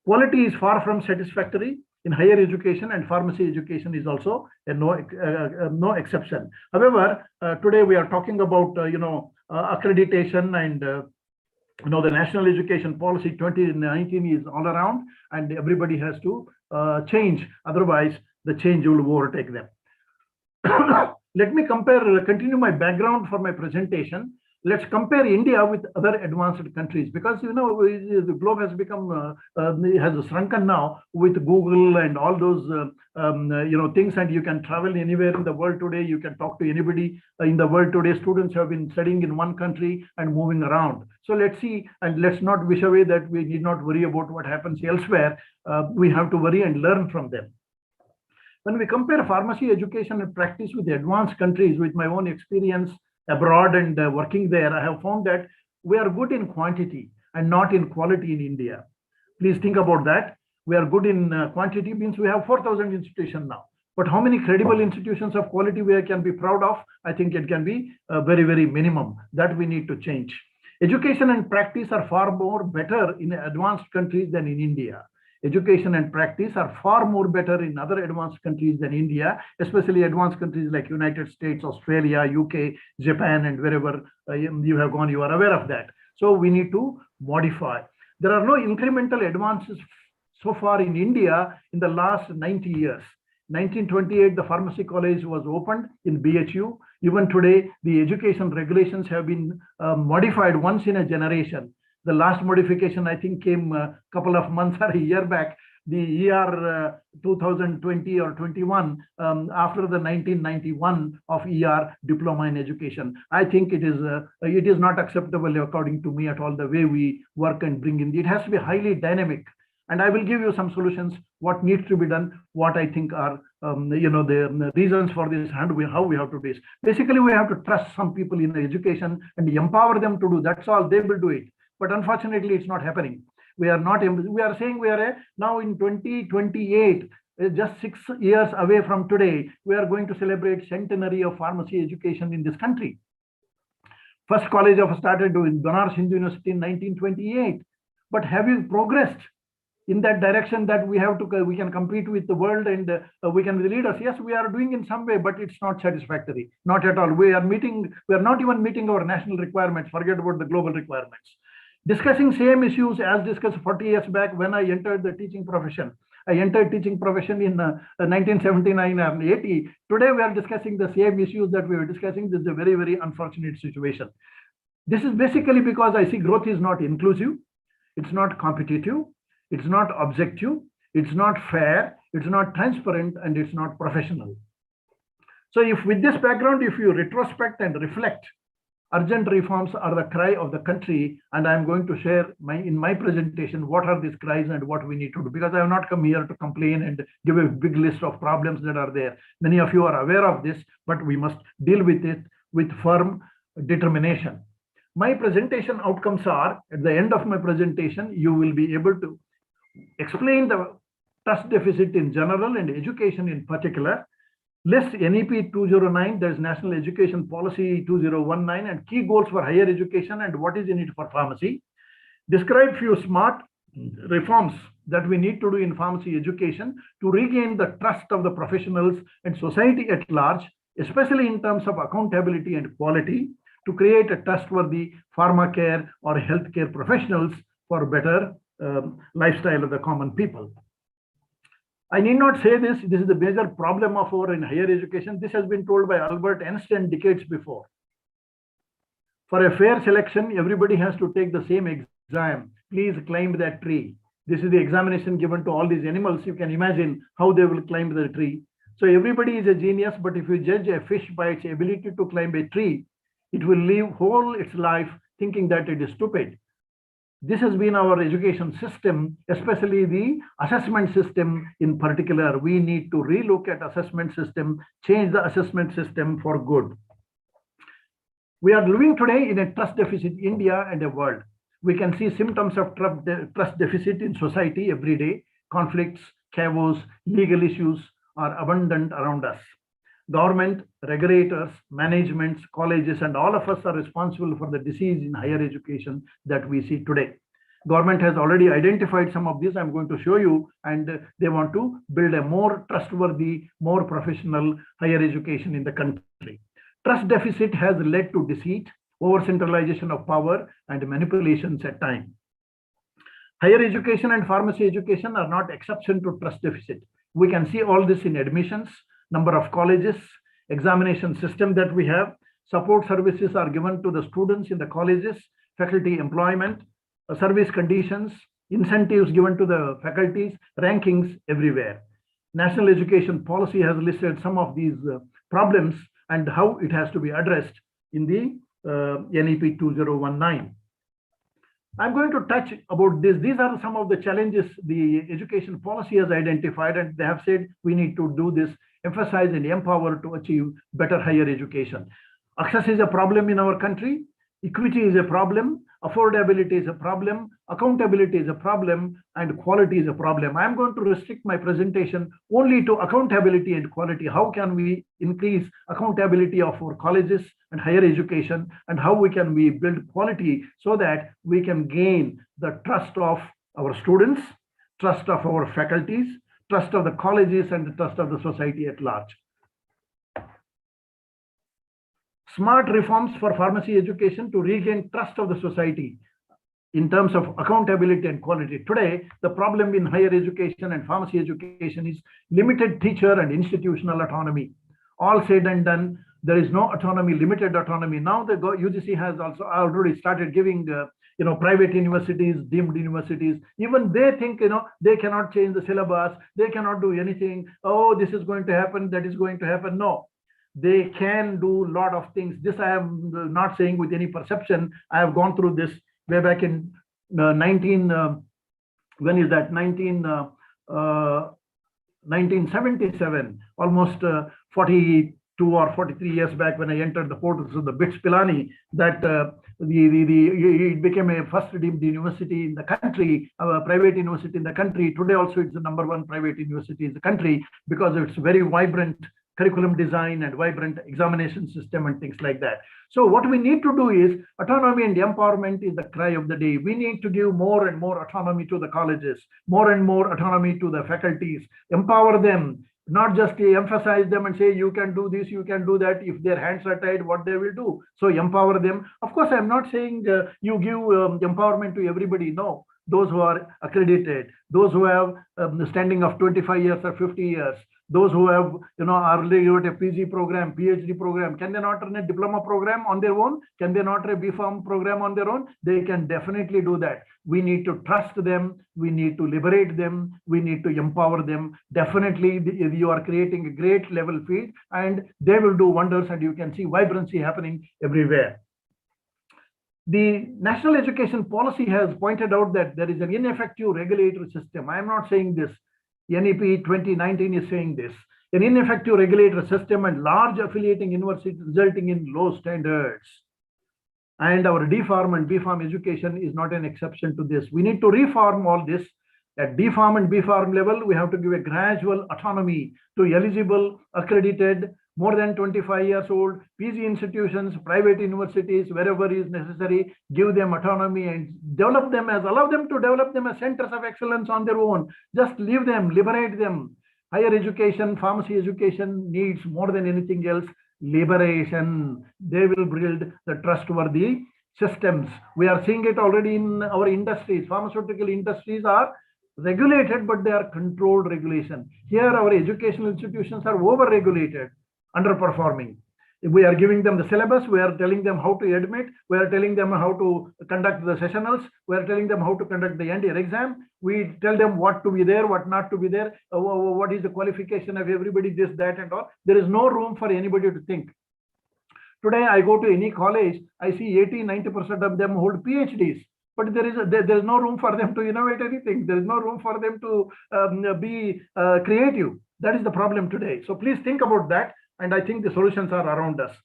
Speaker 10: Quality is far from satisfactory in higher education, and pharmacy education is also no exception. However, today we are talking about accreditation and the National Education Policy 2019 is all around, and everybody has to change. Otherwise, the change will overtake them. Let me continue my background for my presentation. Let's compare India with other advanced countries, because the globe has become has shrunken now with Google and all those things, and you can travel anywhere in the world today. You can talk to anybody in the world today. Students have been studying in one country and moving around. So let's see, and let's not wish away that we need not worry about what happens elsewhere. We have to worry and learn from them. When we compare pharmacy education and practice with the advanced countries, with my own experience abroad and working there, I have found that we are good in quantity and not in quality in India. Please think about that. We are good in quantity means we have 4,000 institutions now. But how many credible institutions of quality we can be proud of? I think it can be very, very minimum. That we need to change. Education and practice are far more better in advanced countries than in India. Education and practice are far more better in other advanced countries than India, especially advanced countries like United States, Australia, UK, Japan, and wherever you have gone, you are aware of that. So we need to modify. There are no incremental advances so far in India in the last 90 years. 1928, the Pharmacy College was opened in BHU. Even today, the education regulations have been modified once in a generation. The last modification, I think, came a couple of months or a year back, the year 2020 or 21, after the 1991 of ER diploma in education. I think it is not acceptable, according to me, at all, the way we work and bring in. It has to be highly dynamic. And I will give you some solutions, what needs to be done, what I think are the reasons for this, and how we have to do this. Basically, we have to trust some people in education and empower them to do. That's all. They will do it. But unfortunately, it's not happening. We are not. We are saying we are now in 2028, just 6 years away from today. We are going to celebrate centenary of pharmacy education in this country. First college of started in Banaras Hindu University in 1928. But have you progressed in that direction that we can compete with the world and we can be the leaders? Yes, we are doing in some way, but it's not satisfactory. Not at all. We are not even meeting our national requirements. Forget about the global requirements. Discussing same issues as discussed 40 years back when I entered the teaching profession. I entered teaching profession in 1979 and 80. Today we are discussing the same issues that we were discussing. This is a very, very unfortunate situation. This is basically because I see growth is not inclusive. It's not competitive. It's not objective. It's not fair. It's not transparent, and it's not professional. So if with this background, if you retrospect and reflect, urgent reforms are the cry of the country, and I'm going to share in my presentation what are these cries and what we need to do, because I have not come here to complain and give a big list of problems that are there. Many of you are aware of this, but we must deal with it with firm determination. My presentation outcomes are, at the end of my presentation, you will be able to explain the trust deficit in general and education in particular, list NEP 209, there's National Education Policy 2019, and key goals for higher education and what is in it for pharmacy. Describe few smart reforms that we need to do in pharmacy education to regain the trust of the professionals and society at large, especially in terms of accountability and quality, to create a trustworthy pharma care or healthcare professionals for better lifestyle of the common people. I need not say this. This is the major problem of our in higher education. This has been told by Albert Einstein decades before. For a fair selection, everybody has to take the same exam. Please climb that tree. This is the examination given to all these animals. You can imagine how they will climb the tree. So everybody is a genius, but if you judge a fish by its ability to climb a tree, it will live whole its life thinking that it is stupid. This has been our education system, especially the assessment system in particular. We need to relook at assessment system, change the assessment system for good. We are living today in a trust deficit India and the world. We can see symptoms of trust deficit in society every day. Conflicts, chaos, legal issues are abundant around us. Government, regulators, managements, colleges, and all of us are responsible for the disease in higher education that we see today. Government has already identified some of these. I'm going to show you, and they want to build a more trustworthy, more professional higher education in the country. Trust deficit has led to deceit, over-centralization of power, and manipulations at times. Higher education and pharmacy education are not exception to trust deficit. We can see all this in admissions, number of colleges, examination system that we have, support services are given to the students in the colleges, faculty employment, service conditions, incentives given to the faculties, rankings everywhere. National education policy has listed some of these problems and how it has to be addressed in the NEP 2019. I'm going to touch about this. These are some of the challenges the education policy has identified, and they have said we need to do this, emphasize and empower to achieve better higher education. Access is a problem in our country. Equity is a problem. Affordability is a problem. Accountability is a problem, and quality is a problem. I'm going to restrict my presentation only to accountability and quality. How can we increase accountability of our colleges and higher education, and how can we build quality so that we can gain the trust of our students, trust of our faculties, trust of the colleges, and the trust of the society at large. Smart reforms for pharmacy education to regain trust of the society in terms of accountability and quality. Today, the problem in higher education and pharmacy education is limited teacher and institutional autonomy. All said and done, there is no autonomy, limited autonomy. Now the UGC has also already started giving private universities, deemed universities, even they think they cannot change the syllabus, they cannot do anything. Oh, this is going to happen, that is going to happen. No, they can do a lot of things. This I am not saying with any perception. I have gone through this way back in 1977, almost 42 or 43 years back, when I entered the portals of the BITS Pilani, that it became a first deemed university in the country, a private university in the country. Today also it's the #1 private university in the country because it's very vibrant curriculum design and vibrant examination system and things like that. So what we need to do is autonomy and empowerment is the cry of the day. We need to give more and more autonomy to the colleges, more and more autonomy to the faculties, empower them, not just emphasize them and say, you can do this, you can do that. If their hands are tied, what they will do? So empower them. Of course, I'm not saying you give empowerment to everybody. No, those who are accredited, those who have standing of 25 years or 50 years, those who have, are at a PG program, PhD program, can they not run a diploma program on their own? Can they not run a B.Pharm program on their own? They can definitely do that. We need to trust them. We need to liberate them. We need to empower them. Definitely, you are creating a great level field, and they will do wonders, and you can see vibrancy happening everywhere. The National Education Policy has pointed out that there is an ineffective regulatory system. I am not saying this. NEP 2019 is saying this. An ineffective regulatory system and large affiliating universities resulting in low standards. And our D.Pharm and B.Pharm education is not an exception to this. We need to reform all this. At D.Pharm and B.Pharm level, we have to give a gradual autonomy to eligible, accredited, more than 25 years old, PG institutions, private universities, wherever is necessary, give them autonomy and allow them to develop them as centers of excellence on their own. Just leave them, liberate them. Higher education, pharmacy education needs more than anything else, liberation. They will build the trustworthy systems. We are seeing it already in our industries. Pharmaceutical industries are regulated, but they are controlled regulation. Here, our educational institutions are over-regulated, underperforming. We are giving them the syllabus. We are telling them how to admit. We are telling them how to conduct the sessionals. We are telling them how to conduct the end year exam. We tell them what to be there, what not to be there, what is the qualification of everybody, this, that, and all. There is no room for anybody to think. Today, I go to any college, I see 80-90% of them hold PhDs. but there's no room for them to innovate anything. There is no room for them to be creative. That is the problem today. So please think about that. And I think the solutions are around us.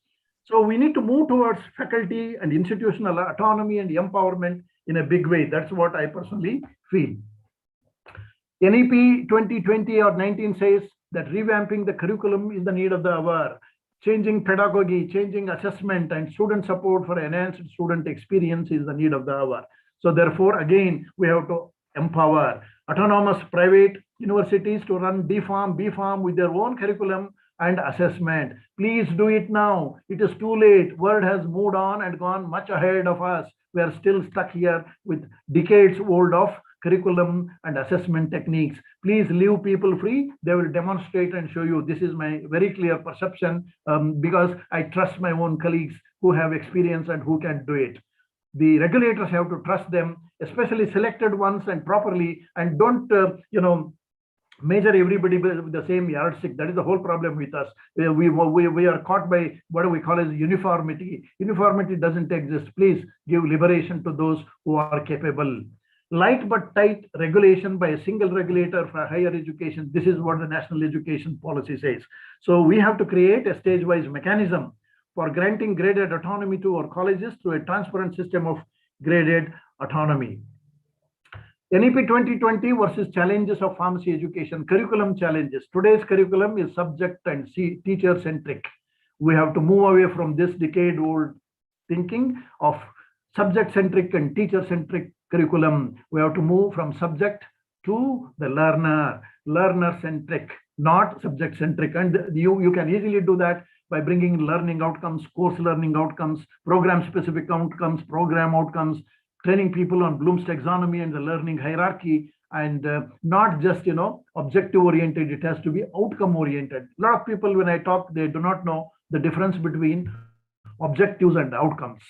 Speaker 10: So we need to move towards faculty and institutional autonomy and empowerment in a big way. That's what I personally feel. NEP 2020 or 19 says that revamping the curriculum is the need of the hour. Changing pedagogy, changing assessment and student support for enhanced student experience is the need of the hour. So therefore, again, we have to empower autonomous private universities to run DPharm, BPharm with their own curriculum and assessment. Please do it now. It is too late. World has moved on and gone much ahead of us. We are still stuck here with decades old of curriculum and assessment techniques. Please leave people free. They will demonstrate and show you. This is my very clear perception because I trust my own colleagues who have experience and who can do it. The regulators have to trust them, especially selected ones and properly, and don't, measure everybody with the same yardstick. That is the whole problem with us. We are caught by what do we call as uniformity. Uniformity doesn't exist. Please give liberation to those who are capable. Light but tight regulation by a single regulator for higher education. This is what the National Education Policy says. So we have to create a stage-wise mechanism for granting graded autonomy to our colleges through a transparent system of graded autonomy. NEP 2020 versus challenges of pharmacy education, curriculum challenges. Today's curriculum is subject and teacher centric. We have to move away from this decade-old thinking of subject centric and teacher centric curriculum. We have to move from subject to the learner centric, not subject centric. And you can easily do that by bringing learning outcomes, course learning outcomes, program specific outcomes, program outcomes, training people on Bloom's taxonomy and the learning hierarchy, and not just objective oriented. It has to be outcome oriented. A lot of people, when I talk, they do not know the difference between objectives and outcomes.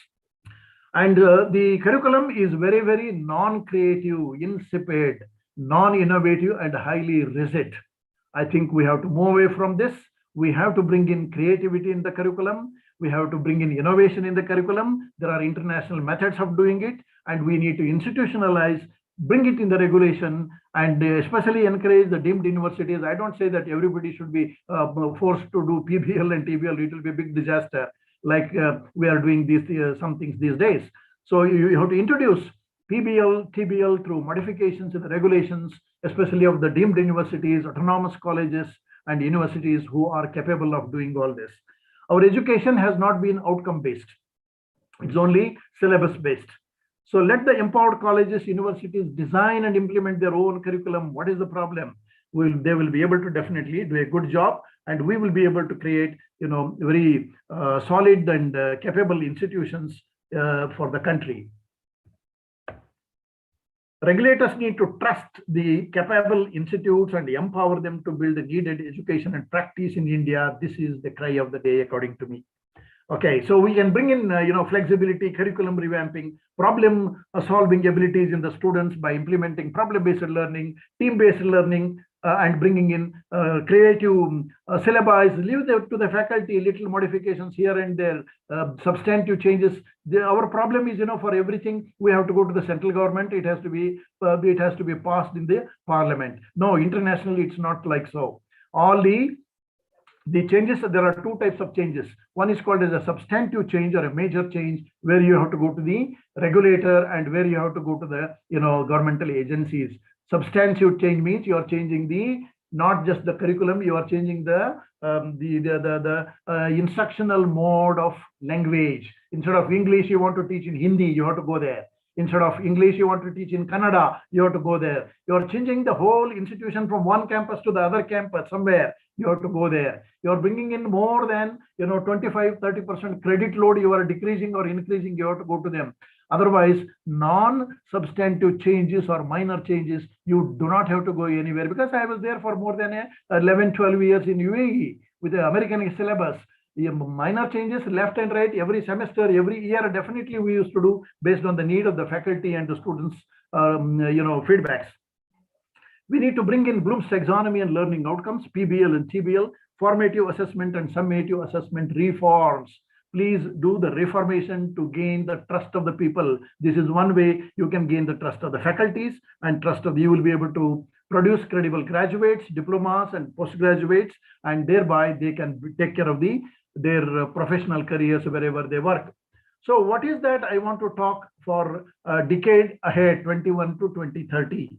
Speaker 10: And the curriculum is very, very non-creative, insipid, non-innovative, and highly rigid. I think we have to move away from this. We have to bring in creativity in the curriculum. We have to bring in innovation in the curriculum. There are international methods of doing it, and we need to institutionalize, bring it in the regulation, and especially encourage the deemed universities. I don't say that everybody should be forced to do PBL and TBL. It will be a big disaster, like we are doing these some things these days. So you have to introduce PBL, TBL through modifications in the regulations, especially of the deemed universities, autonomous colleges, and universities who are capable of doing all this. Our education has not been outcome-based. It's only syllabus-based. So let the empowered colleges, universities design and implement their own curriculum. What is the problem? They will be able to definitely do a good job, and we will be able to create, very solid and capable institutions for the country. Regulators need to trust the capable institutes and empower them to build the needed education and practice in India. This is the cry of the day, according to me. Okay, so we can bring in, flexibility, curriculum revamping, problem solving abilities in the students by implementing problem-based learning, team-based learning, and bringing in creative syllabi. Leave to the faculty little modifications here and there, substantive changes. Our problem is, for everything we have to go to the central government. It has to be passed in the parliament. No, internationally it's not like so. All the changes, there are two types of changes. One is called as a substantive change or a major change, where you have to go to the regulator and where you have to go to the governmental agencies. Substantive change means you are changing not just the curriculum, you are changing the instructional mode of language. Instead of English, you want to teach in Hindi, you have to go there. Instead of English, you want to teach in Kannada, you have to go there. You are changing the whole institution from one campus to the other campus somewhere. You have to go there. You are bringing in more than 25-30% credit load. You are decreasing or increasing. You have to go to them. Otherwise, non-substantive changes or minor changes, you do not have to go anywhere. Because I was there for more than 11-12 years in UAE with the American syllabus. Minor changes left and right every semester, every year, definitely we used to do based on the need of the faculty and the students, feedbacks. We need to bring in Bloom's taxonomy and learning outcomes, PBL and TBL, formative assessment and summative assessment reforms. please do the reformation to gain the trust of the people. This is one way you can gain the trust of the faculties and trust of you will be able to produce credible graduates, diplomas and postgraduates, and thereby they can take care of their professional careers wherever they work. So what is that I want to talk for a decade ahead, 21 to 2030?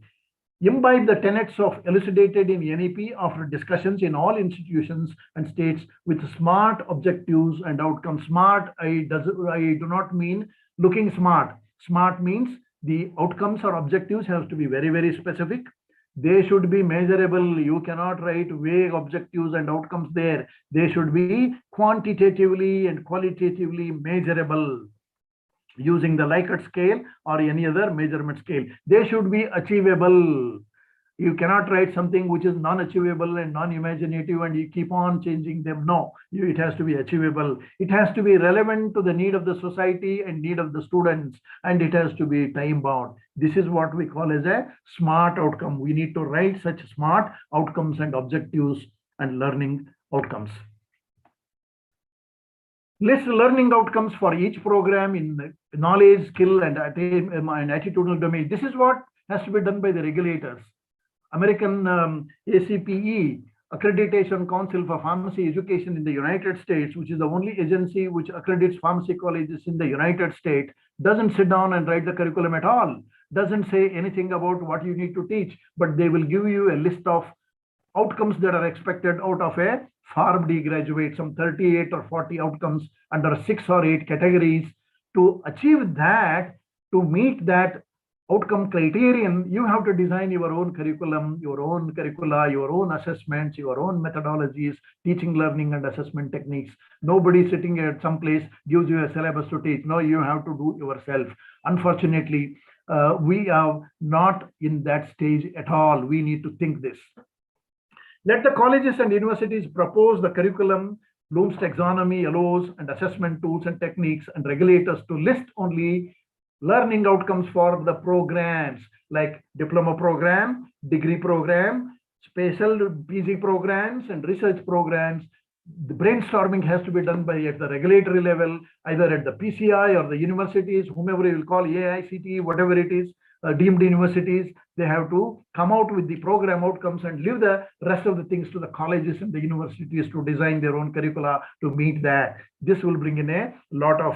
Speaker 10: Imbibe the tenets of elucidated in NEP after discussions in all institutions and states with smart objectives and outcomes. Smart, I do not mean looking smart. Smart means the outcomes or objectives have to be very, very specific. They should be measurable. You cannot write vague objectives and outcomes there. They should be quantitatively and qualitatively measurable using the Likert scale or any other measurement scale. They should be achievable. You cannot write something which is non-achievable and non-imaginative and you keep on changing them. No, it has to be achievable. It has to be relevant to the need of the society and need of the students, and it has to be time-bound. This is what we call as a smart outcome. We need to write such smart outcomes and objectives and learning outcomes. List learning outcomes for each program in knowledge, skill, and attitudinal domain. This is what has to be done by the regulators. American ACPE, Accreditation Council for Pharmacy Education in the United States, which is the only agency which accredits pharmacy colleges in the United States, doesn't sit down and write the curriculum at all, doesn't say anything about what you need to teach, but they will give you a list of outcomes that are expected out of a PharmD graduate, some 38 or 40 outcomes under 6 or 8 categories. To achieve that, to meet that outcome criterion, you have to design your own curriculum, your own curricula, your own assessments, your own methodologies, teaching, learning, and assessment techniques. Nobody sitting at some place gives you a syllabus to teach. No, you have to do yourself. Unfortunately, we are not in that stage at all. We need to think this. Let the colleges and universities propose the curriculum, Bloom's taxonomy allows, and assessment tools and techniques, and regulators to list only learning outcomes for the programs like diploma program, degree program, special PG programs, and research programs. The brainstorming has to be done by at the regulatory level, either at the PCI or the universities, whomever you will call AICTE, whatever it is, deemed universities. They have to come out with the program outcomes and leave the rest of the things to the colleges and the universities to design their own curricula to meet that. This will bring in a lot of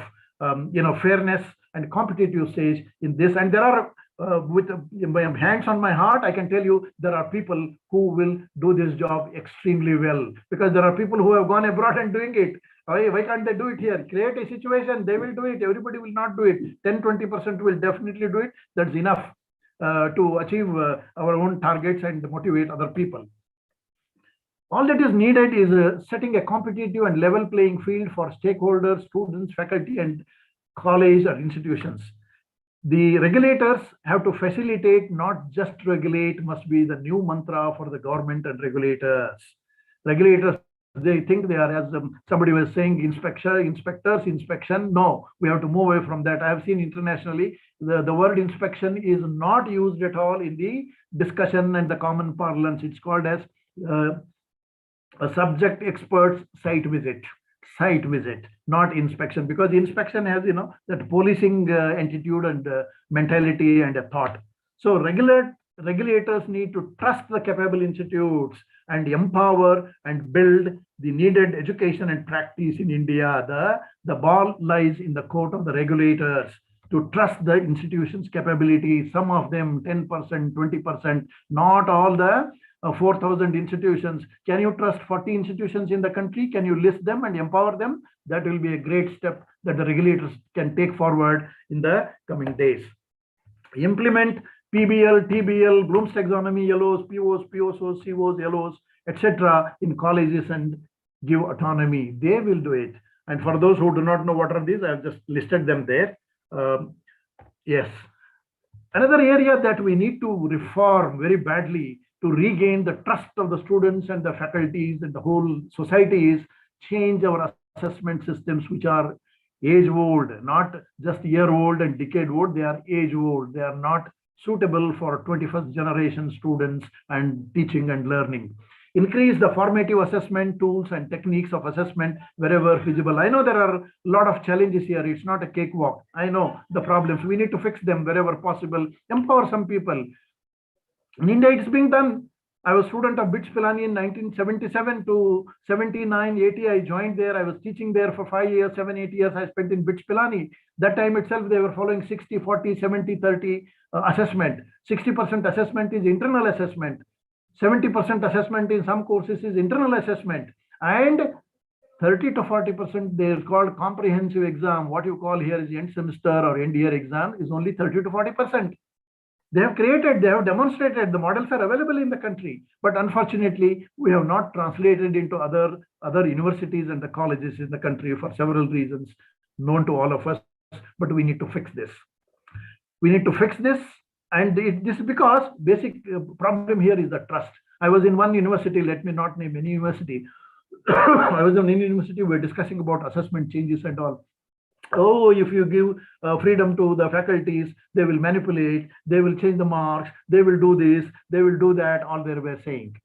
Speaker 10: fairness and competitive stage in this. And there are, with my hands on my heart, I can tell you there are people who will do this job extremely well, because there are people who have gone abroad and doing it. Why can't they do it here? Create a situation, they will do it. Everybody will not do it. 10-20% will definitely do it. That's enough to achieve our own targets and motivate other people. All that is needed is setting a competitive and level playing field for stakeholders, students, faculty, and college or institutions. The regulators have to facilitate, not just regulate, must be the new mantra for the government and regulators. Regulators, they think they are, as somebody was saying, inspectors, inspection. No, we have to move away from that. I have seen internationally, the word inspection is not used at all in the discussion and the common parlance. It's called as a subject expert's site visit, not inspection, because inspection has, that policing attitude and mentality and a thought. So regulators need to trust the capable institutes and empower and build the needed education and practice in India. The ball lies in the court of the regulators to trust the institutions' capability. Some of them 10%, 20%, not all the 4,000 institutions. Can you trust 40 institutions in the country? Can you list them and empower them? That will be a great step that the regulators can take forward in the coming days. Implement PBL, TBL, Bloom's taxonomy, yellows, POs, POSOs, COs, yellows, etc. in colleges and give autonomy. They will do it. And for those who do not know what are these, I have just listed them there. Yes. Another area that we need to reform very badly to regain the trust of the students and the faculties and the whole society is change our assessment systems, which are age old, not just year old and decade old. They are age old. They are not suitable for 21st generation students and teaching and learning. increase the formative assessment tools and techniques of assessment wherever feasible. I know there are a lot of challenges here. It's not a cakewalk. I know the problems. We need to fix them wherever possible. Empower some people. In India, it's being done. I was a student of BITS Pilani in 1977 to 79, 80. I joined there. I was teaching there for 5 years, 7, 8 years. I spent in BITS Pilani. That time itself, they were following 60, 40, 70, 30 assessment. 60% assessment is internal assessment. 70% assessment in some courses is internal assessment. And 30 to 40%, they're called comprehensive exam. What you call here is the end semester or end year exam is only 30 to 40%. They have created, they have demonstrated, the models are available in the country, but unfortunately, we have not translated into other universities and the colleges in the country for several reasons known to all of us, but we need to fix this. We need to fix this, and this is because basic problem here is the trust. I was in one university, let me not name any university. I was in any university, we're discussing about assessment changes and all. Oh, if you give freedom to the faculties, they will manipulate, they will change the marks, they will do this, they will do that, all they were saying.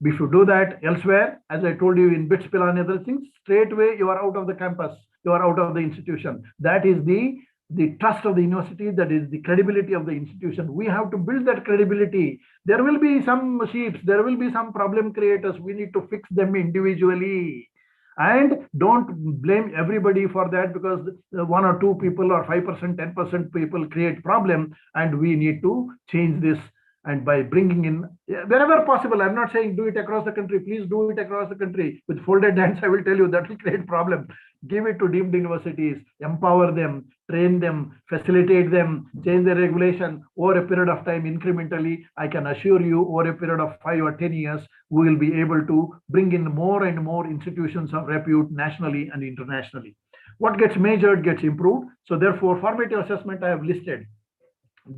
Speaker 10: If you do that elsewhere, as I told you in BITS, Pilani, other things, straight away you are out of the campus, you are out of the institution. That is the trust of the university, that is the credibility of the institution. We have to build that credibility. There will be some sheeps, there will be some problem creators. We need to fix them individually. And don't blame everybody for that, because 1 or 2 people or 5%, 10% people create problem, and we need to change this. And by bringing in wherever possible, I'm not saying do it across the country. Please do it across the country with folded hands. I will tell you that will create problem. Give it to deemed universities, empower them, train them, facilitate them, change the regulation over a period of time incrementally. I can assure you, over a period of 5 or 10 years, we will be able to bring in more and more institutions of repute nationally and internationally. What gets measured gets improved. So therefore, formative assessment I have listed.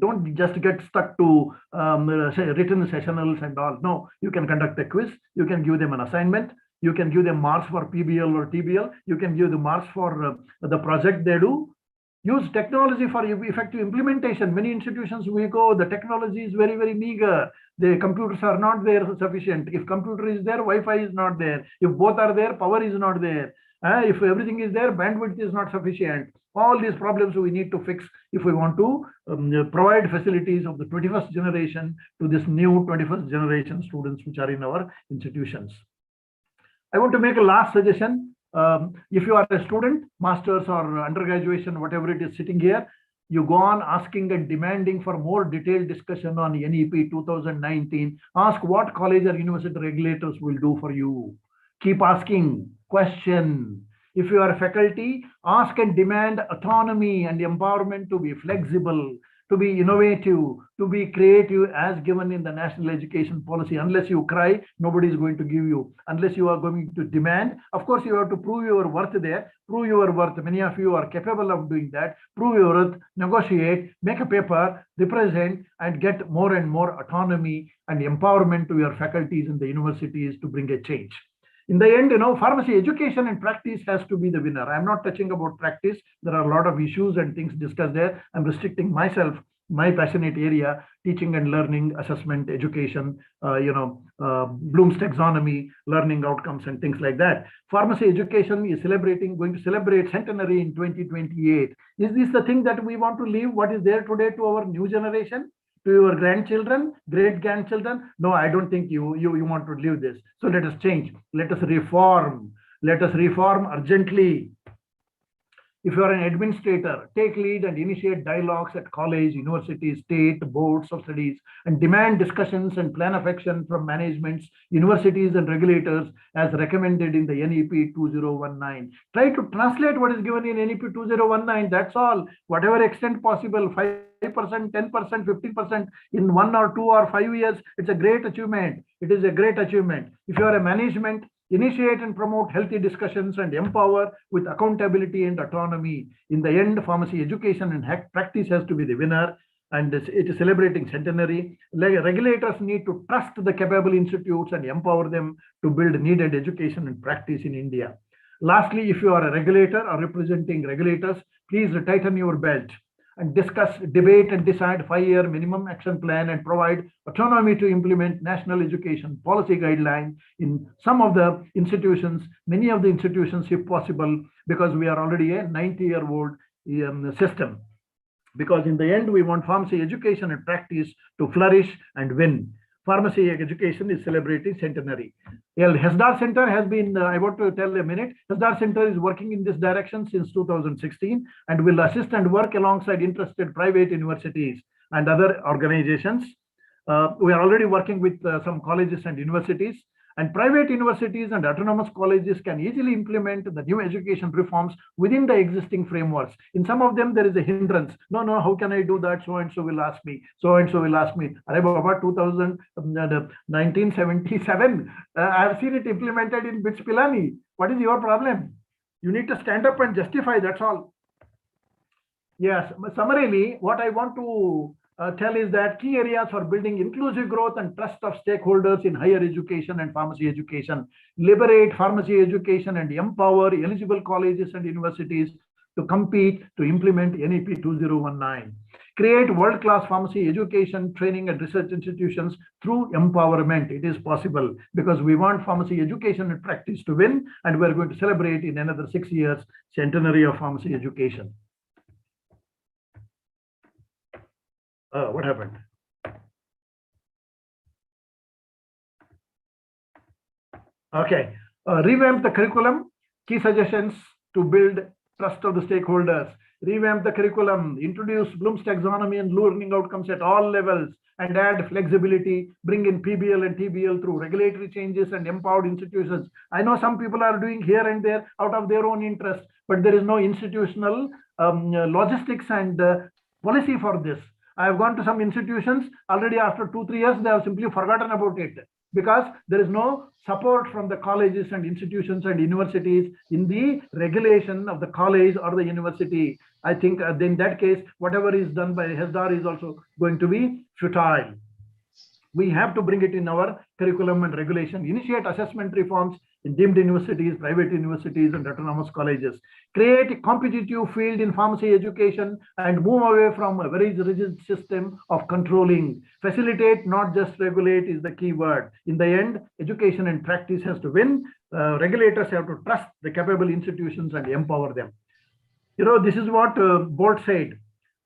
Speaker 10: Don't just get stuck to written sessionals and all. No, you can conduct a quiz. You can give them an assignment. You can give them marks for PBL or TBL. You can give the marks for the project they do. Use technology for effective implementation. Many institutions we go, the technology is very, very meager. The computers are not there sufficient. If computer is there, Wi-Fi is not there. If both are there, power is not there. If everything is there, bandwidth is not sufficient. All these problems we need to fix if we want to provide facilities of the 21st generation to this new 21st generation students which are in our institutions. I want to make a last suggestion. If you are a student, master's or undergraduation, whatever it is sitting here, you go on asking and demanding for more detailed discussion on NEP 2019. Ask what college or university regulators will do for you. Keep asking, question. If you are a faculty, ask and demand autonomy and empowerment to be flexible, to be innovative, to be creative as given in the national education policy. Unless you cry, nobody is going to give you. Unless you are going to demand, of course, you have to prove your worth there. Prove your worth. Many of you are capable of doing that. Prove your worth, negotiate, make a paper, represent, and get more and more autonomy and empowerment to your faculties in the universities to bring a change. In the end, pharmacy education and practice has to be the winner. I'm not touching about practice. There are a lot of issues and things discussed there. I'm restricting myself, my passionate area, teaching and learning, assessment, education, Bloom's taxonomy, learning outcomes and things like that. Pharmacy education is going to celebrate centenary in 2028. Is this the thing that we want to leave? What is there today to our new generation? To your grandchildren, great-grandchildren? No, I don't think you want to leave this. So let us change. Let us reform. Let us reform urgently. If you are an administrator, take lead and initiate dialogues at college, university, state, boards of studies, and demand discussions and plan of action from managements, universities, and regulators as recommended in the NEP 2019. Try to translate what is given in NEP 2019. That's all. Whatever extent possible, 5%, 10%, 15% in 1 or 2 or 5 years, it's a great achievement. It is a great achievement. If you are a management, initiate and promote healthy discussions and empower with accountability and autonomy. In the end, pharmacy education and practice has to be the winner, and it is celebrating centenary. Regulators need to trust the capable institutes and empower them to build needed education and practice in India. Lastly, if you are a regulator or representing regulators, please tighten your belt. and discuss, debate, and decide 5-year minimum action plan and provide autonomy to implement national education policy guidelines in some of the institutions, many of the institutions, if possible, because we are already a 90-year-old system. Because in the end, we want pharmacy education and practice to flourish and win. Pharmacy education is celebrating centenary. HESDAR Center has been, I want to tell a minute, HESDAR Center is working in this direction since 2016 and will assist and work alongside interested private universities and other organizations. We are already working with some colleges and universities, and private universities and autonomous colleges can easily implement the new education reforms within the existing frameworks. In some of them, there is a hindrance. No, how can I do that? So and so will ask me. So and so will ask me. About 1977, I have seen it implemented in BITS Pilani. What is your problem? You need to stand up and justify. That's all. Yes. Summarily, what I want to tell is that key areas for building inclusive growth and trust of stakeholders in higher education and pharmacy education. Liberate pharmacy education and empower eligible colleges and universities to compete to implement NEP 2019. Create world-class pharmacy education, training and research institutions through empowerment. It is possible because we want pharmacy education and practice to win, and we're going to celebrate in another 6 years centenary of pharmacy education. What happened? Okay. Revamp the curriculum. Key suggestions to build trust of the stakeholders. Revamp the curriculum. Introduce Bloom's taxonomy and learning outcomes at all levels and add flexibility. Bring in PBL and TBL through regulatory changes and empowered institutions. I know some people are doing here and there out of their own interest, but there is no institutional logistics and policy for this. I have gone to some institutions already after 2-3 years, they have simply forgotten about it because there is no support from the colleges and institutions and universities in the regulation of the college or the university. I think in that case, whatever is done by HESDAR is also going to be futile. We have to bring it in our curriculum and regulation, initiate assessment reforms in deemed universities, private universities, and autonomous colleges. Create a competitive field in pharmacy education and move away from a very rigid system of controlling. Facilitate, not just regulate, is the key word. In the end, education and practice has to win. Regulators have to trust the capable institutions and empower them. You know, this is what Bolt said.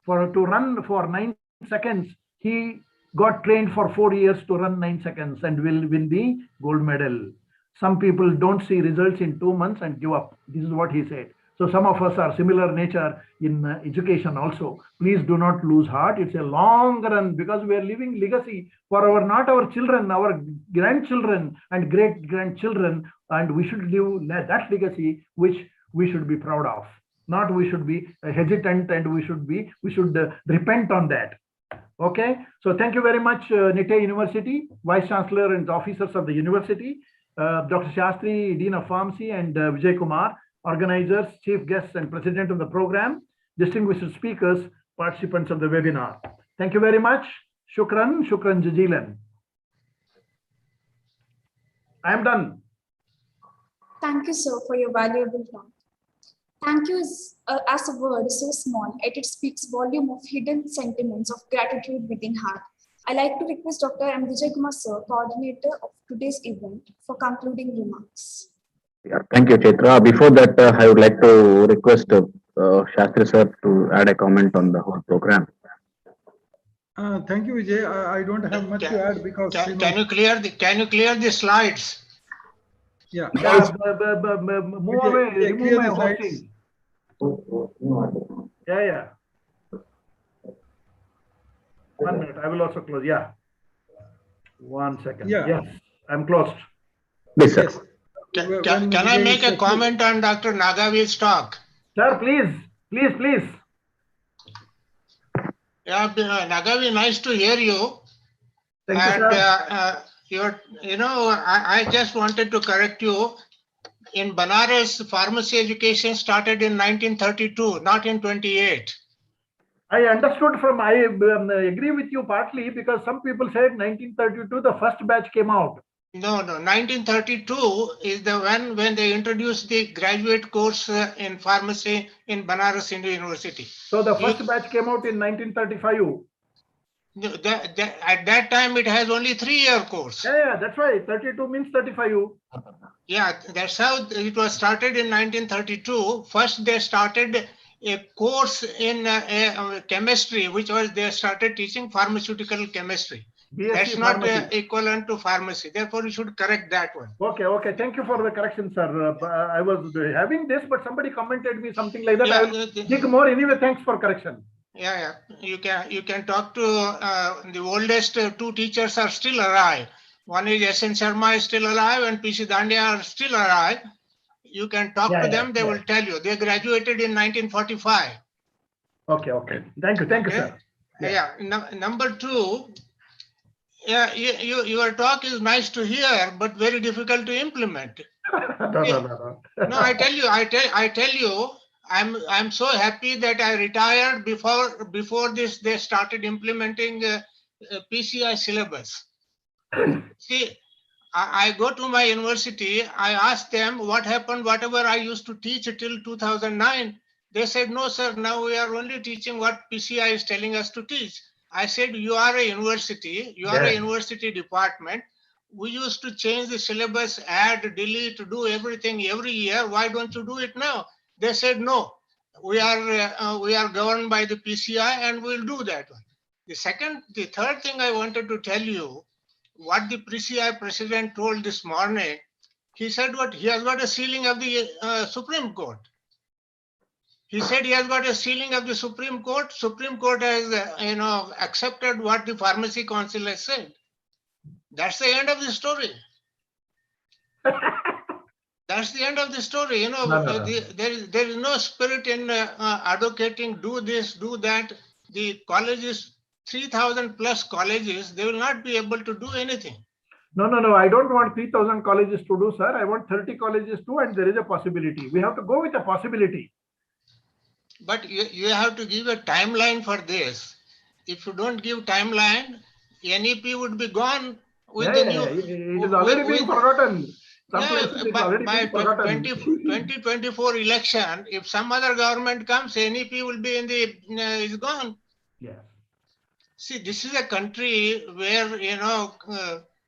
Speaker 10: To run for 9 seconds, he got trained for 4 years to run 9 seconds and will win the gold medal. Some people don't see results in 2 months and give up. This is what he said. So some of us are similar nature in education also. Please do not lose heart. It's a long run because we are leaving legacy for not our children, our grandchildren and great grandchildren, and we should leave that legacy which we should be proud of. Not we should be hesitant and we should repent on that. Okay, so thank you very much, Nitte University, Vice Chancellor and officers of the university, Dr. Shastri, Dean of Pharmacy, and Vijay Kumar, organizers, chief guests, and president of the program, distinguished speakers, participants of the webinar. Thank you very much. Shukran jazilan. I am done.
Speaker 1: Thank you, sir, for your valuable talk. Thank you as a word is so small, yet it speaks volume of hidden sentiments of gratitude within heart. I like to request Dr. M. Vijay Kumar, sir, coordinator of today's event, for concluding remarks.
Speaker 5: Yeah, thank you, Chaitra. Before that, I would like to request Shastri sir to add a comment on the whole program.
Speaker 2: Thank you, Vijay. I don't have much to add because
Speaker 6: can you clear the slides?
Speaker 2: Yeah.
Speaker 10: Move away. Remove my hosting. Yeah. 1 minute. I will also close. Yeah. 1 second.
Speaker 2: Yeah.
Speaker 10: Yes, I'm closed.
Speaker 5: Yes, sir.
Speaker 6: Can I make a comment on Dr. Nagavi's talk?
Speaker 10: Sir, please.
Speaker 6: Yeah, Nagavi, nice to hear you.
Speaker 10: Thank you, sir.
Speaker 6: I just wanted to correct you. In Banaras, pharmacy education started in 1932, not in 28.
Speaker 10: I understood I agree with you partly because some people said 1932, the first batch came out.
Speaker 6: No, 1932 is the one when they introduced the graduate course in pharmacy in Banaras Hindu University.
Speaker 10: So the first batch came out in 1935.
Speaker 6: At that time, it has only 3-year course.
Speaker 10: Yeah, that's right. 32 means 35.
Speaker 6: Yeah, that's how it was started in 1932. First, they started a course in chemistry, which was they started teaching pharmaceutical chemistry.
Speaker 10: BSc
Speaker 6: That's not
Speaker 10: pharmacy.
Speaker 6: equivalent to pharmacy. Therefore, you should correct that one.
Speaker 10: Okay. Thank you for the correction, sir. I was having this, but somebody commented me something like that.
Speaker 6: Yeah,
Speaker 10: I will dig more. Anyway, thanks for correction.
Speaker 6: Yeah. You can talk to the oldest 2 teachers are still alive. One is S.N. Sharma is still alive, and P.C. Dandia are still alive. You can talk to them. They will tell you. They graduated in 1945.
Speaker 10: Okay. Thank you, sir.
Speaker 6: Yeah. Number 2. Yeah, your talk is nice to hear, but very difficult to implement.
Speaker 10: No.
Speaker 6: No, I tell you, I'm so happy that I retired before this. They started implementing PCI syllabus. See, I go to my university. I ask them what happened. Whatever I used to teach till 2009, they said, no, sir. Now we are only teaching what PCI is telling us to teach. I said, you are a university. You are a university department. We used to change the syllabus, add, delete, do everything every year. Why don't you do it now? They said, no, we are governed by the PCI and we'll do that one. The third thing I wanted to tell you, what the PCI president told this morning, he said what he has got a ceiling of the Supreme Court. He said he has got a ceiling of the Supreme Court. Supreme Court has accepted what the Pharmacy Council has said. That's the end of the story. That's the end of the story.
Speaker 10: No.
Speaker 6: There is no spirit in advocating do this, do that. The colleges, 3,000 plus colleges, they will not be able to do anything.
Speaker 10: No. I don't want 3,000 colleges to do, sir. I want 30 colleges to, and there is a possibility. We have to go with a possibility.
Speaker 6: But you have to give a timeline for this. If you don't give timeline, NEP would be gone with the new.
Speaker 10: It is already been forgotten. Some places it's already
Speaker 6: by
Speaker 10: been forgotten.
Speaker 6: 2024 election, if some other government comes, NEP will be is gone.
Speaker 10: Yeah.
Speaker 6: See, this is a country where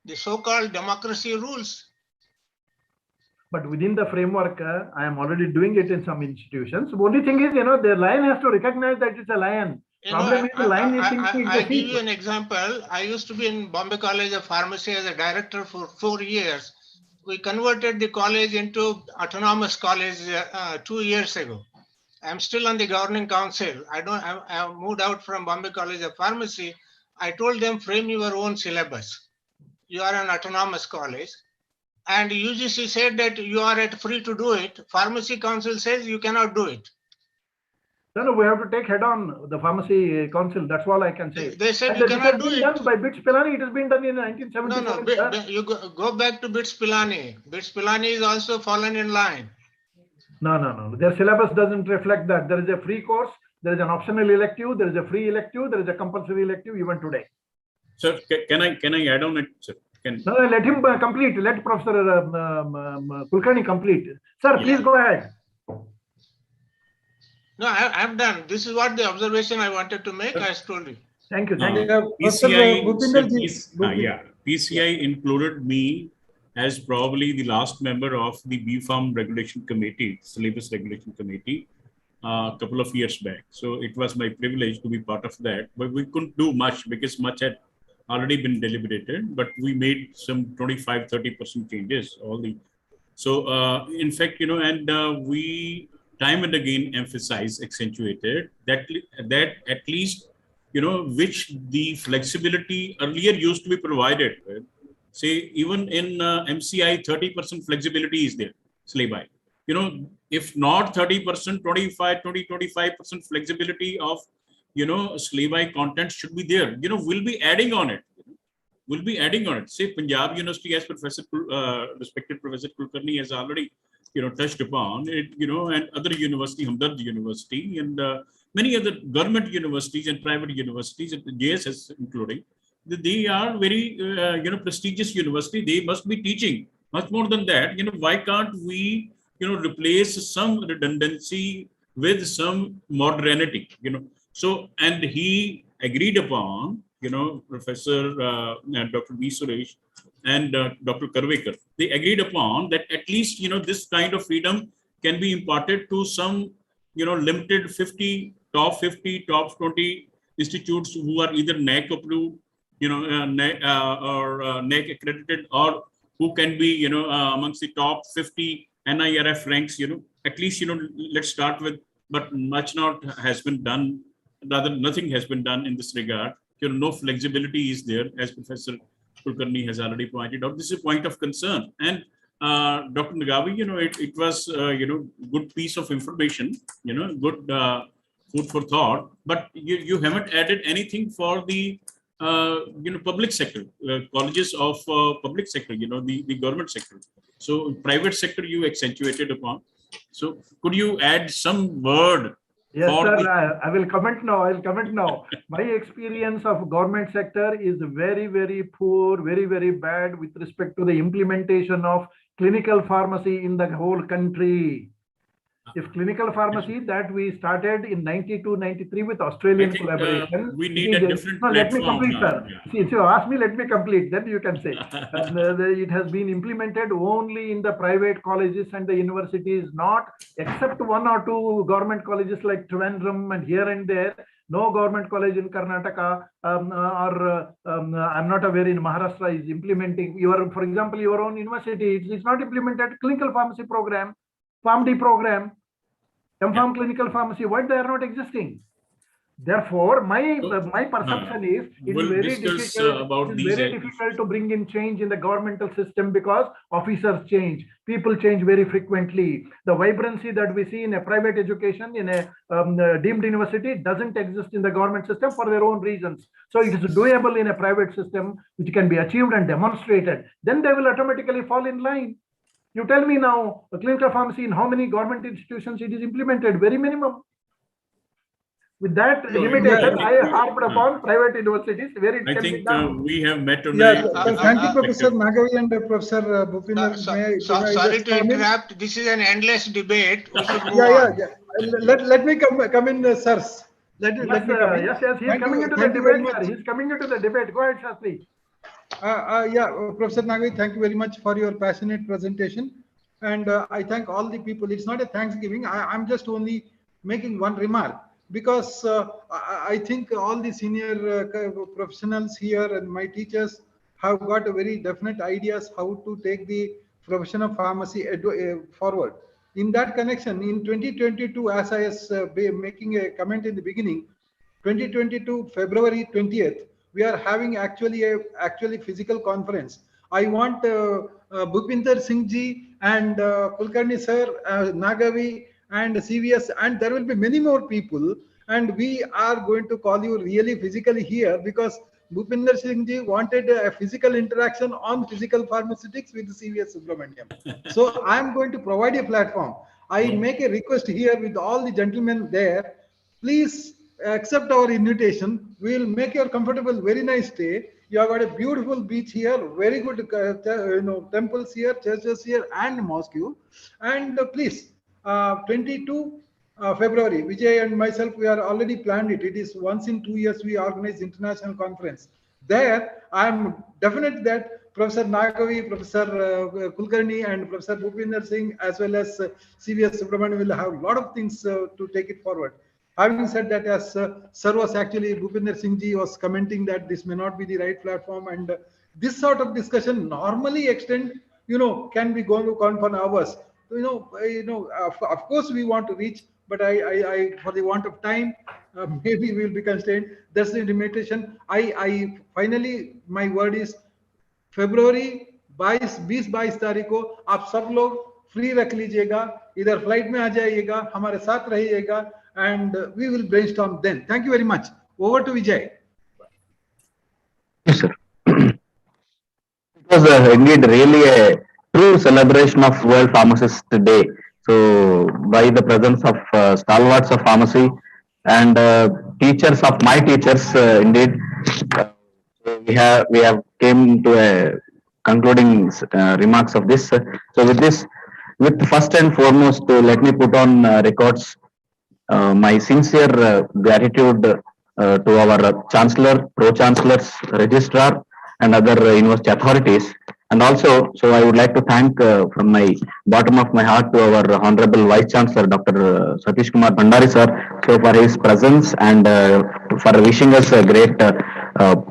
Speaker 6: the so-called democracy rules.
Speaker 10: But within the framework, I am already doing it in some institutions. The only thing is, the lion has to recognize that it's a lion. Problem is the lion is thinking
Speaker 6: I give you an example. I used to be in Bombay College of Pharmacy as a director for 4 years. We converted the college into autonomous college 2 years ago. I'm still on the governing council. I moved out from Bombay College of Pharmacy. I told them, frame your own syllabus. You are an autonomous college. And UGC said that you are free to do it. Pharmacy Council says you cannot do it.
Speaker 10: No, we have to take head on the Pharmacy Council. That's all I can say.
Speaker 6: They said you cannot do it.
Speaker 10: Done by BITS Pilani. It has been done in 1977.
Speaker 6: No. You go back to BITS Pilani. BITS Pilani is also fallen in line.
Speaker 10: No. Their syllabus doesn't reflect that. There is a free course. There is an optional elective. There is a free elective. There is a compulsory elective even today.
Speaker 9: Sir, can I add on it, sir?
Speaker 10: No, let him complete. Let Professor Kulkarni complete. Sir, please go ahead.
Speaker 6: No, I'm done. This is what the observation I wanted to make. I told you.
Speaker 10: Thank you.
Speaker 9: PCI included me as probably the last member of the BPharm Regulation Committee, Syllabus Regulation Committee, a couple of years back. So it was my privilege to be part of that. But we couldn't do much because much had already been deliberated, but we made some 25-30% changes. So in fact, we time and again accentuated that at least, which the flexibility earlier used to be provided. Right? Say even in MCI, 30% flexibility is there, syllabi. If not 30%, 25% flexibility of syllabi content should be there. We'll be adding on it. Say Punjab University, as respected Professor Kulkarni has already touched upon it, and other university, Hamdard University, and many other government universities and private universities, and JSS including, they are very, prestigious university. They must be teaching much more than that. Why can't we, replace some redundancy with some modernity, So, and he agreed upon, Professor Dr. B. Suresh and Dr. Karvekar, they agreed upon that at least, this kind of freedom can be imparted to some, limited 50, top 20 institutes who are either NAC approved, NAC accredited, or who can be, amongst the top 50 NIRF ranks, at least, let's start with, but much not has been done. Rather, nothing has been done in this regard. No flexibility is there, as Professor Kulkarni has already pointed out. This is a point of concern. And Dr. Nagavi, it was, good piece of information, good food for thought, but you haven't added anything for the, public sector, colleges of public sector, the government sector. So private sector you accentuated upon. So could you add some word?
Speaker 10: Yes, sir. I will comment now. I will comment now. My experience of government sector is very, very poor, very, very bad with respect to the implementation of clinical pharmacy in the whole country. If clinical pharmacy that we started in 92, 93 with Australian collaboration.
Speaker 9: We need a different platform.
Speaker 10: Let me complete, sir. Yeah. See, if you ask me, let me complete, then you can say. It has been implemented only in the private colleges and the universities, not except one or two government colleges like Trivandrum and here and there. No government college in Karnataka I'm not aware in Maharashtra is implementing for example, your own university. It's not implemented clinical pharmacy program, PharmD program, MPharm clinical pharmacy. Why they are not existing? Therefore, my perception is it's very difficult to bring in change in the governmental system because officers change, people change very frequently. The vibrancy that we see in a private education in a deemed university doesn't exist in the government system for their own reasons. So it is doable in a private system which can be achieved and demonstrated. Then they will automatically fall in line. You tell me now, a clinical pharmacy in how many government institutions it is implemented? Very minimum. With that limitation, I harped upon private universities where it
Speaker 9: I
Speaker 10: can
Speaker 9: think
Speaker 10: be done.
Speaker 9: We have met on
Speaker 2: thank you, Professor Nagavi and Professor Bhupinder.
Speaker 6: Sorry to interrupt. This is an endless debate. We should move
Speaker 2: on. Let me come in, sirs. Let me come in.
Speaker 10: Yes. He's coming into the debate, sir. He's coming into the debate. Go ahead, Shastri.
Speaker 2: Professor Nagavi, thank you very much for your passionate presentation. And I thank all the people. It's not a Thanksgiving. I'm just only making one remark. Because I think all the senior professionals here and my teachers have got a very definite ideas how to take the profession of pharmacy forward. In that connection, in 2022, as I was making a comment in the beginning, 2022 February 20th, we are having actually physical conference. I want Bhupinder Singh ji and Kulkarni sir, Nagavi, and CVS, and there will be many more people, and we are going to call you really physically here because Bhupinder Singh ji wanted a physical interaction on physical pharmaceutics with CVS Subramaniam. So I am going to provide a platform. I make a request here with all the gentlemen there. Please accept our invitation. We will make your comfortable, very nice stay. You have got a beautiful beach here, very good temples here, churches here, and mosque. And please. 22 February, Vijay and myself, we are already planned it. It is once in 2 years we organize international conference. There, I am definite that Professor Nagavi, Professor Kulkarni, and Professor Bhupinder Singh, as well as CVS Subramanian will have a lot of things to take it forward. Having said that, as Sir was actually, Bhupinder Singh ji was commenting that this may not be the right platform, and this sort of discussion normally extend, can be going on for hours. Of course we want to reach, but I for the want of time, maybe we will be constrained. That's the limitation. I finally, my word is February 20-22 तारीख को आप सब लोग free रख लीजिएगा, इधर flight में आ जाइएगा, हमारे साथ रहिएगा, and we will brainstorm then. Thank you very much. Over to Vijay.
Speaker 5: Yes, sir. It was indeed really a true celebration of World Pharmacist Day. So, by the presence of stalwarts of pharmacy and teachers of my teachers, indeed, we have came to a concluding remarks of this. So with this, with first and foremost, let me put on records my sincere gratitude to our chancellor, pro-chancellors, registrar, and other university authorities. And also, so I would like to thank from my bottom of my heart to our honorable vice chancellor, Dr. Satish Kumar Bhandari sir, so for his presence and for wishing us a great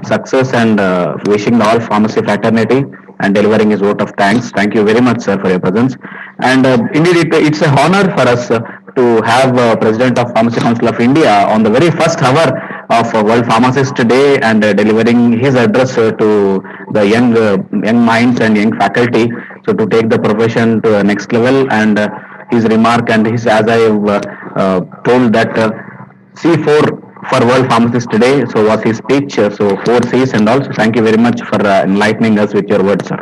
Speaker 5: success and wishing all pharmacy fraternity and delivering his vote of thanks. Thank you very much, sir, for your presence. And indeed, it's a honor for us to have President of Pharmacy Council of India on the very first hour of World Pharmacist Day and delivering his address to the young minds and young faculty. So to take the profession to the next level and his remark and his, as I have told that C4 for World Pharmacist Day. So was his speech. So 4 Cs and also thank you very much for enlightening us with your words, sir.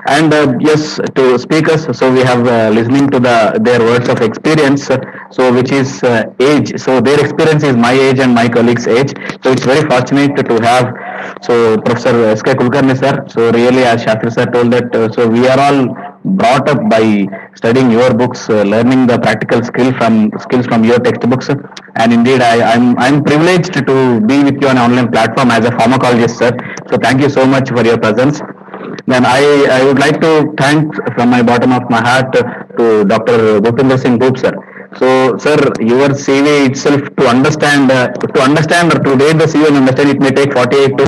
Speaker 5: And yes, to speakers, so we have listening to their words of experience, so which is age. So their experience is my age and my colleagues' age. So it's very fortunate to have so Professor S.K. Kulkarni sir. So really, as Shastri sir told that, so we are all brought up by studying your books, learning the practical skills from your textbooks. And indeed, I'm privileged to be with you on an online platform as a pharmacologist, sir. So thank you so much for your presence. Then I would like to thank from my bottom of my heart to Dr. Bhupinder Singh Bhoop, sir. So, sir, your CV itself to understand or to read the CV and understand it may take 48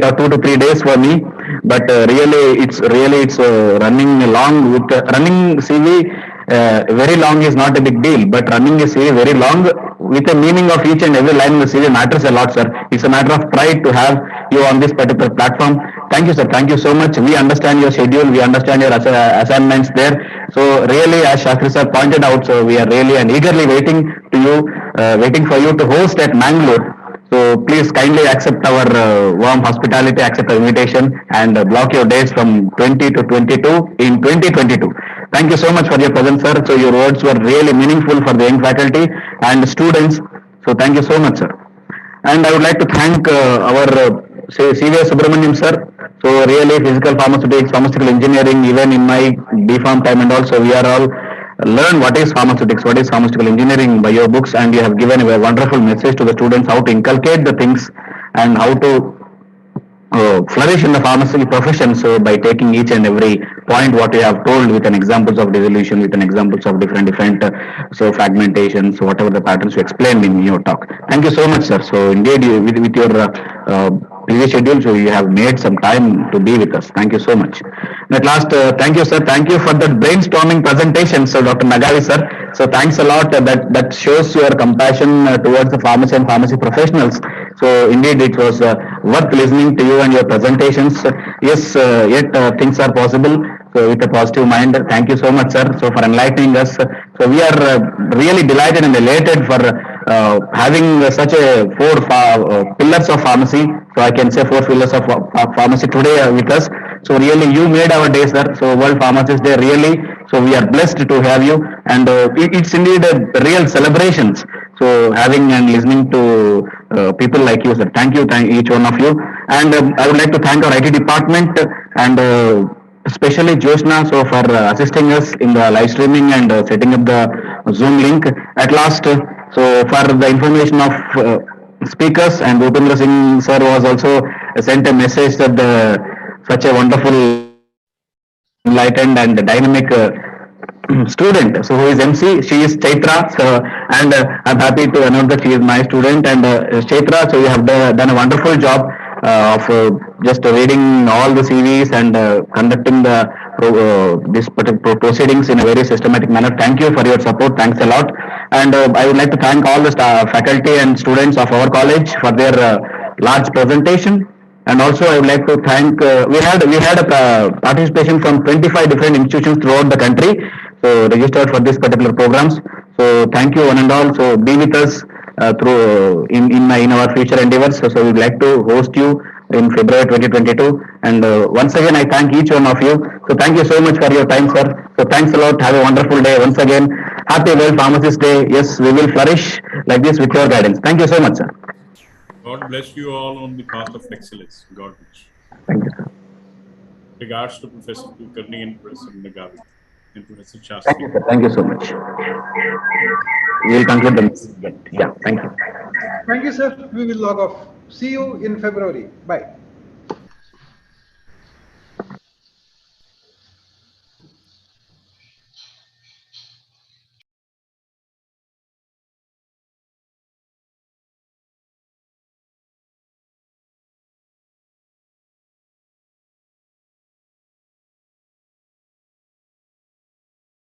Speaker 5: or 2 to 3 days for me. But really it's running along with running CV. Very long is not a big deal, but running a CV very long with a meaning of each and every line in the CV matters a lot, sir. It's a matter of pride to have you on this particular platform. Thank you, sir. Thank you so much. We understand your schedule. We understand your assignments there. So really, as Shastri sir pointed out, so we are really and eagerly waiting for you to host at Mangalore. So please kindly accept our warm hospitality, accept our invitation, and block your dates from 20 to 22 in 2022. Thank you so much for your presence, sir. So your words were really meaningful for the young faculty and students. So thank you so much, sir. And I would like to thank our CVS Subramaniam sir. So really physical pharmaceutics, pharmaceutical engineering, even in my B.Pharm time and also we are all learn what is pharmaceutics, what is pharmaceutical engineering by your books, and you have given a wonderful message to the students how to inculcate the things and how to flourish in the pharmacy profession. So by taking each and every point what you have told with an examples of dissolution, with an examples of different so fragmentations, whatever the patterns you explained in your talk. Thank you so much, sir. So indeed, with your previous schedule, so you have made some time to be with us. Thank you so much. And at last, thank you, sir. Thank you for the brainstorming presentation, so Dr. Nagavi, sir. So thanks a lot. That shows your compassion towards the pharmacy and pharmacy professionals. So indeed, it was worth listening to you and your presentations. Yes, yet things are possible. So with a positive mind, thank you so much, sir. So for enlightening us. So we are really delighted and elated for having such a pillars of pharmacy. So I can say 4 pillars of pharmacy today with us. So really, you made our day, sir. So World Pharmacist Day, really. So we are blessed to have you, and it's indeed a real celebrations. So having and listening to people like you, sir. Thank each one of you. And I would like to thank our IT department and especially Jyoshna, so for assisting us in the live streaming and setting up the Zoom link. At last, so for the information of speakers, and Bhupendra Singh sir was also sent a message that such a wonderful, enlightened and dynamic student. So who is MC? She is Chaitra. So and I'm happy to announce that she is my student. And Chaitra, so you have done a wonderful job of just reading all the CVs and conducting this particular proceedings in a very systematic manner. Thank you for your support. Thanks a lot. And I would like to thank all the faculty and students of our college for their large presentation. And also, I would like to thank. We had a participation from 25 different institutions throughout the country, so registered for this particular programs. So thank you one and all. So be with us through in our future endeavors. So we'd like to host you in February 2022. And once again, I thank each one of you. So thank you so much for your time, sir. So thanks a lot. Have a wonderful day once again. Happy World Pharmacist Day. Yes, we will flourish like this with your guidance. Thank you so much, sir.
Speaker 9: God bless you all on the path of excellence. God bless.
Speaker 5: Thank you, sir.
Speaker 9: Regards to Professor Kulkarni and Professor Nagavi and Professor
Speaker 5: Thank you,
Speaker 9: Shastri.
Speaker 5: sir. Thank you so much. We will conclude the meeting. Yeah, thank you.
Speaker 2: Thank you, sir. We will log off. See you in February. Bye.